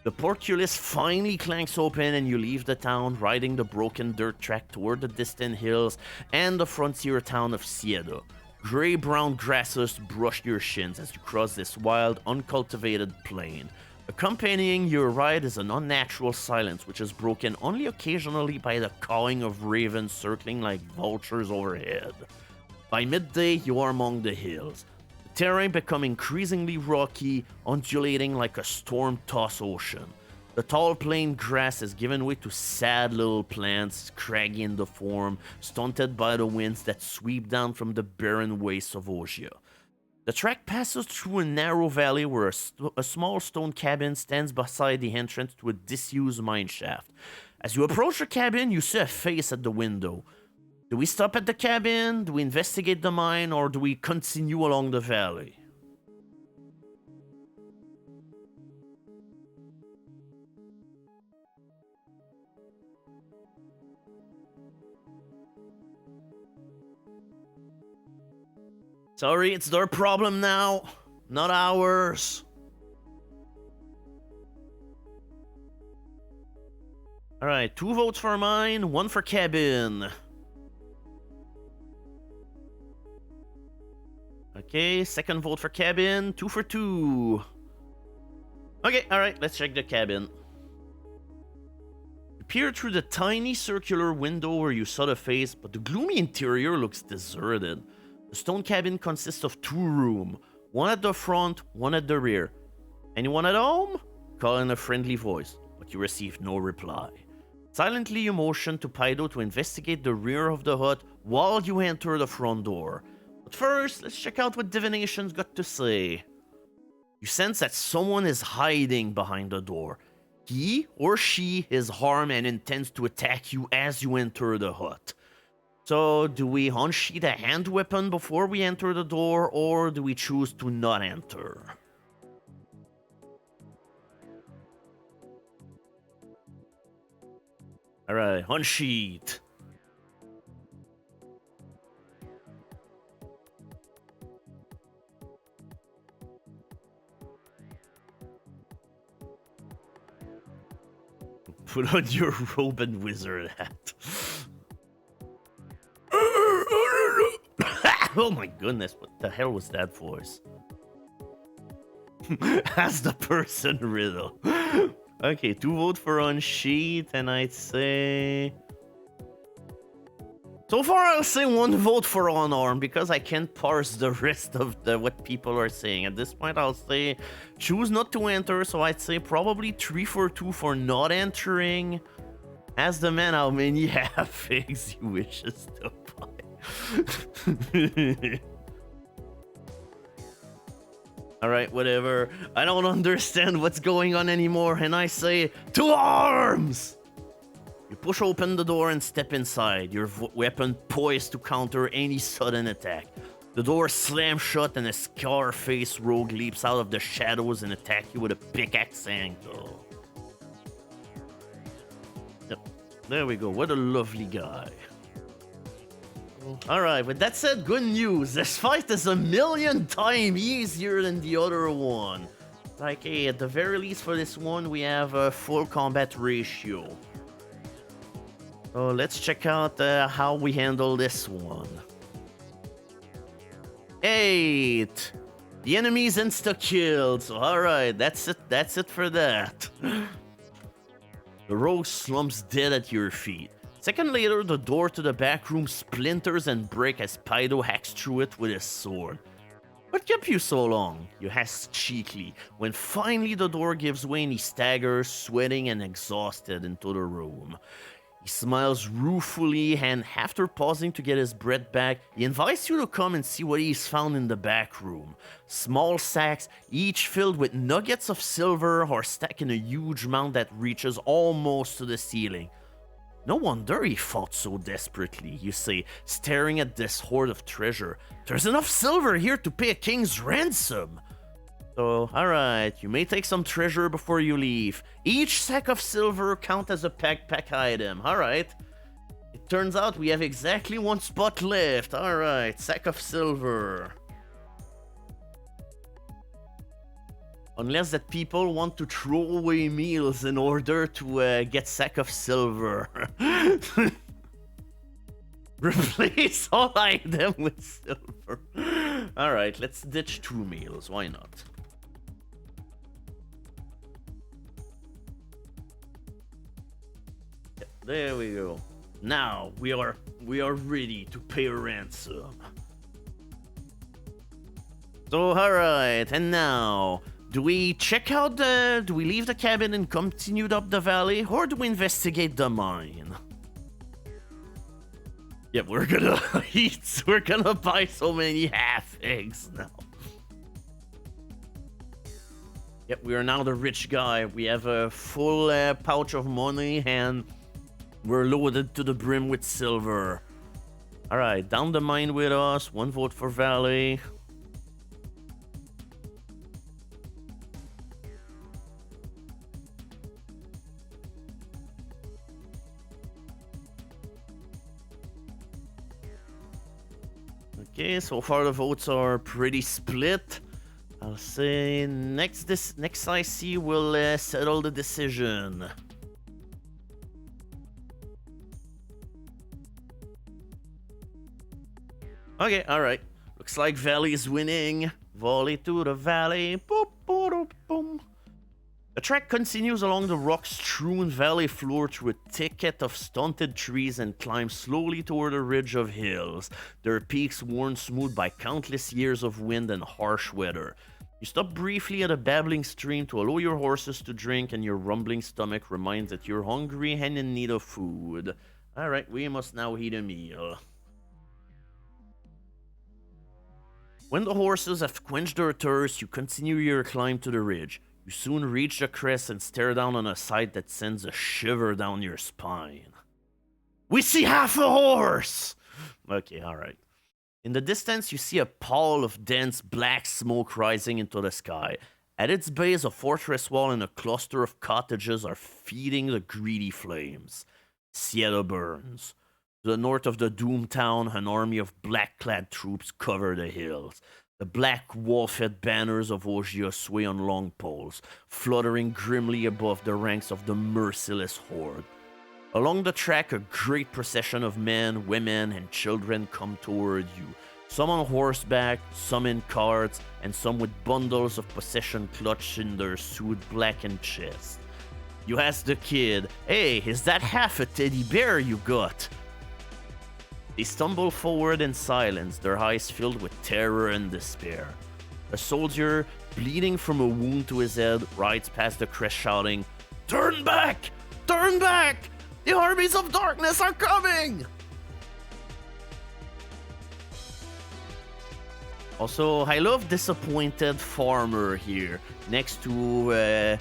The portcullis finally clanks open and you leave the town, riding the broken dirt track toward the distant hills and the frontier town of Siedo. Gray-brown grasses brush your shins as you cross this wild, uncultivated plain. Accompanying your ride is an unnatural silence which is broken only occasionally by the cawing of ravens circling like vultures overhead. By midday, you are among the hills. The terrain become increasingly rocky, undulating like a storm-tossed ocean. The tall plain grass is given way to sad little plants, craggy in the form, stunted by the winds that sweep down from the barren wastes of Osia. The track passes through a narrow valley where a small stone cabin stands beside the entrance to a disused mine shaft. As you approach the cabin, you see a face at the window. Do we stop at the cabin? Do we investigate the mine? Or do we continue along the valley? Sorry, it's their problem now, not ours. Alright, 2 votes for mine, 1 for cabin. Okay, second vote for cabin, 2 for 2. Okay, alright, let's check the cabin. You peer through the tiny circular window where you saw the face, but the gloomy interior looks deserted. The stone cabin consists of 2 rooms, one at the front, one at the rear. "Anyone at home?" call in a friendly voice, but you receive no reply. Silently you motion to Paido to investigate the rear of the hut while you enter the front door. But first, let's check out what divination's got to say. You sense that someone is hiding behind the door. He or she is armed and intends to attack you as you enter the hut. So, do we unsheath a hand weapon before we enter the door, or do we choose to not enter? Alright, unsheath. Put on your robe and wizard hat. Oh my goodness, what the hell was that voice? Ask the person riddle. Okay, 2 vote for unsheath, and I'd say... So far, I'll say 1 vote for unarmed, because I can't parse the rest of what people are saying. At this point, I'll say choose not to enter, so I'd say probably 3 for 2 for not entering. Ask the man how many half figs he wishes to buy. Alright, whatever. I don't understand what's going on anymore, and I say, to arms! You push open the door and step inside, your weapon poised to counter any sudden attack. The door slams shut and a scar-faced rogue leaps out of the shadows and attacks you with a pickaxe angle. Yep, there we go, what a lovely guy. Alright, with that said, good news. This fight is 1,000,000 times easier than the other one. Like, hey, at the very least for this one, we have a full combat ratio. So let's check out how we handle this one. 8. The enemy's insta-killed, so alright, that's it for that. The rogue slumps dead at your feet. Second later, the door to the back room splinters and breaks as Paido hacks through it with his sword. What kept you so long? You ask cheekily, when finally the door gives way and he staggers, sweating and exhausted, into the room. He smiles ruefully, and after pausing to get his breath back, he invites you to come and see what he's found in the back room. Small sacks, each filled with nuggets of silver, are stacked in a huge mound that reaches almost to the ceiling. No wonder he fought so desperately, you say, staring at this hoard of treasure. There's enough silver here to pay a king's ransom. So, alright, you may take some treasure before you leave. Each sack of silver counts as a pack item. Alright. It turns out we have exactly one spot left. Alright, sack of silver. Unless that people want to throw away meals in order to get sack of silver. Replace all item with silver. Alright, let's ditch 2 meals. Why not? There we go. Now we are ready to pay a ransom. So alright, and now do we check out do we leave the cabin and continue up the valley, or do we investigate the mine? Yeah, we're gonna eat. We're gonna buy so many half eggs now. Yep, we are now the rich guy. We have a full pouch of money and we're loaded to the brim with silver. Alright, down the mine with us. 1 vote for Valley. Okay, so far the votes are pretty split. I'll say next I see will settle the decision. Okay, alright. Looks like Valley is winning. Volley to the valley. Boop, boop, boom. The track continues along the rock-strewn valley floor through a thicket of stunted trees and climbs slowly toward a ridge of hills, their peaks worn smooth by countless years of wind and harsh weather. You stop briefly at a babbling stream to allow your horses to drink, and your rumbling stomach reminds that you're hungry and in need of food. Alright, we must now eat a meal. When the horses have quenched their thirst, you continue your climb to the ridge. You soon reach the crest and stare down on a sight that sends a shiver down your spine. We see half a horse! Okay, alright. In the distance, you see a pall of dense black smoke rising into the sky. At its base, a fortress wall and a cluster of cottages are feeding the greedy flames. Seattle burns. To the north of the doomed town, an army of black-clad troops cover the hills. The black wolf-head banners of Ogia sway on long poles, fluttering grimly above the ranks of the merciless horde. Along the track, a great procession of men, women, and children come toward you. Some on horseback, some in carts, and some with bundles of possession clutched in their soot blackened chests. You ask the kid, "Hey, is that half a teddy bear you got?" They stumble forward in silence, their eyes filled with terror and despair. A soldier, bleeding from a wound to his head, rides past the crest shouting, "Turn back! Turn back! The armies of darkness are coming!" Also, I love disappointed farmer here, next to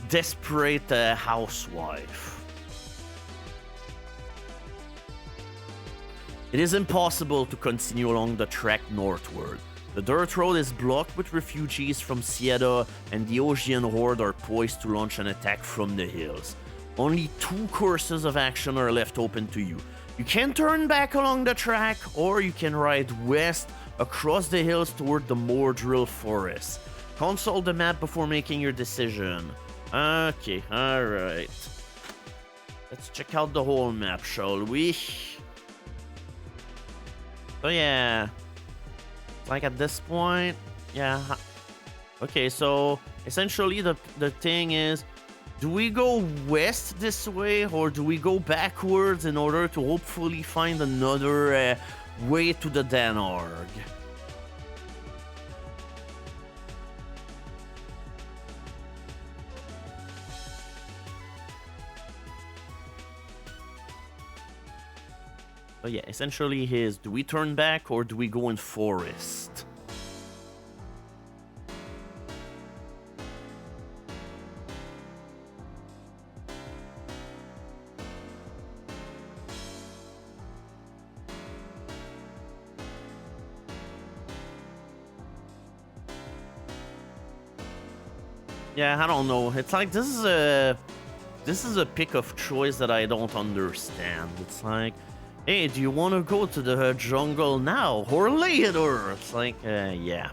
desperate housewife. It is impossible to continue along the track northward. The dirt road is blocked with refugees from Sieda, and the Ogian horde are poised to launch an attack from the hills. Only 2 courses of action are left open to you. You can turn back along the track, or you can ride west across the hills toward the Mordrill Forest. Consult the map before making your decision. Okay, alright. Let's check out the whole map, shall we? So yeah, like at this point, yeah. Okay, so essentially the thing is, do we go west this way, or do we go backwards in order to hopefully find another way to the Danar? So yeah, essentially his, do we turn back or do we go in forest? Yeah, I don't know. It's like this is a pick of choice that I don't understand. It's like, hey, do you want to go to the jungle now or later? It's like, yeah.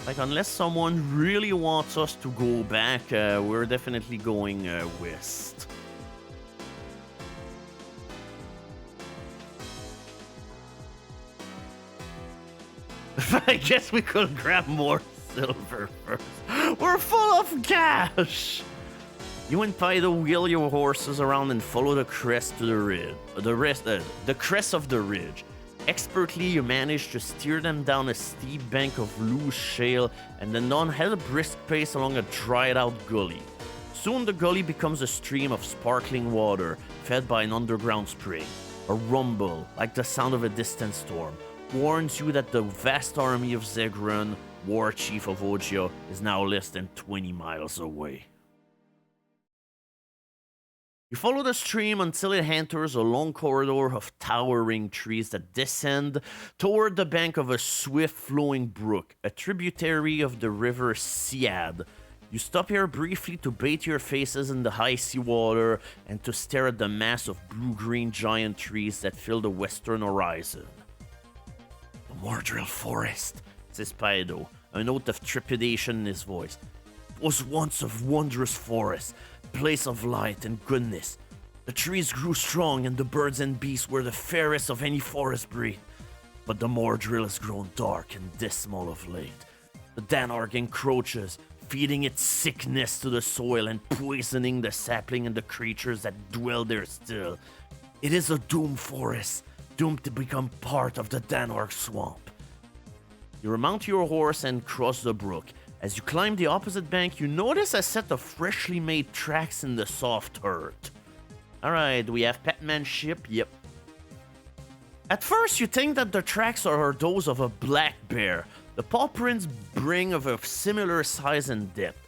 Like, unless someone really wants us to go back, we're definitely going west. I guess we could grab more silver first. We're full of cash! You and Pido wheel your horses around and follow the crest to the ridge. The crest of the ridge. Expertly, you manage to steer them down a steep bank of loose shale and then on at a brisk pace along a dried-out gully. Soon the gully becomes a stream of sparkling water, fed by an underground spring. A rumble, like the sound of a distant storm, warns you that the vast army of Zegron, war chief of Voyage, is now less than 20 miles away. You follow the stream until it enters a long corridor of towering trees that descend toward the bank of a swift-flowing brook, a tributary of the river Siad. You stop here briefly to bathe your faces in the icy water and to stare at the mass of blue-green giant trees that fill the western horizon. The Mordril Forest, says Pido, a note of trepidation in his voice. It was once a wondrous forest, place of light and goodness. The trees grew strong and the birds and beasts were the fairest of any forest breed. But the Mordril has grown dark and dismal of late. The Danar encroaches, feeding its sickness to the soil and poisoning the sapling and the creatures that dwell there still. It is a doomed forest, doomed to become part of the Danar swamp. You remount your horse and cross the brook. As you climb the opposite bank, you notice a set of freshly made tracks in the soft earth. Alright, we have Petmanship, yep. At first, you think that the tracks are those of a black bear. The paw prints bring of a similar size and depth.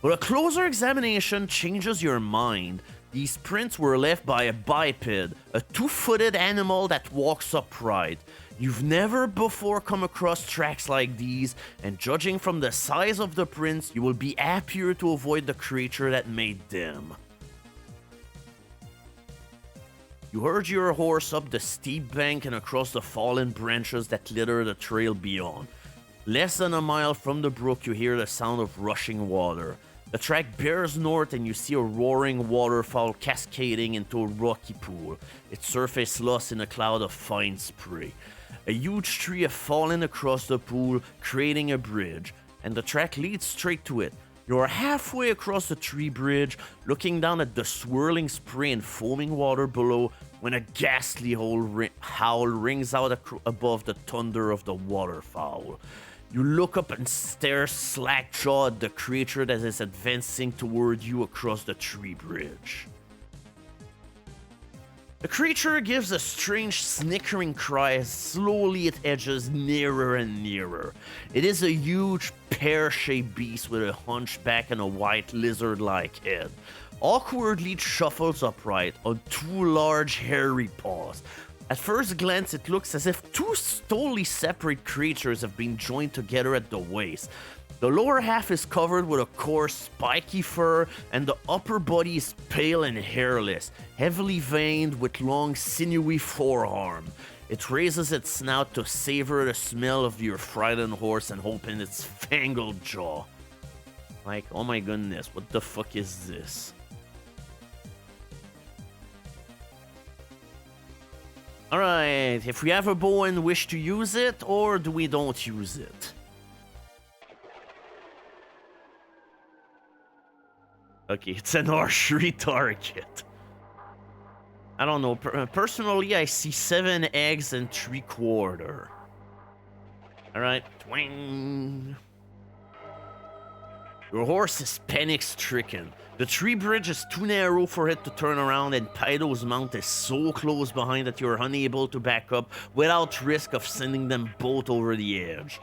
But a closer examination changes your mind. These prints were left by a biped, a two-footed animal that walks upright. You've never before come across tracks like these, and judging from the size of the prints, you will be happier to avoid the creature that made them. You urge your horse up the steep bank and across the fallen branches that litter the trail beyond. Less than a mile from the brook, you hear the sound of rushing water. The track bears north and you see a roaring waterfall cascading into a rocky pool, its surface lost in a cloud of fine spray. A huge tree has fallen across the pool, creating a bridge, and the track leads straight to it. You are halfway across the tree bridge, looking down at the swirling spray and foaming water below, when a ghastly howl rings out above the thunder of the waterfowl. You look up and stare slack-jawed at the creature that is advancing toward you across the tree bridge. The creature gives a strange snickering cry as slowly it edges nearer and nearer. It is a huge, pear-shaped beast with a hunchback and a white lizard-like head. Awkwardly it shuffles upright on two large, hairy paws. At first glance, it looks as if two totally separate creatures have been joined together at the waist. The lower half is covered with a coarse, spiky fur, and the upper body is pale and hairless, heavily veined with long, sinewy forearm. It raises its snout to savor the smell of your frightened horse and open its fangled jaw. Like, oh my goodness, what the fuck is this? Alright, if we have a bow and wish to use it, or do we don't use it? Okay, it's an archery target. I don't know, personally I see 7 eggs and 3/4. Alright, twing. Your horse is panic-stricken. The tree bridge is too narrow for it to turn around, and Pydo's mount is so close behind that you're unable to back up without risk of sending them both over the edge.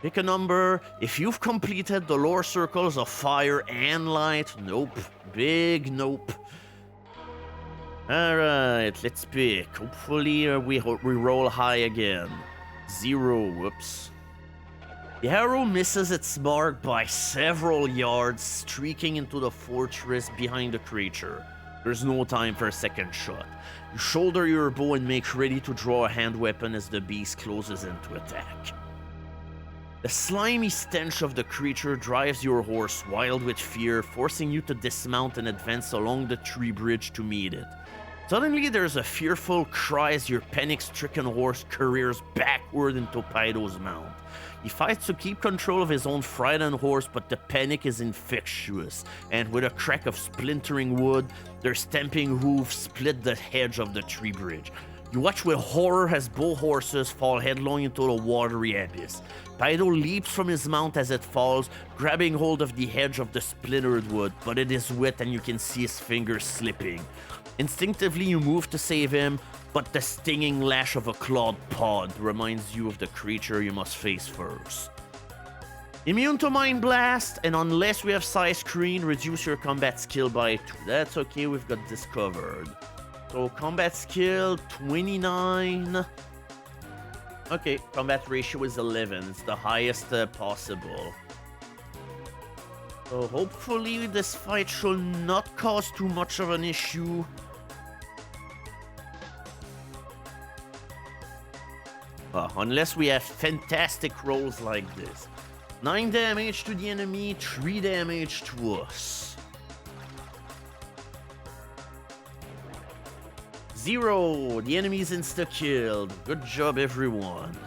Pick a number. If you've completed the lore circles of fire and light, nope. Big nope. Alright, let's pick. Hopefully we roll high again. 0, whoops. The arrow misses its mark by several yards, streaking into the fortress behind the creature. There's no time for a second shot. You shoulder your bow and make ready to draw a hand weapon as the beast closes in to attack. The slimy stench of the creature drives your horse wild with fear, forcing you to dismount and advance along the tree bridge to meet it. Suddenly, there's a fearful cry as your panic-stricken horse careers backward into Pydo's mount. He fights to keep control of his own frightened horse, but the panic is infectious, and with a crack of splintering wood, their stamping hooves split the hedge of the tree bridge. You watch with horror as both horses fall headlong into the watery abyss. Pydo leaps from his mount as it falls, grabbing hold of the edge of the splintered wood, but it is wet and you can see his fingers slipping. Instinctively, you move to save him, but the stinging lash of a clawed paw reminds you of the creature you must face first. Immune to Mind Blast, and unless we have Size Screen, reduce your combat skill by 2. That's okay, we've got this covered. So, combat skill, 29. Okay, combat ratio is 11. It's the highest possible. So, hopefully this fight should not cause too much of an issue. Unless we have fantastic rolls like this. 9 damage to the enemy, 3 damage to us. 0, the enemy's insta-killed. Good job, everyone.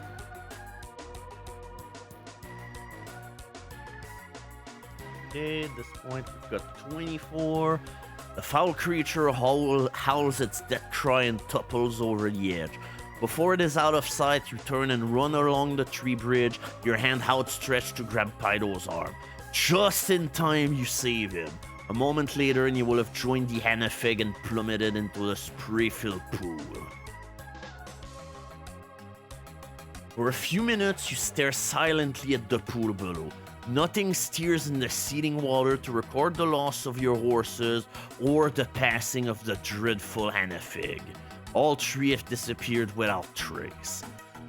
Okay, at this point we've got 24. The foul creature howls its death cry and topples over the edge. Before it is out of sight, you turn and run along the tree bridge, your hand outstretched to grab Pydo's arm. Just in time, you save him. A moment later, and you will have joined the Hanafeg and plummeted into the spray-filled pool. For a few minutes, you stare silently at the pool below. Nothing stirs in the seething water to record the loss of your horses or the passing of the dreadful Hanafeg. All 3 have disappeared without trace.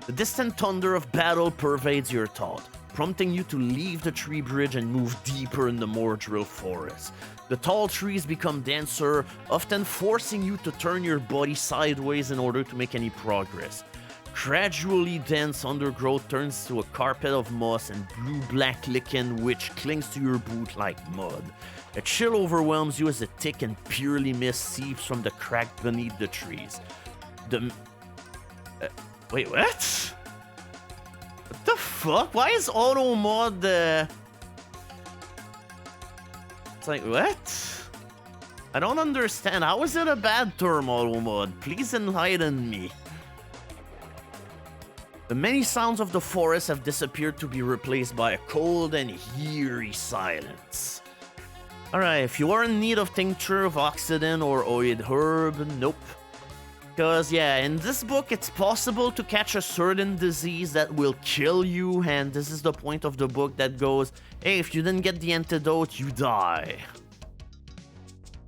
The distant thunder of battle pervades your thought, prompting you to leave the tree bridge and move deeper in the Mordril forest. The tall trees become denser, often forcing you to turn your body sideways in order to make any progress. Gradually, dense undergrowth turns to a carpet of moss and blue-black lichen which clings to your boot like mud. A chill overwhelms you as a thick and purely mist seeps from the crack beneath the trees. Wait, what? What the fuck? Why is auto mod It's like, what? I don't understand. How is it a bad term, auto mod? Please enlighten me. The many sounds of the forest have disappeared to be replaced by a cold and eerie silence. Alright, if you are in need of tincture of oxidant or oid herb, nope. Because, yeah, in this book, it's possible to catch a certain disease that will kill you, and this is the point of the book that goes, hey, if you didn't get the antidote, you die.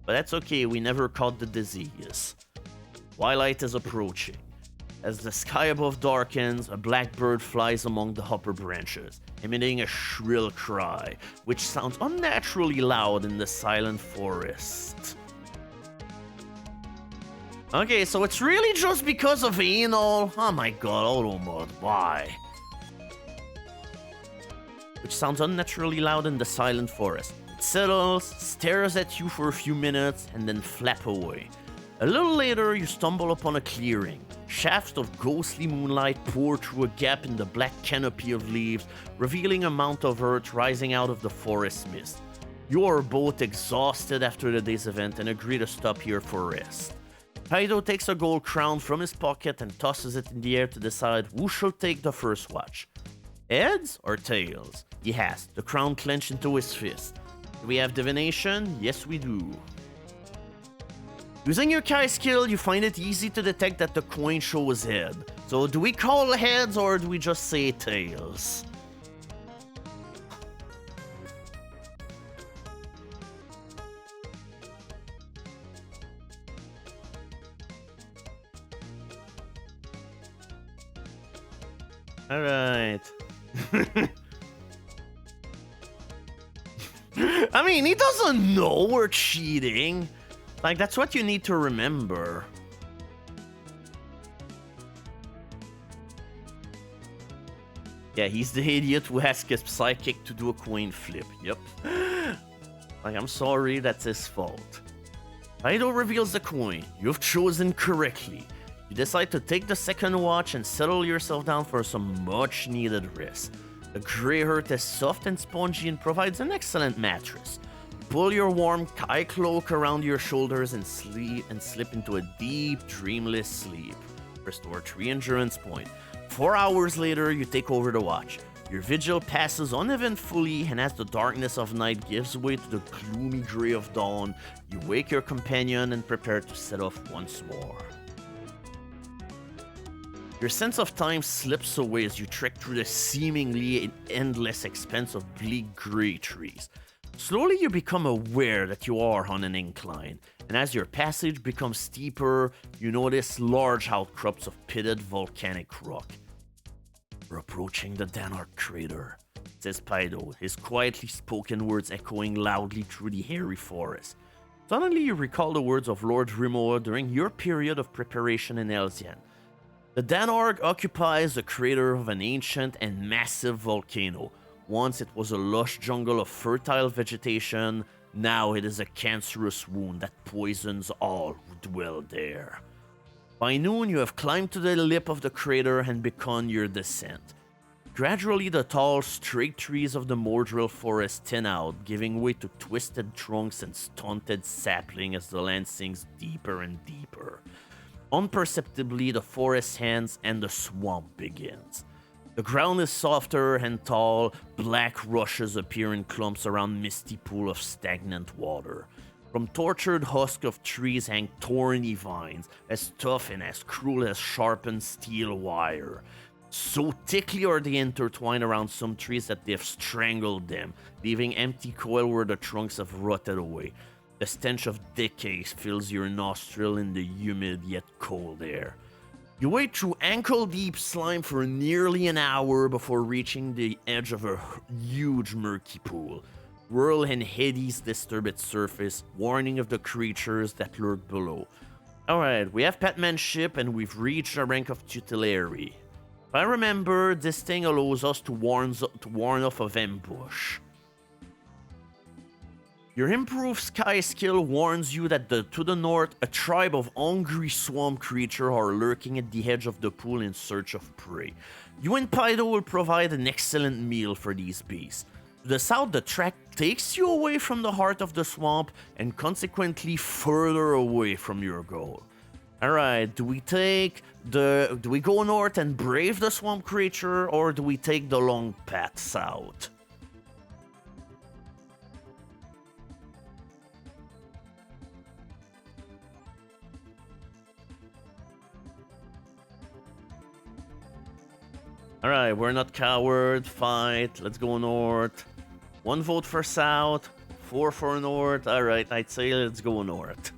But that's okay, we never caught the disease. Twilight is approaching. As the sky above darkens, a blackbird flies among the upper branches, emitting a shrill cry, which sounds unnaturally loud in the silent forest. Okay, so it's really just because of anal? Oh my god, auto mod, why? Which sounds unnaturally loud in the silent forest. It settles, stares at you for a few minutes, and then flap away. A little later, you stumble upon a clearing. Shafts of ghostly moonlight pour through a gap in the black canopy of leaves, revealing a mount of earth rising out of the forest mist. You are both exhausted after the day's event and agree to stop here for rest. Pydo takes a gold crown from his pocket and tosses it in the air to decide who shall take the first watch. Heads or tails? He asks, the crown clenched into his fist. Do we have divination? Yes, we do. Using your Kai skill, you find it easy to detect that the coin shows head. So do we call heads or do we just say tails? Alright. I mean, he doesn't know we're cheating. Like, that's what you need to remember. Yeah, he's the idiot who asked his psychic to do a coin flip. Yep. Like, I'm sorry, that's his fault. Idol reveals the coin. You've chosen correctly. You decide to take the second watch and settle yourself down for some much needed rest. The grey earth is soft and spongy and provides an excellent mattress. Pull your warm Kai cloak around your shoulders and slip into a deep, dreamless sleep. Restore 3 endurance points. 4 hours later, you take over the watch. Your vigil passes uneventfully, and as the darkness of night gives way to the gloomy grey of dawn, you wake your companion and prepare to set off once more. Your sense of time slips away as you trek through the seemingly endless expanse of bleak grey trees. Slowly you become aware that you are on an incline, and as your passage becomes steeper, you notice large outcrops of pitted volcanic rock. We're approaching the Danar crater, says Paido, his quietly spoken words echoing loudly through the hairy forest. Suddenly you recall the words of Lord Rimoa during your period of preparation in Elsian. The Danar occupies the crater of an ancient and massive volcano. Once it was a lush jungle of fertile vegetation, now it is a cancerous wound that poisons all who dwell there. By noon, you have climbed to the lip of the crater and begun your descent. Gradually, the tall, straight trees of the Mordril forest thin out, giving way to twisted trunks and stunted sapling as the land sinks deeper and deeper. Imperceptibly, the forest ends and the swamp begins. The ground is softer and tall, black rushes appear in clumps around misty pool of stagnant water. From tortured husks of trees hang thorny vines, as tough and as cruel as sharpened steel wire. So thickly are they intertwined around some trees that they have strangled them, leaving empty coil where the trunks have rotted away. The stench of decay fills your nostril in the humid yet cold air. You wade through ankle-deep slime for nearly an hour before reaching the edge of a huge murky pool. Whirl and eddies disturb its surface, warning of the creatures that lurk below. Alright, we have Petmanship and we've reached the rank of Tutelary. If I remember, this thing allows us to warn off of ambush. Your improved Sky skill warns you that to the north, a tribe of hungry swamp creatures are lurking at the edge of the pool in search of prey. You and Paido will provide an excellent meal for these beasts. To the south, the track takes you away from the heart of the swamp and consequently further away from your goal. Alright, do we go north and brave the swamp creature, or do we take the long path south? Alright, we're not coward, fight, let's go north. 1 vote for south, 4 for north. Alright, I'd say let's go north.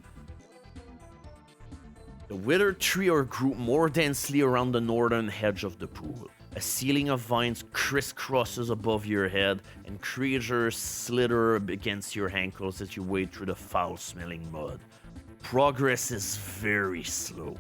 The withered trees are grouped more densely around the northern edge of the pool. A ceiling of vines crisscrosses above your head, and creatures slither against your ankles as you wade through the foul-smelling mud. Progress is very slow.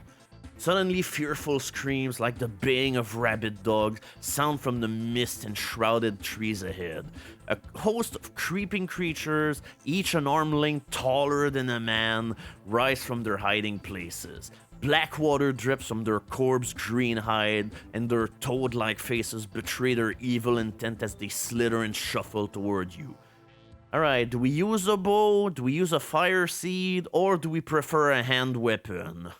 Suddenly, fearful screams like the baying of rabid dogs sound from the mist and shrouded trees ahead. A host of creeping creatures, each an arm length taller than a man, rise from their hiding places. Black water drips from their corpse green hide, and their toad-like faces betray their evil intent as they slither and shuffle toward you. Alright, do we use a bow, do we use a fire seed, or do we prefer a hand weapon?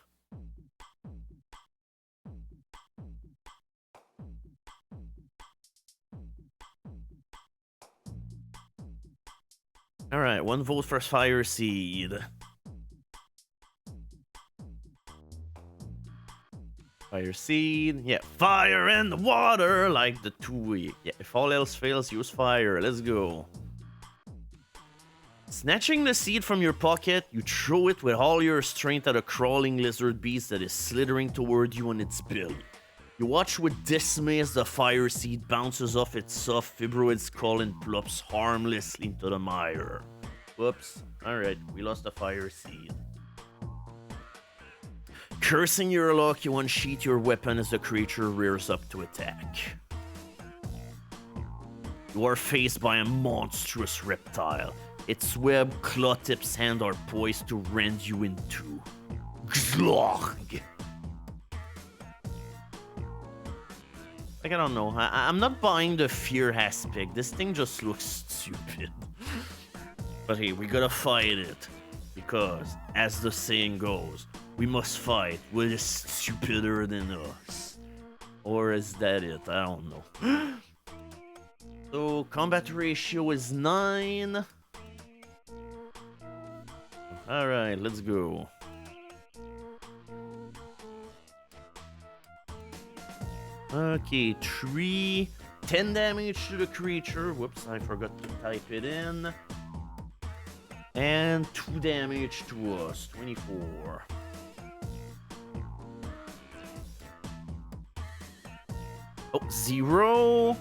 Alright, 1 vote for Fire Seed. Fire Seed. Yeah, fire and the water like the 2-week. Yeah, if all else fails, use fire. Let's go. Snatching the seed from your pocket, you throw it with all your strength at a crawling lizard beast that is slithering toward you on its belly. You watch with dismay as the fire seed bounces off its soft fibroid skull and plops harmlessly into the mire. Whoops. Alright, we lost the fire seed. Cursing your luck, you unsheath your weapon as the creature rears up to attack. You are faced by a monstrous reptile. Its webbed claw-tips hand are poised to rend you in two. Glog! Like, I don't know. I'm not buying the fear aspect. This thing just looks stupid. But hey, we gotta fight it. Because, as the saying goes, we must fight what is stupider than us. Or is that it? I don't know. So, combat ratio is 9. Alright, let's go. Okay, 10 damage to the creature. Whoops, I forgot to type it in. And 2 damage to us, 24. Oh, 0.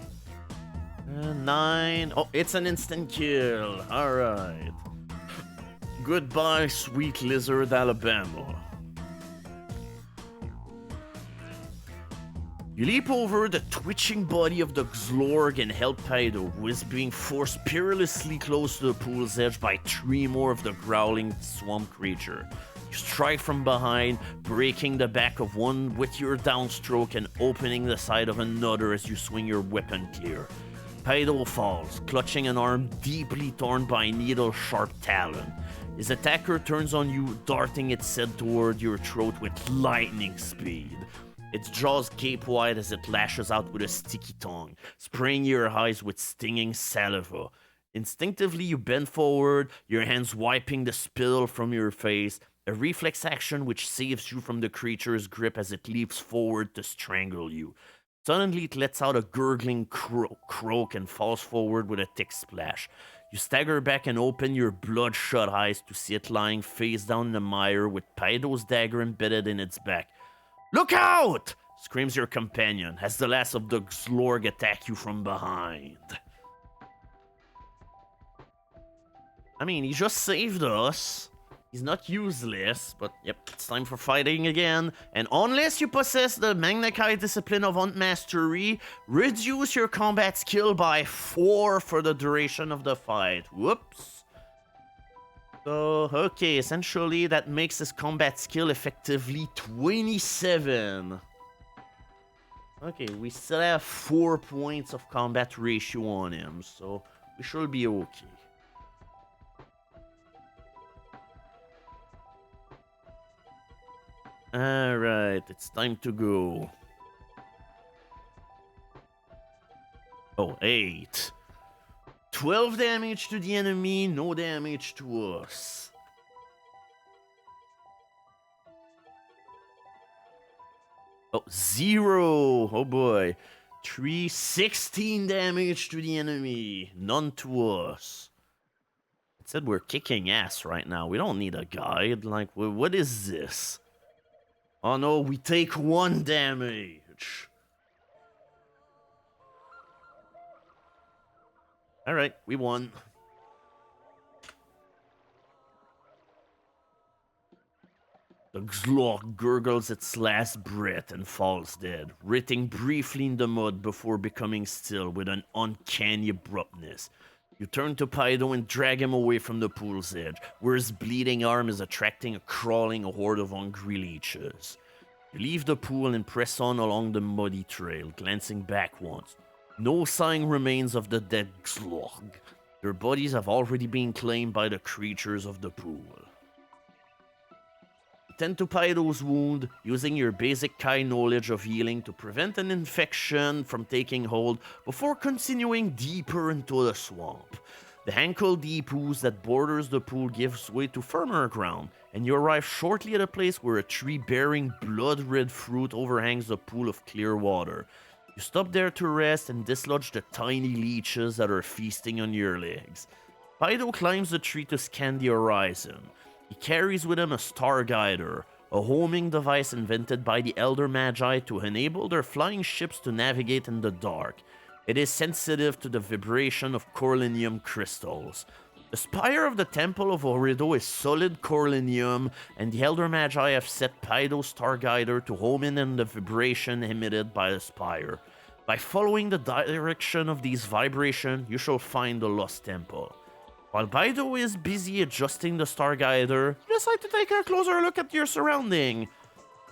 9. Oh, it's an instant kill. Alright. Goodbye, sweet lizard Alabama. You leap over the twitching body of the Xlorg and help Paido, who is being forced perilously close to the pool's edge by 3 more of the growling swamp creature. You strike from behind, breaking the back of one with your downstroke and opening the side of another as you swing your weapon clear. Paido falls, clutching an arm deeply torn by a needle-sharp talon. His attacker turns on you, darting its head toward your throat with lightning speed. Its jaws gape wide as it lashes out with a sticky tongue, spraying your eyes with stinging saliva. Instinctively, you bend forward, your hands wiping the spittle from your face, a reflex action which saves you from the creature's grip as it leaps forward to strangle you. Suddenly, it lets out a gurgling croak and falls forward with a thick splash. You stagger back and open your bloodshot eyes to see it lying face down in the mire with Paido's dagger embedded in its back. "Look out!" screams your companion as the last of the Xlorg attack you from behind. I mean, he just saved us. He's not useless, but yep, it's time for fighting again. And unless you possess the Magnakai discipline of Hunt Mastery, reduce your combat skill by 4 for the duration of the fight. Whoops. So, okay, essentially that makes his combat skill effectively 27. Okay, we still have 4 points of combat ratio on him, so we should be okay. Alright, it's time to go. Oh, 8. 12 damage to the enemy, no damage to us. Oh, 0. Oh boy. 16 damage to the enemy, none to us. It said we're kicking ass right now. We don't need a guide. Like, what is this? Oh no, we take 1 damage. Alright, we won. The Xlorg gurgles its last breath and falls dead, writhing briefly in the mud before becoming still with an uncanny abruptness. You turn to Paido and drag him away from the pool's edge, where his bleeding arm is attracting a crawling horde of hungry leeches. You leave the pool and press on along the muddy trail, glancing back once. No sign remains of the dead Xlorg. Their bodies have already been claimed by the creatures of the pool. Tend to Paido's wound, using your basic Kai knowledge of healing to prevent an infection from taking hold before continuing deeper into the swamp. The ankle-deep ooze that borders the pool gives way to firmer ground, and you arrive shortly at a place where a tree bearing blood-red fruit overhangs a pool of clear water. You stop there to rest and dislodge the tiny leeches that are feasting on your legs. Pydo climbs the tree to scan the horizon. He carries with him a star guider, a homing device invented by the Elder Magi to enable their flying ships to navigate in the dark. It is sensitive to the vibration of coralinium crystals. The spire of the Temple of Orido is solid coralinium, and the Elder Magi have set Pydo's star guider to home in on the vibration emitted by the spire. By following the direction of these vibrations, you shall find the Lost Temple. While Pydo is busy adjusting the star guider, you decide to take a closer look at your surrounding.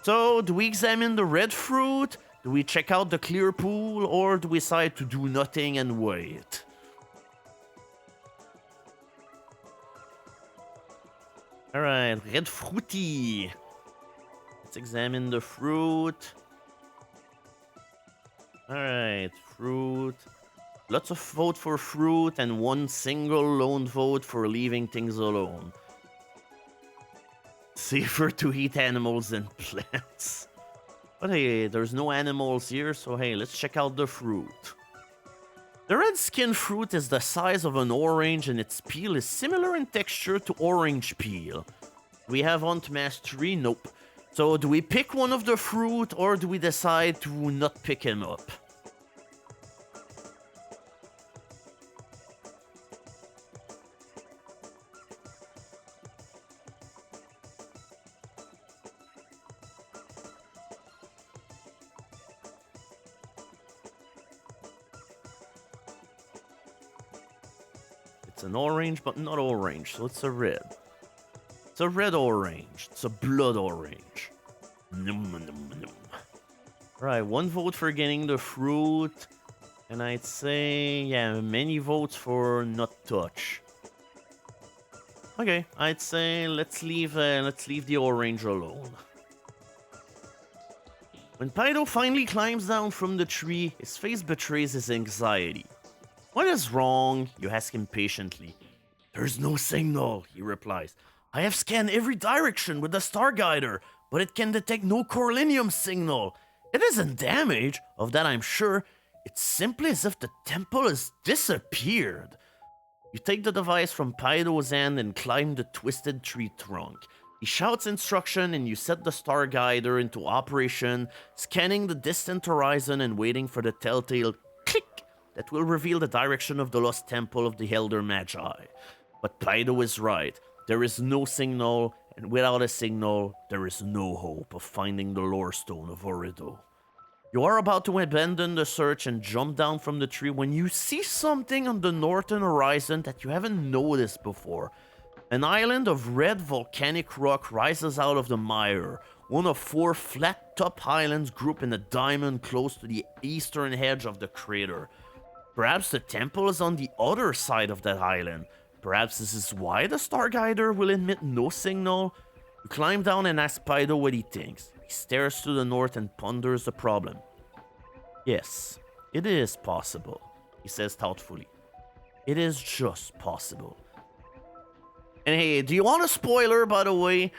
So, do we examine the red fruit? Do we check out the clear pool? Or do we decide to do nothing and wait? Alright, red fruity. Let's examine the fruit. Alright, fruit. Lots of vote for fruit and one single lone vote for leaving things alone. Safer to eat animals than plants. But hey, there's no animals here, so hey, let's check out the fruit. The red skin fruit is the size of an orange and its peel is similar in texture to orange peel. We have Hunt Mastery? Nope. So do we pick one of the fruit or do we decide to not pick him up? It's an orange, but not orange, so it's a red. It's a red orange. It's a blood orange. Num, num, num. Right, one vote for getting the fruit. And I'd say, yeah, many votes for not touch. Okay, I'd say let's leave the orange alone. When Pydo finally climbs down from the tree, his face betrays his anxiety. What is wrong? You ask him patiently. There's no signal, he replies. I have scanned every direction with the star guider, but it can detect no coralinium signal. It isn't damaged, of that I'm sure. It's simply as if the temple has disappeared. You take the device from Pydo's hand and climb the twisted tree trunk. He shouts instruction and you set the star guider into operation, scanning the distant horizon and waiting for the telltale click that will reveal the direction of the lost temple of the Elder Magi. But Pydo is right. There is no signal, and without a signal, there is no hope of finding the Lorestone of Orido. You are about to abandon the search and jump down from the tree when you see something on the northern horizon that you haven't noticed before. An island of red volcanic rock rises out of the mire, one of 4 flat-top islands grouped in a diamond close to the eastern edge of the crater. Perhaps the temple is on the other side of that island. Perhaps this is why the star guider will emit no signal. You climb down and ask Pydo what he thinks. He stares to the north and ponders the problem. Yes, it is possible, he says thoughtfully. It is just possible. And hey, do you want a spoiler, by the way?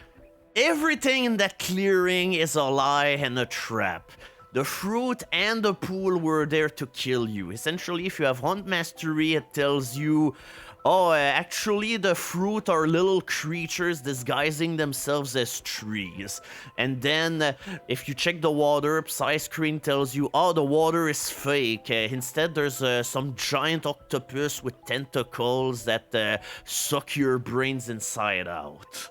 Everything in that clearing is a lie and a trap. The fruit and the pool were there to kill you. Essentially, if you have Hunt Mastery, it tells you, oh, actually the fruit are little creatures disguising themselves as trees. And then, if you check the water, Psy Screen tells you, oh, the water is fake. Instead, there's some giant octopus with tentacles that suck your brains inside out.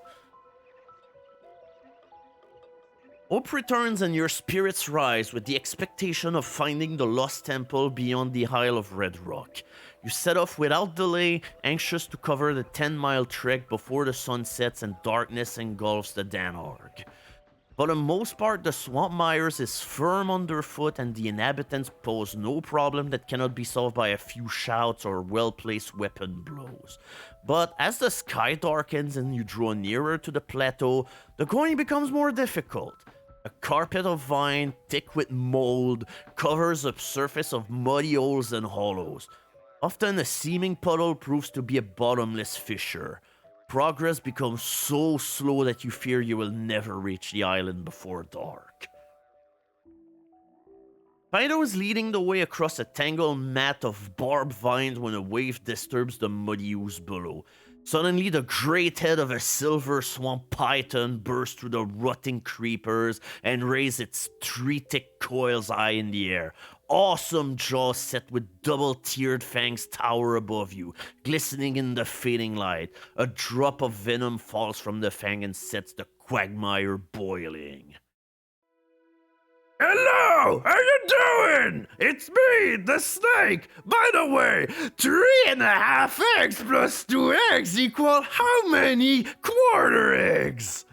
Hope returns and your spirits rise with the expectation of finding the lost temple beyond the Isle of Red Rock. You set off without delay, anxious to cover the 10-mile trek before the sun sets and darkness engulfs the Danar. For the most part, the swamp mires is firm underfoot and the inhabitants pose no problem that cannot be solved by a few shouts or well-placed weapon blows. But as the sky darkens and you draw nearer to the plateau, the going becomes more difficult. A carpet of vine, thick with mold, covers a surface of muddy holes and hollows. Often a seeming puddle proves to be a bottomless fissure. Progress becomes so slow that you fear you will never reach the island before dark. Fido is leading the way across a tangled mat of barbed vines when a wave disturbs the muddy ooze below. Suddenly, the great head of a silver swamp python bursts through the rotting creepers and raises its three thick coils high in the air. Awesome jaws set with double-tiered fangs tower above you, glistening in the fading light. A drop of venom falls from the fang and sets the quagmire boiling. Hello! How you doing? It's me, the snake! By the way, 3.5 eggs plus 2 eggs equal how many quarter eggs?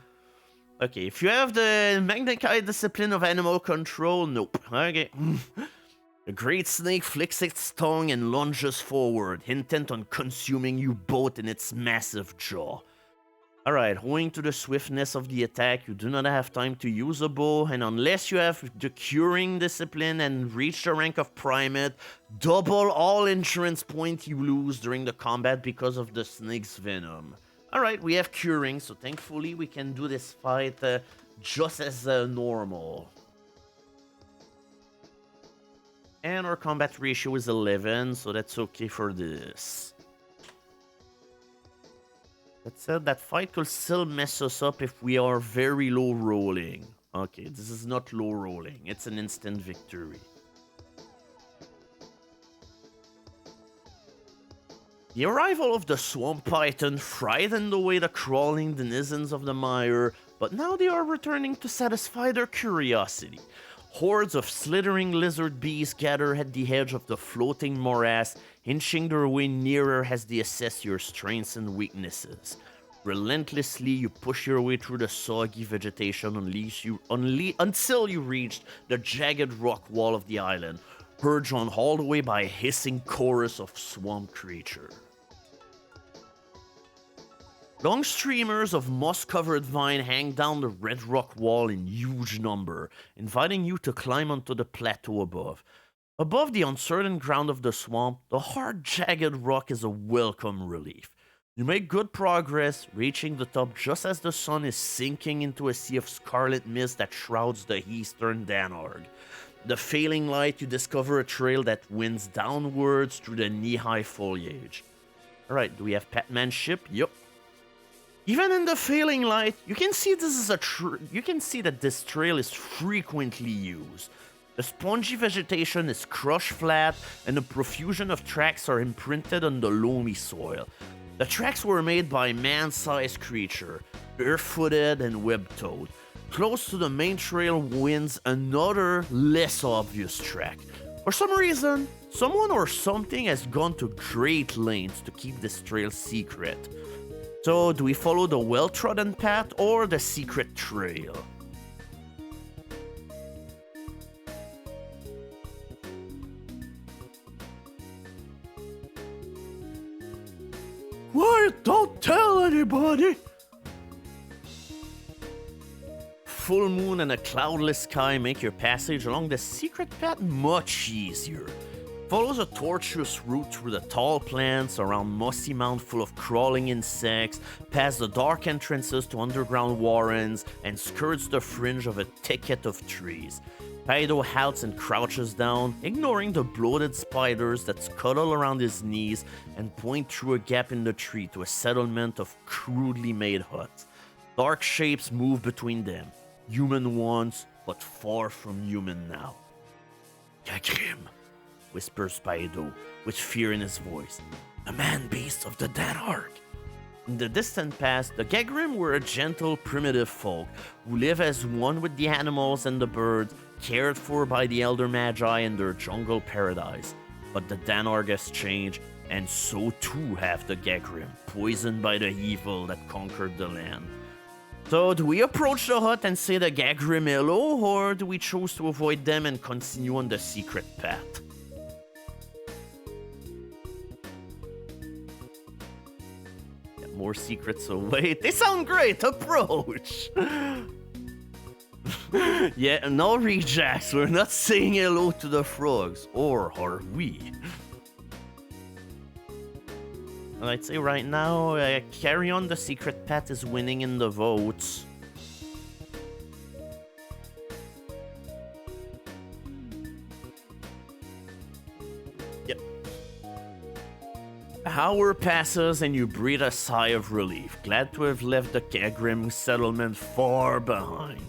Okay, if you have the Magnified Discipline of Animal Control, nope. Okay. The great snake flicks its tongue and lunges forward, intent on consuming you both in its massive jaw. Alright, owing to the swiftness of the attack, you do not have time to use a bow, and unless you have the Curing Discipline and reach the rank of Primate, double all insurance points you lose during the combat because of the snake's venom. Alright, we have Curing, so thankfully we can do this fight just as normal. And our combat ratio is 11, so that's okay for this. That said, that fight could still mess us up if we are very low rolling. Okay, this is not low rolling. It's an instant victory. The arrival of the swamp python frightened away the crawling denizens of the mire, but now they are returning to satisfy their curiosity. Hordes of slithering lizard bees gather at the edge of the floating morass, inching their way nearer as they assess your strengths and weaknesses. Relentlessly, you push your way through the soggy vegetation until you reach the jagged rock wall of the island, urged on all the way by a hissing chorus of swamp creatures. Long streamers of moss-covered vine hang down the red rock wall in huge number, inviting you to climb onto the plateau above. Above the uncertain ground of the swamp, the hard, jagged rock is a welcome relief. You make good progress, reaching the top just as the sun is sinking into a sea of scarlet mist that shrouds the eastern Danar. The failing light, you discover a trail that winds downwards through the knee-high foliage. Alright, do we have Patmanship? Yup. Even in the failing light, you can see that this trail is frequently used. The spongy vegetation is crushed flat, and a profusion of tracks are imprinted on the loamy soil. The tracks were made by a man-sized creature, bare-footed and web-toed. Close to the main trail winds another, less obvious track. For some reason, someone or something has gone to great lengths to keep this trail secret. So, do we follow the well-trodden path or the secret trail? Quiet, don't tell anybody! Full moon and a cloudless sky make your passage along the secret path much easier. Follows a tortuous route through the tall plants, around mossy mound full of crawling insects, past the dark entrances to underground warrens, and skirts the fringe of a thicket of trees. Fido halts and crouches down, ignoring the bloated spiders that scuttle around his knees and point through a gap in the tree to a settlement of crudely made huts. Dark shapes move between them, human once, but far from human now. Gagrim, whispers Fido, with fear in his voice. The man-beast of the Danar. In the distant past, the Gagrim were a gentle, primitive folk who live as one with the animals and the birds, cared for by the Elder Magi in their jungle paradise. But the Danar has changed, and so too have the Gagrim, poisoned by the evil that conquered the land. So, do we approach the hut and say the Gagrim hello, or do we choose to avoid them and continue on the secret path? More secrets away. They sound great. Approach. Yeah, no rejects. We're not saying hello to the frogs. Or are we? And I'd say right now, carry on the secret path is winning in the votes. Yep. An hour passes and you breathe a sigh of relief, glad to have left the Kagrim settlement far behind.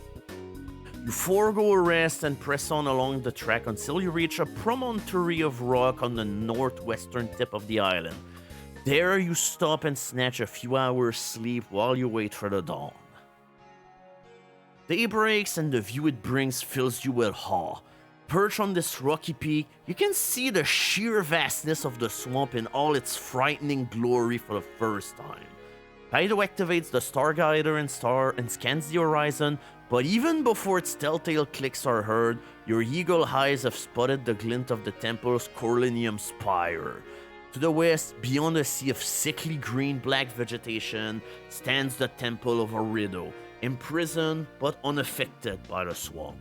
You forego a rest and press on along the track until you reach a promontory of rock on the northwestern tip of the island. There you stop and snatch a few hours sleep while you wait for the dawn. Day breaks and the view it brings fills you with awe. Perched on this rocky peak, you can see the sheer vastness of the swamp in all its frightening glory for the first time. Kaido activates the Starguider and scans the horizon, but even before its telltale clicks are heard, your eagle eyes have spotted the glint of the temple's Corlinium spire. To the west, beyond a sea of sickly green-black vegetation, stands the Temple of Orido, imprisoned but unaffected by the swamp.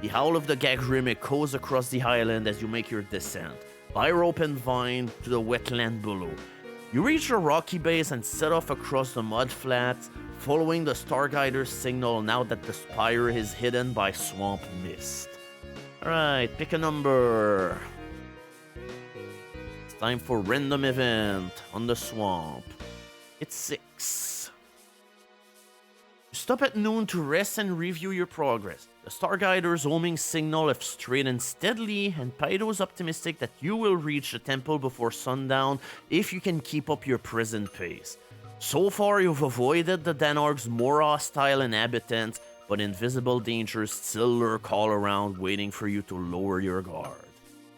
The howl of the Gagrim echoes across the island as you make your descent, by rope and vine, to the wetland below. You reach a rocky base and set off across the mud flats, following the Starguider's signal now that the spire is hidden by swamp mist. Alright, pick a number. It's time for random event on the swamp. It's 6. You stop at noon to rest and review your progress. The Starguider's homing signal have straightened steadily, and Kaido is optimistic that you will reach the temple before sundown if you can keep up your present pace. So far, you've avoided the Danar's more hostile inhabitants, but invisible dangers still lurk all around, waiting for you to lower your guard.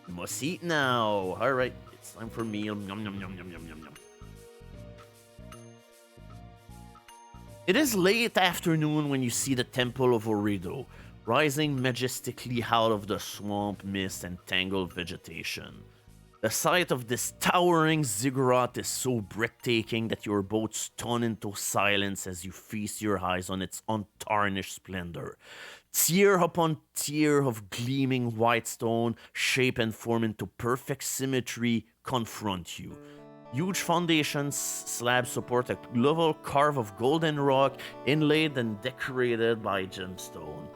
You must eat now. Alright, it's time for meal. Yum, yum, yum, yum, yum, yum, yum. It is late afternoon when you see the Temple of Orido, rising majestically out of the swamp mist and tangled vegetation. The sight of this towering ziggurat is so breathtaking that you are both stunned into silence as you feast your eyes on its untarnished splendor. Tier upon tier of gleaming white stone, shape and form into perfect symmetry, confront you. Huge foundation slabs support a level carve of golden rock, inlaid and decorated by gemstone.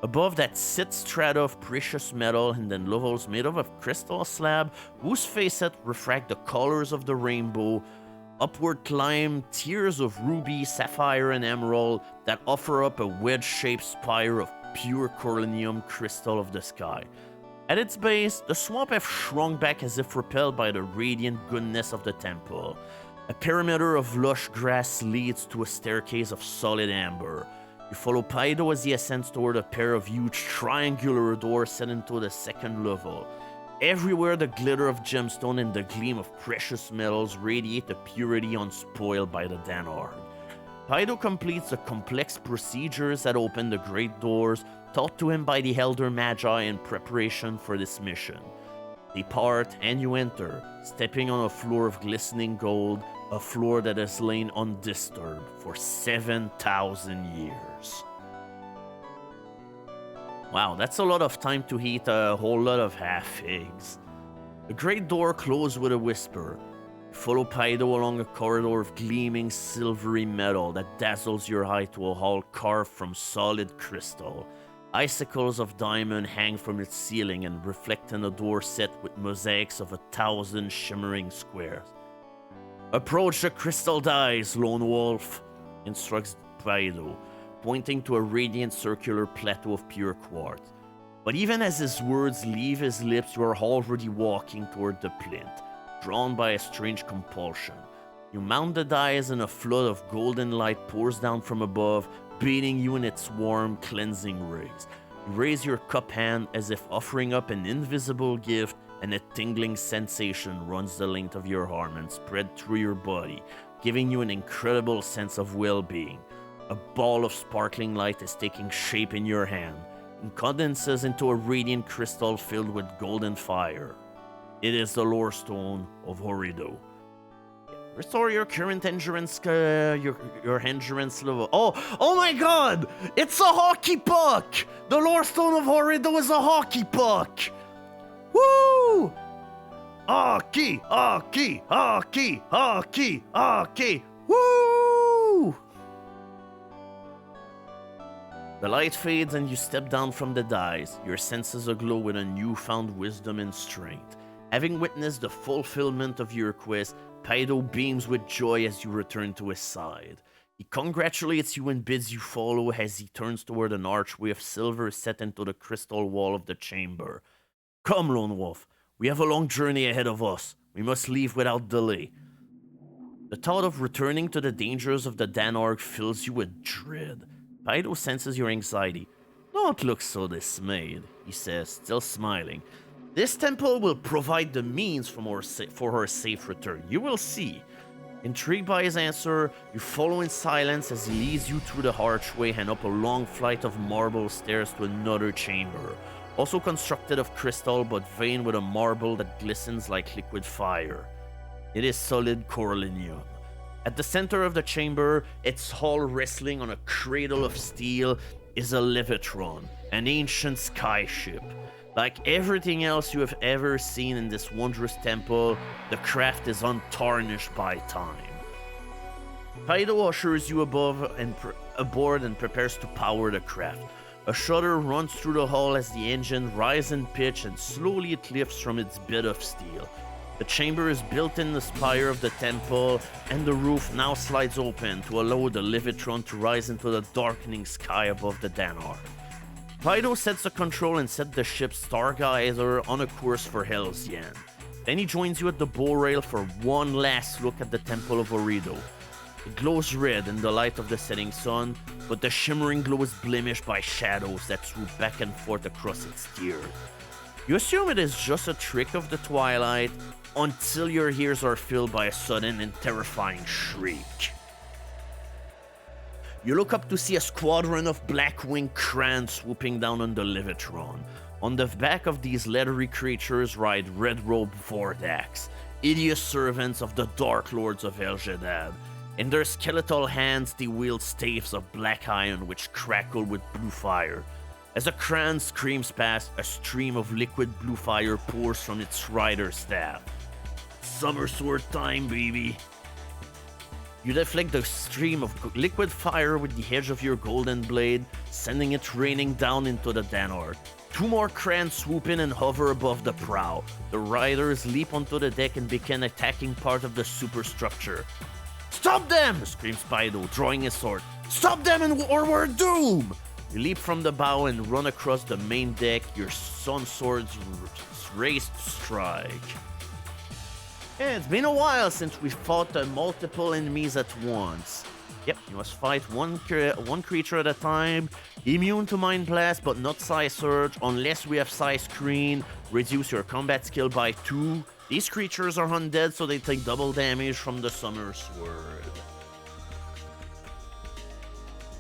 Above that sits strata of precious metal and then levels made of a crystal slab whose facet refract the colors of the rainbow. Upward climb tiers of ruby, sapphire, and emerald that offer up a wedge-shaped spire of pure corlinium crystal of the sky. At its base, the swamp have shrunk back as if repelled by the radiant goodness of the temple. A perimeter of lush grass leads to a staircase of solid amber. You follow Kaido as he ascends toward a pair of huge triangular doors set into the second level. Everywhere the glitter of gemstone and the gleam of precious metals radiate a purity unspoiled by the Danar. Kaido completes the complex procedures that open the great doors, taught to him by the Elder Magi in preparation for this mission. They part and you enter, stepping on a floor of glistening gold, a floor that has lain undisturbed for 7,000 years. Wow, that's a lot of time to eat a whole lot of half-eggs. The great door closed with a whisper. Follow Kaido along a corridor of gleaming silvery metal that dazzles your eye to a hall carved from solid crystal. Icicles of diamond hang from its ceiling and reflect in a door set with mosaics of 1,000 shimmering squares. Approach the crystal dice, lone wolf, instructs Kaido, pointing to a radiant circular plateau of pure quartz. But even as his words leave his lips, you are already walking toward the plinth, drawn by a strange compulsion. You mount the dice and a flood of golden light pours down from above, bathing you in its warm, cleansing rays. You raise your cup hand as if offering up an invisible gift, and a tingling sensation runs the length of your arm and spread through your body, giving you an incredible sense of well-being. A ball of sparkling light is taking shape in your hand and condenses into a radiant crystal filled with golden fire. It is the Lorestone of Orido. Restore your current endurance, your endurance level. Oh my God! It's a hockey puck! The Lorestone of Orido is a hockey puck! Woo! Oh Hockey! Hockey! Hockey! Hockey! Hockey! Woo! The light fades and you step down from the dais, your senses aglow with a newfound wisdom and strength. Having witnessed the fulfillment of your quest, Paido beams with joy as you return to his side. He congratulates you and bids you follow as he turns toward an archway of silver set into the crystal wall of the chamber. Come, Lone Wolf, we have a long journey ahead of us. We must leave without delay. The thought of returning to the dangers of the Danar fills you with dread. Paido senses your anxiety. Don't look so dismayed, he says, still smiling. This temple will provide the means for her safe return. You will see. Intrigued by his answer, you follow in silence as he leads you through the archway and up a long flight of marble stairs to another chamber, also constructed of crystal but veined with a marble that glistens like liquid fire. It is solid coralinium. At the center of the chamber, its hull resting on a cradle of steel, is a Levitron, an ancient skyship. Like everything else you have ever seen in this wondrous temple, the craft is untarnished by time. Paido ushers you aboard and prepares to power the craft. A shudder runs through the hull as the engine rises in pitch and slowly it lifts from its bed of steel. The chamber is built in the spire of the temple, and the roof now slides open to allow the Levitron to rise into the darkening sky above the Danar. Paido sets the control and set the ship's stargazer on a course for Hell's End. Then he joins you at the bow rail for one last look at the Temple of Orido. It glows red in the light of the setting sun, but the shimmering glow is blemished by shadows that swoop back and forth across its tier. You assume it is just a trick of the twilight, until your ears are filled by a sudden and terrifying shriek. You look up to see a squadron of black-winged crans swooping down on the Levitron. On the back of these leathery creatures ride red-robed Vordax, hideous servants of the Darklords of Hell-gast. In their skeletal hands they wield staves of black iron which crackle with blue fire. As a cran screams past, a stream of liquid blue fire pours from its rider's staff. Summer sword time, baby! You deflect the stream of liquid fire with the edge of your golden blade, sending it raining down into the Danar. Two more crans swoop in and hover above the prow. The riders leap onto the deck and begin attacking part of the superstructure. Stop them! Screams Paido, drawing his sword. Stop them or we're doomed! You leap from the bow and run across the main deck, your sun swords raised to strike. Yeah, it's been a while since we fought multiple enemies at once. Yep, you must fight one creature at a time, immune to Mind Blast but not Psy Surge, unless we have Psy Screen, reduce your combat skill by 2. These creatures are undead, so they take double damage from the Summer Sword.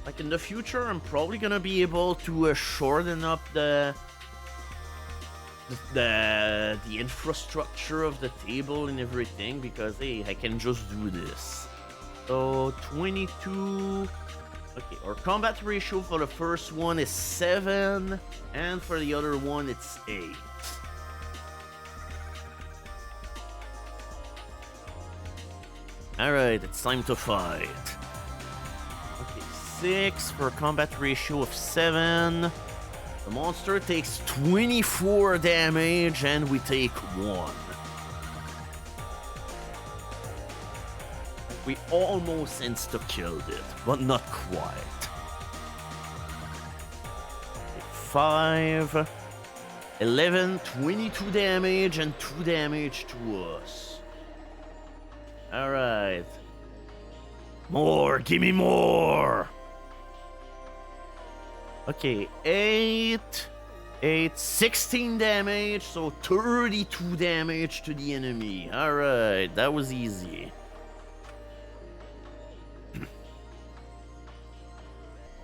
Like in the future, I'm probably gonna be able to shorten up the infrastructure of the table and everything, because hey, I can just do this. So 22. Okay, our combat ratio for the first one is 7, and for the other one it's 8. Alright, it's time to fight. Okay, 6 for a combat ratio of 7. The monster takes 24 damage, and we take 1. We almost insta-killed it, but not quite. 5, 11, 22 damage, and 2 damage to us. Alright. More, give me more! Okay, 8, 16 damage, so 32 damage to the enemy. Alright, that was easy.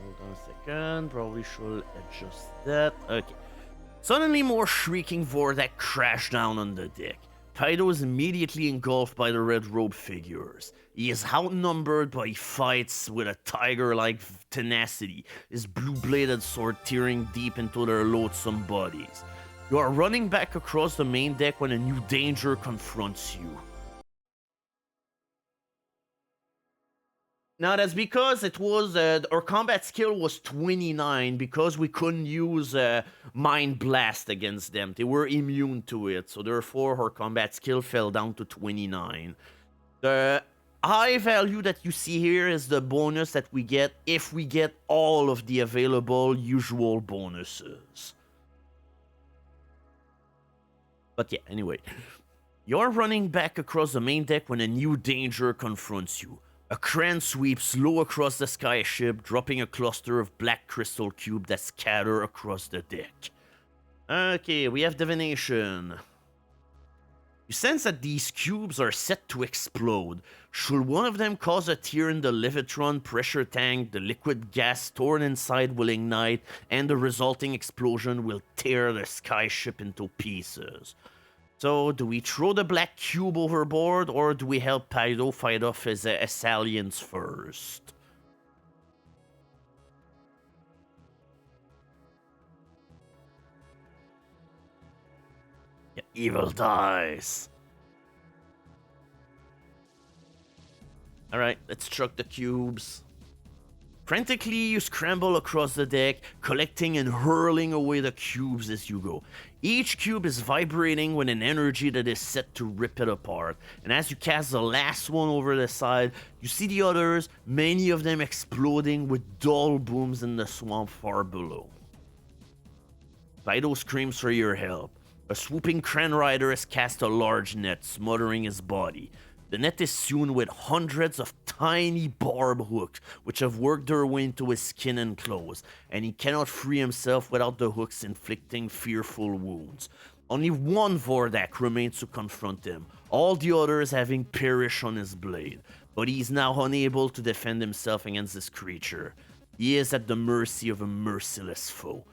Hold on a second, probably should adjust that. Okay. Suddenly more shrieking Vordak crash down on the deck. Paido is immediately engulfed by the red-robed figures. He is outnumbered, but he fights with a tiger-like tenacity, his blue-bladed sword tearing deep into their loathsome bodies. You are running back across the main deck when a new danger confronts you. Now that's because it was our combat skill was 29 because we couldn't use Mind Blast against them. They were immune to it, so therefore our combat skill fell down to 29. The high value that you see here is the bonus that we get if we get all of the available usual bonuses. But yeah, anyway. You're running back across the main deck when a new danger confronts you. A crane sweeps low across the sky ship, dropping a cluster of black crystal cubes that scatter across the deck. Okay, we have divination. You sense that these cubes are set to explode. Should one of them cause a tear in the Levitron pressure tank, the liquid gas stored inside will ignite, and the resulting explosion will tear the sky ship into pieces. So, do we throw the black cube overboard, or do we help Paido fight off his assailants first? Yeah, evil dies. Alright, let's chuck the cubes. Frantically, you scramble across the deck, collecting and hurling away the cubes as you go. Each cube is vibrating with an energy that is set to rip it apart. And as you cast the last one over the side, you see the others, many of them exploding with dull booms in the swamp far below. Fido screams for your help. A swooping crane rider has cast a large net, smothering his body. The net is sewn with hundreds of tiny barb hooks, which have worked their way into his skin and clothes, and he cannot free himself without the hooks inflicting fearful wounds. Only one Vordak remains to confront him, all the others having perished on his blade, but he is now unable to defend himself against this creature. He is at the mercy of a merciless foe.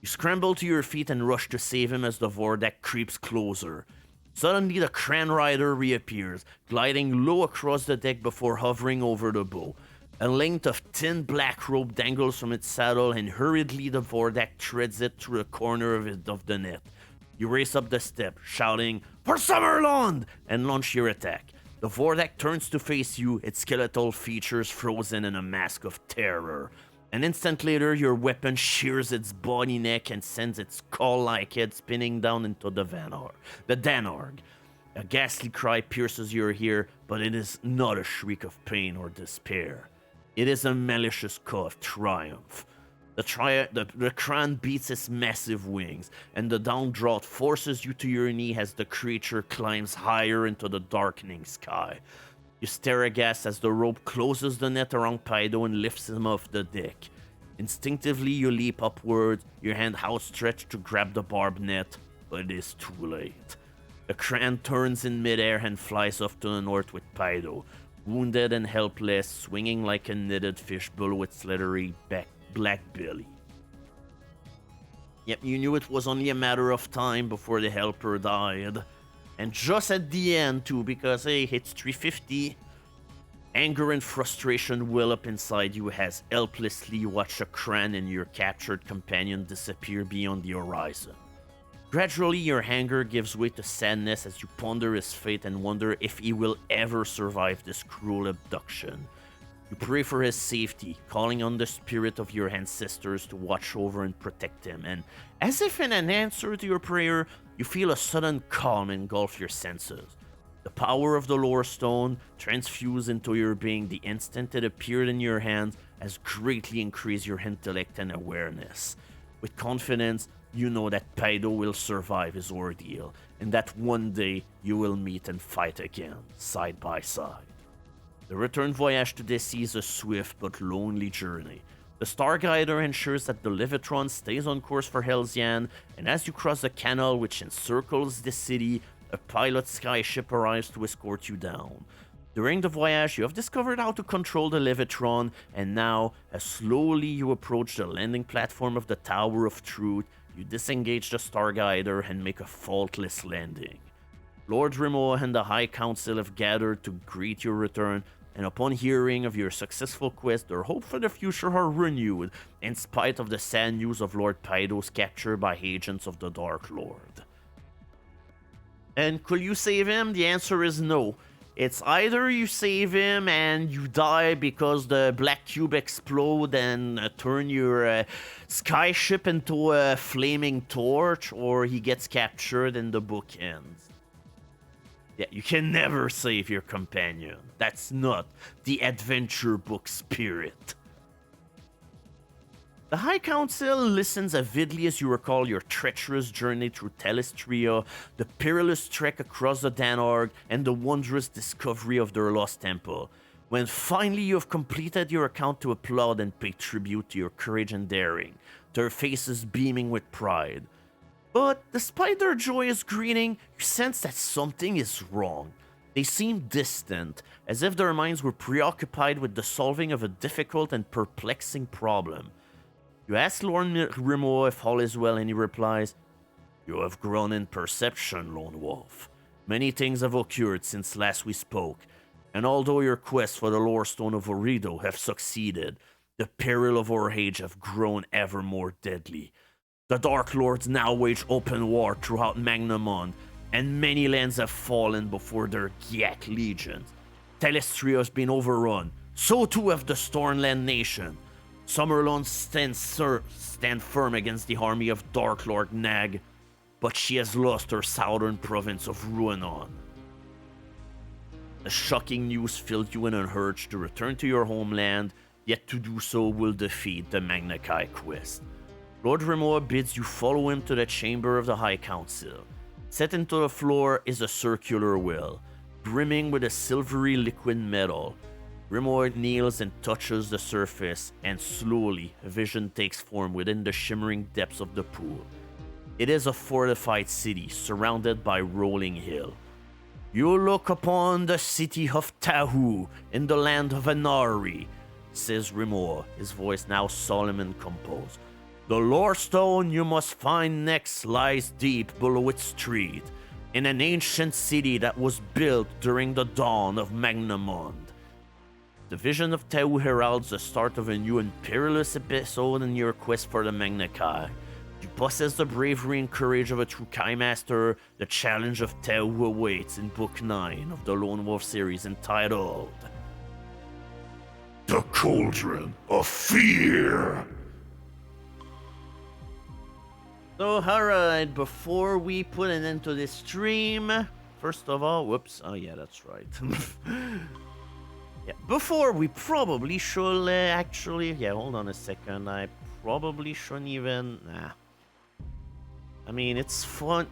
You scramble to your feet and rush to save him as the Vordak creeps closer. Suddenly, the crane rider reappears, gliding low across the deck before hovering over the bow. A length of thin black rope dangles from its saddle, and hurriedly the Vordak threads it through the corner of the net. You race up the step, shouting, "For Summerland!" and launch your attack. The Vordak turns to face you, its skeletal features frozen in a mask of terror. An instant later, your weapon shears its body neck and sends its skull-like head spinning down into the Danar. A ghastly cry pierces your ear, but it is not a shriek of pain or despair. It is a malicious caw of triumph. The crane beats its massive wings, and the downdraft forces you to your knee as the creature climbs higher into the darkening sky. You stare aghast as the rope closes the net around Paido and lifts him off the deck. Instinctively, you leap upward, your hand outstretched to grab the barbed net, but it is too late. The crane turns in midair and flies off to the north with Paido, wounded and helpless, swinging like a knitted fishbowl with slithery black belly. Yep, you knew it was only a matter of time before the helper died. And just at the end, too, because, hey, it's 350. Anger and frustration well up inside you as helplessly you watch a crane and your captured companion disappear beyond the horizon. Gradually, your anger gives way to sadness as you ponder his fate and wonder if he will ever survive this cruel abduction. You pray for his safety, calling on the spirit of your ancestors to watch over and protect him, and as if in an answer to your prayer, you feel a sudden calm engulf your senses. The power of the Lorestone, transfused into your being the instant it appeared in your hands, has greatly increased your intellect and awareness. With confidence, you know that Paido will survive his ordeal, and that one day you will meet and fight again, side by side. The return voyage to the sea is a swift but lonely journey. The Starguider ensures that the Levitron stays on course for Helzian, and as you cross the canal which encircles the city, a pilot skyship arrives to escort you down. During the voyage, you have discovered how to control the Levitron, and now, as slowly you approach the landing platform of the Tower of Truth, you disengage the Starguider and make a faultless landing. Lord Rimoa and the High Council have gathered to greet your return, and upon hearing of your successful quest, their hope for the future are renewed, in spite of the sad news of Lord Pydo's capture by agents of the Darklord. And could you save him? The answer is no. It's either you save him and you die because the black cube explode and turn your skyship into a flaming torch, or he gets captured and the book ends. Yeah, you can never save your companion. That's not the adventure book spirit. The High Council listens avidly as you recall your treacherous journey through Telestria, the perilous trek across the Danar, and the wondrous discovery of their lost temple. When finally you have completed your account to applaud and pay tribute to your courage and daring, their faces beaming with pride. But despite their joyous greeting, you sense that something is wrong. They seem distant, as if their minds were preoccupied with the solving of a difficult and perplexing problem. You ask Lord Rimo if all is well, and he replies, "You have grown in perception, Lone Wolf. Many things have occurred since last we spoke, and although your quest for the Lorestone of Orido have succeeded, the peril of our age have grown ever more deadly. The Darklords now wage open war throughout Magnamond, and many lands have fallen before their Gyak legions. Telestria has been overrun, so too have the Stormland nation. Summerlone stand firm against the army of Darklord Nag, but she has lost her southern province of Ruanon. The shocking news filled you in an urge to return to your homeland, yet to do so will defeat the Magna Chi quest. Lord Rimoa bids you follow him to the chamber of the High Council. Set into the floor is a circular well, brimming with a silvery liquid metal. Rimoa kneels and touches the surface, and slowly a vision takes form within the shimmering depths of the pool. It is a fortified city surrounded by rolling hill. You look upon the city of Tahu in the land of Anari, says Rimoa, his voice now solemn and composed. The Lorestone you must find next lies deep below its street, in an ancient city that was built during the dawn of Magnamond. The vision of Tau heralds the start of a new and perilous episode in your quest for the Magna Chi. You possess the bravery and courage of a true Kai Master. The challenge of Tau awaits in Book 9 of the Lone Wolf series, entitled The Cauldron of Fear. So, alright, before we put an end to this stream, first of all, whoops, oh yeah, that's right. Yeah, before we probably should hold on a second, I probably shouldn't even, I mean, it's fun,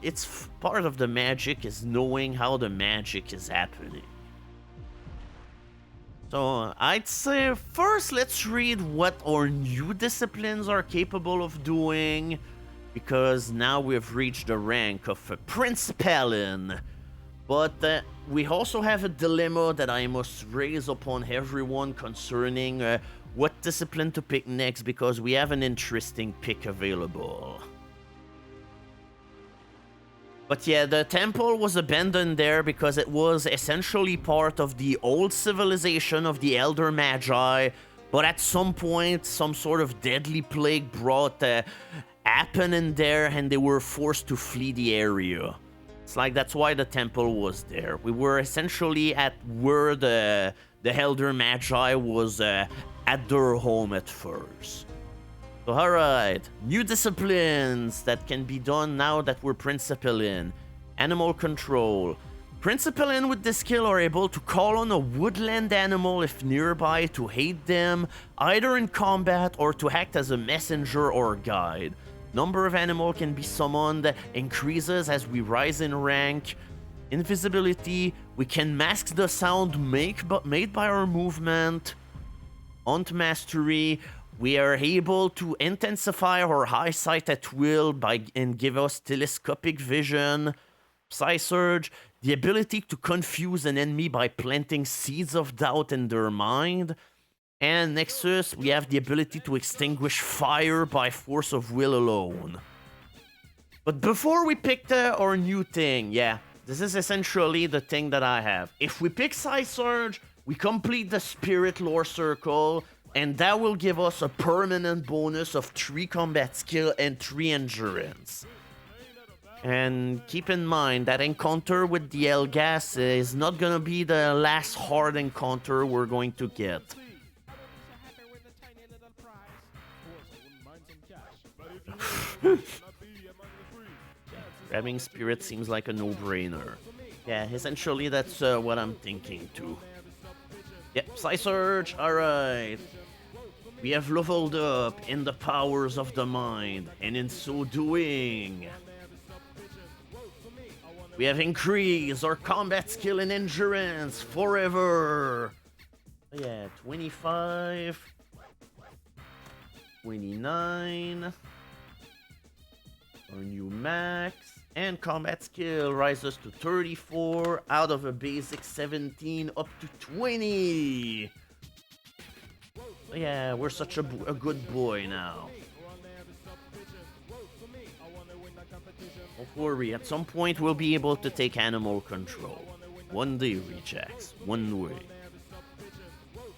part of the magic is knowing how the magic is happening. So, I'd say first let's read what our new disciplines are capable of doing, because now we've reached the rank of a Principalin. But we also have a dilemma that I must raise upon everyone concerning what discipline to pick next, because we have an interesting pick available. But yeah, the temple was abandoned there because it was essentially part of the old civilization of the Elder Magi, but at some point, some sort of deadly plague brought happen in there, and they were forced to flee the area. It's like that's why the temple was there. We were essentially at where the Elder Magi was at their home at first. So alright, new disciplines that can be done now that we're Principalin. Animal control. Principalin with this skill are able to call on a woodland animal if nearby to aid them, either in combat or to act as a messenger or guide. Number of animal can be summoned increases as we rise in rank. Invisibility, we can mask the sound made by our movement. Hunt mastery, we are able to intensify our eyesight at will and give us telescopic vision. Psy-surge, the ability to confuse an enemy by planting seeds of doubt in their mind. And Nexus, we have the ability to extinguish fire by force of will alone. But before we pick our new thing, yeah, this is essentially the thing that I have. If we pick Psy-surge, we complete the Spirit Lore Circle, and that will give us a permanent bonus of 3 combat skill and 3 endurance. And keep in mind that encounter with the Hell-gast is not gonna be the last hard encounter we're going to get. Grabbing Spirit seems like a no-brainer. Yeah, essentially that's what I'm thinking too. Yep, Psy Surge, alright. We have leveled up in the powers of the mind, and in so doing, we have increased our combat skill and endurance forever. Yeah, 25, 29, our new max, and combat skill rises to 34 out of a basic 17 up to 20. Yeah, we're such a good boy now. Don't worry, at some point we'll be able to take animal control. One day, Rejax, one way.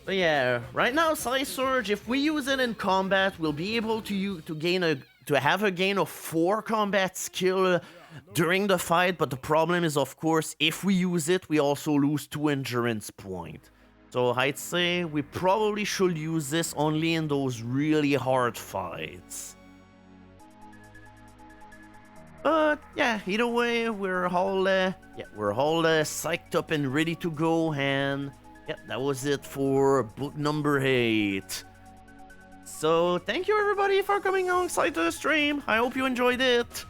But yeah, right now, Psy Surge, if we use it in combat, we'll be able to have a gain of 4 combat skill during the fight, but the problem is, of course, if we use it, we also lose 2 endurance points. So I'd say we probably should use this only in those really hard fights. But yeah, either way, we're all psyched up and ready to go, and yeah, that was it for book number 8. So thank you everybody for coming alongside the stream. I hope you enjoyed it.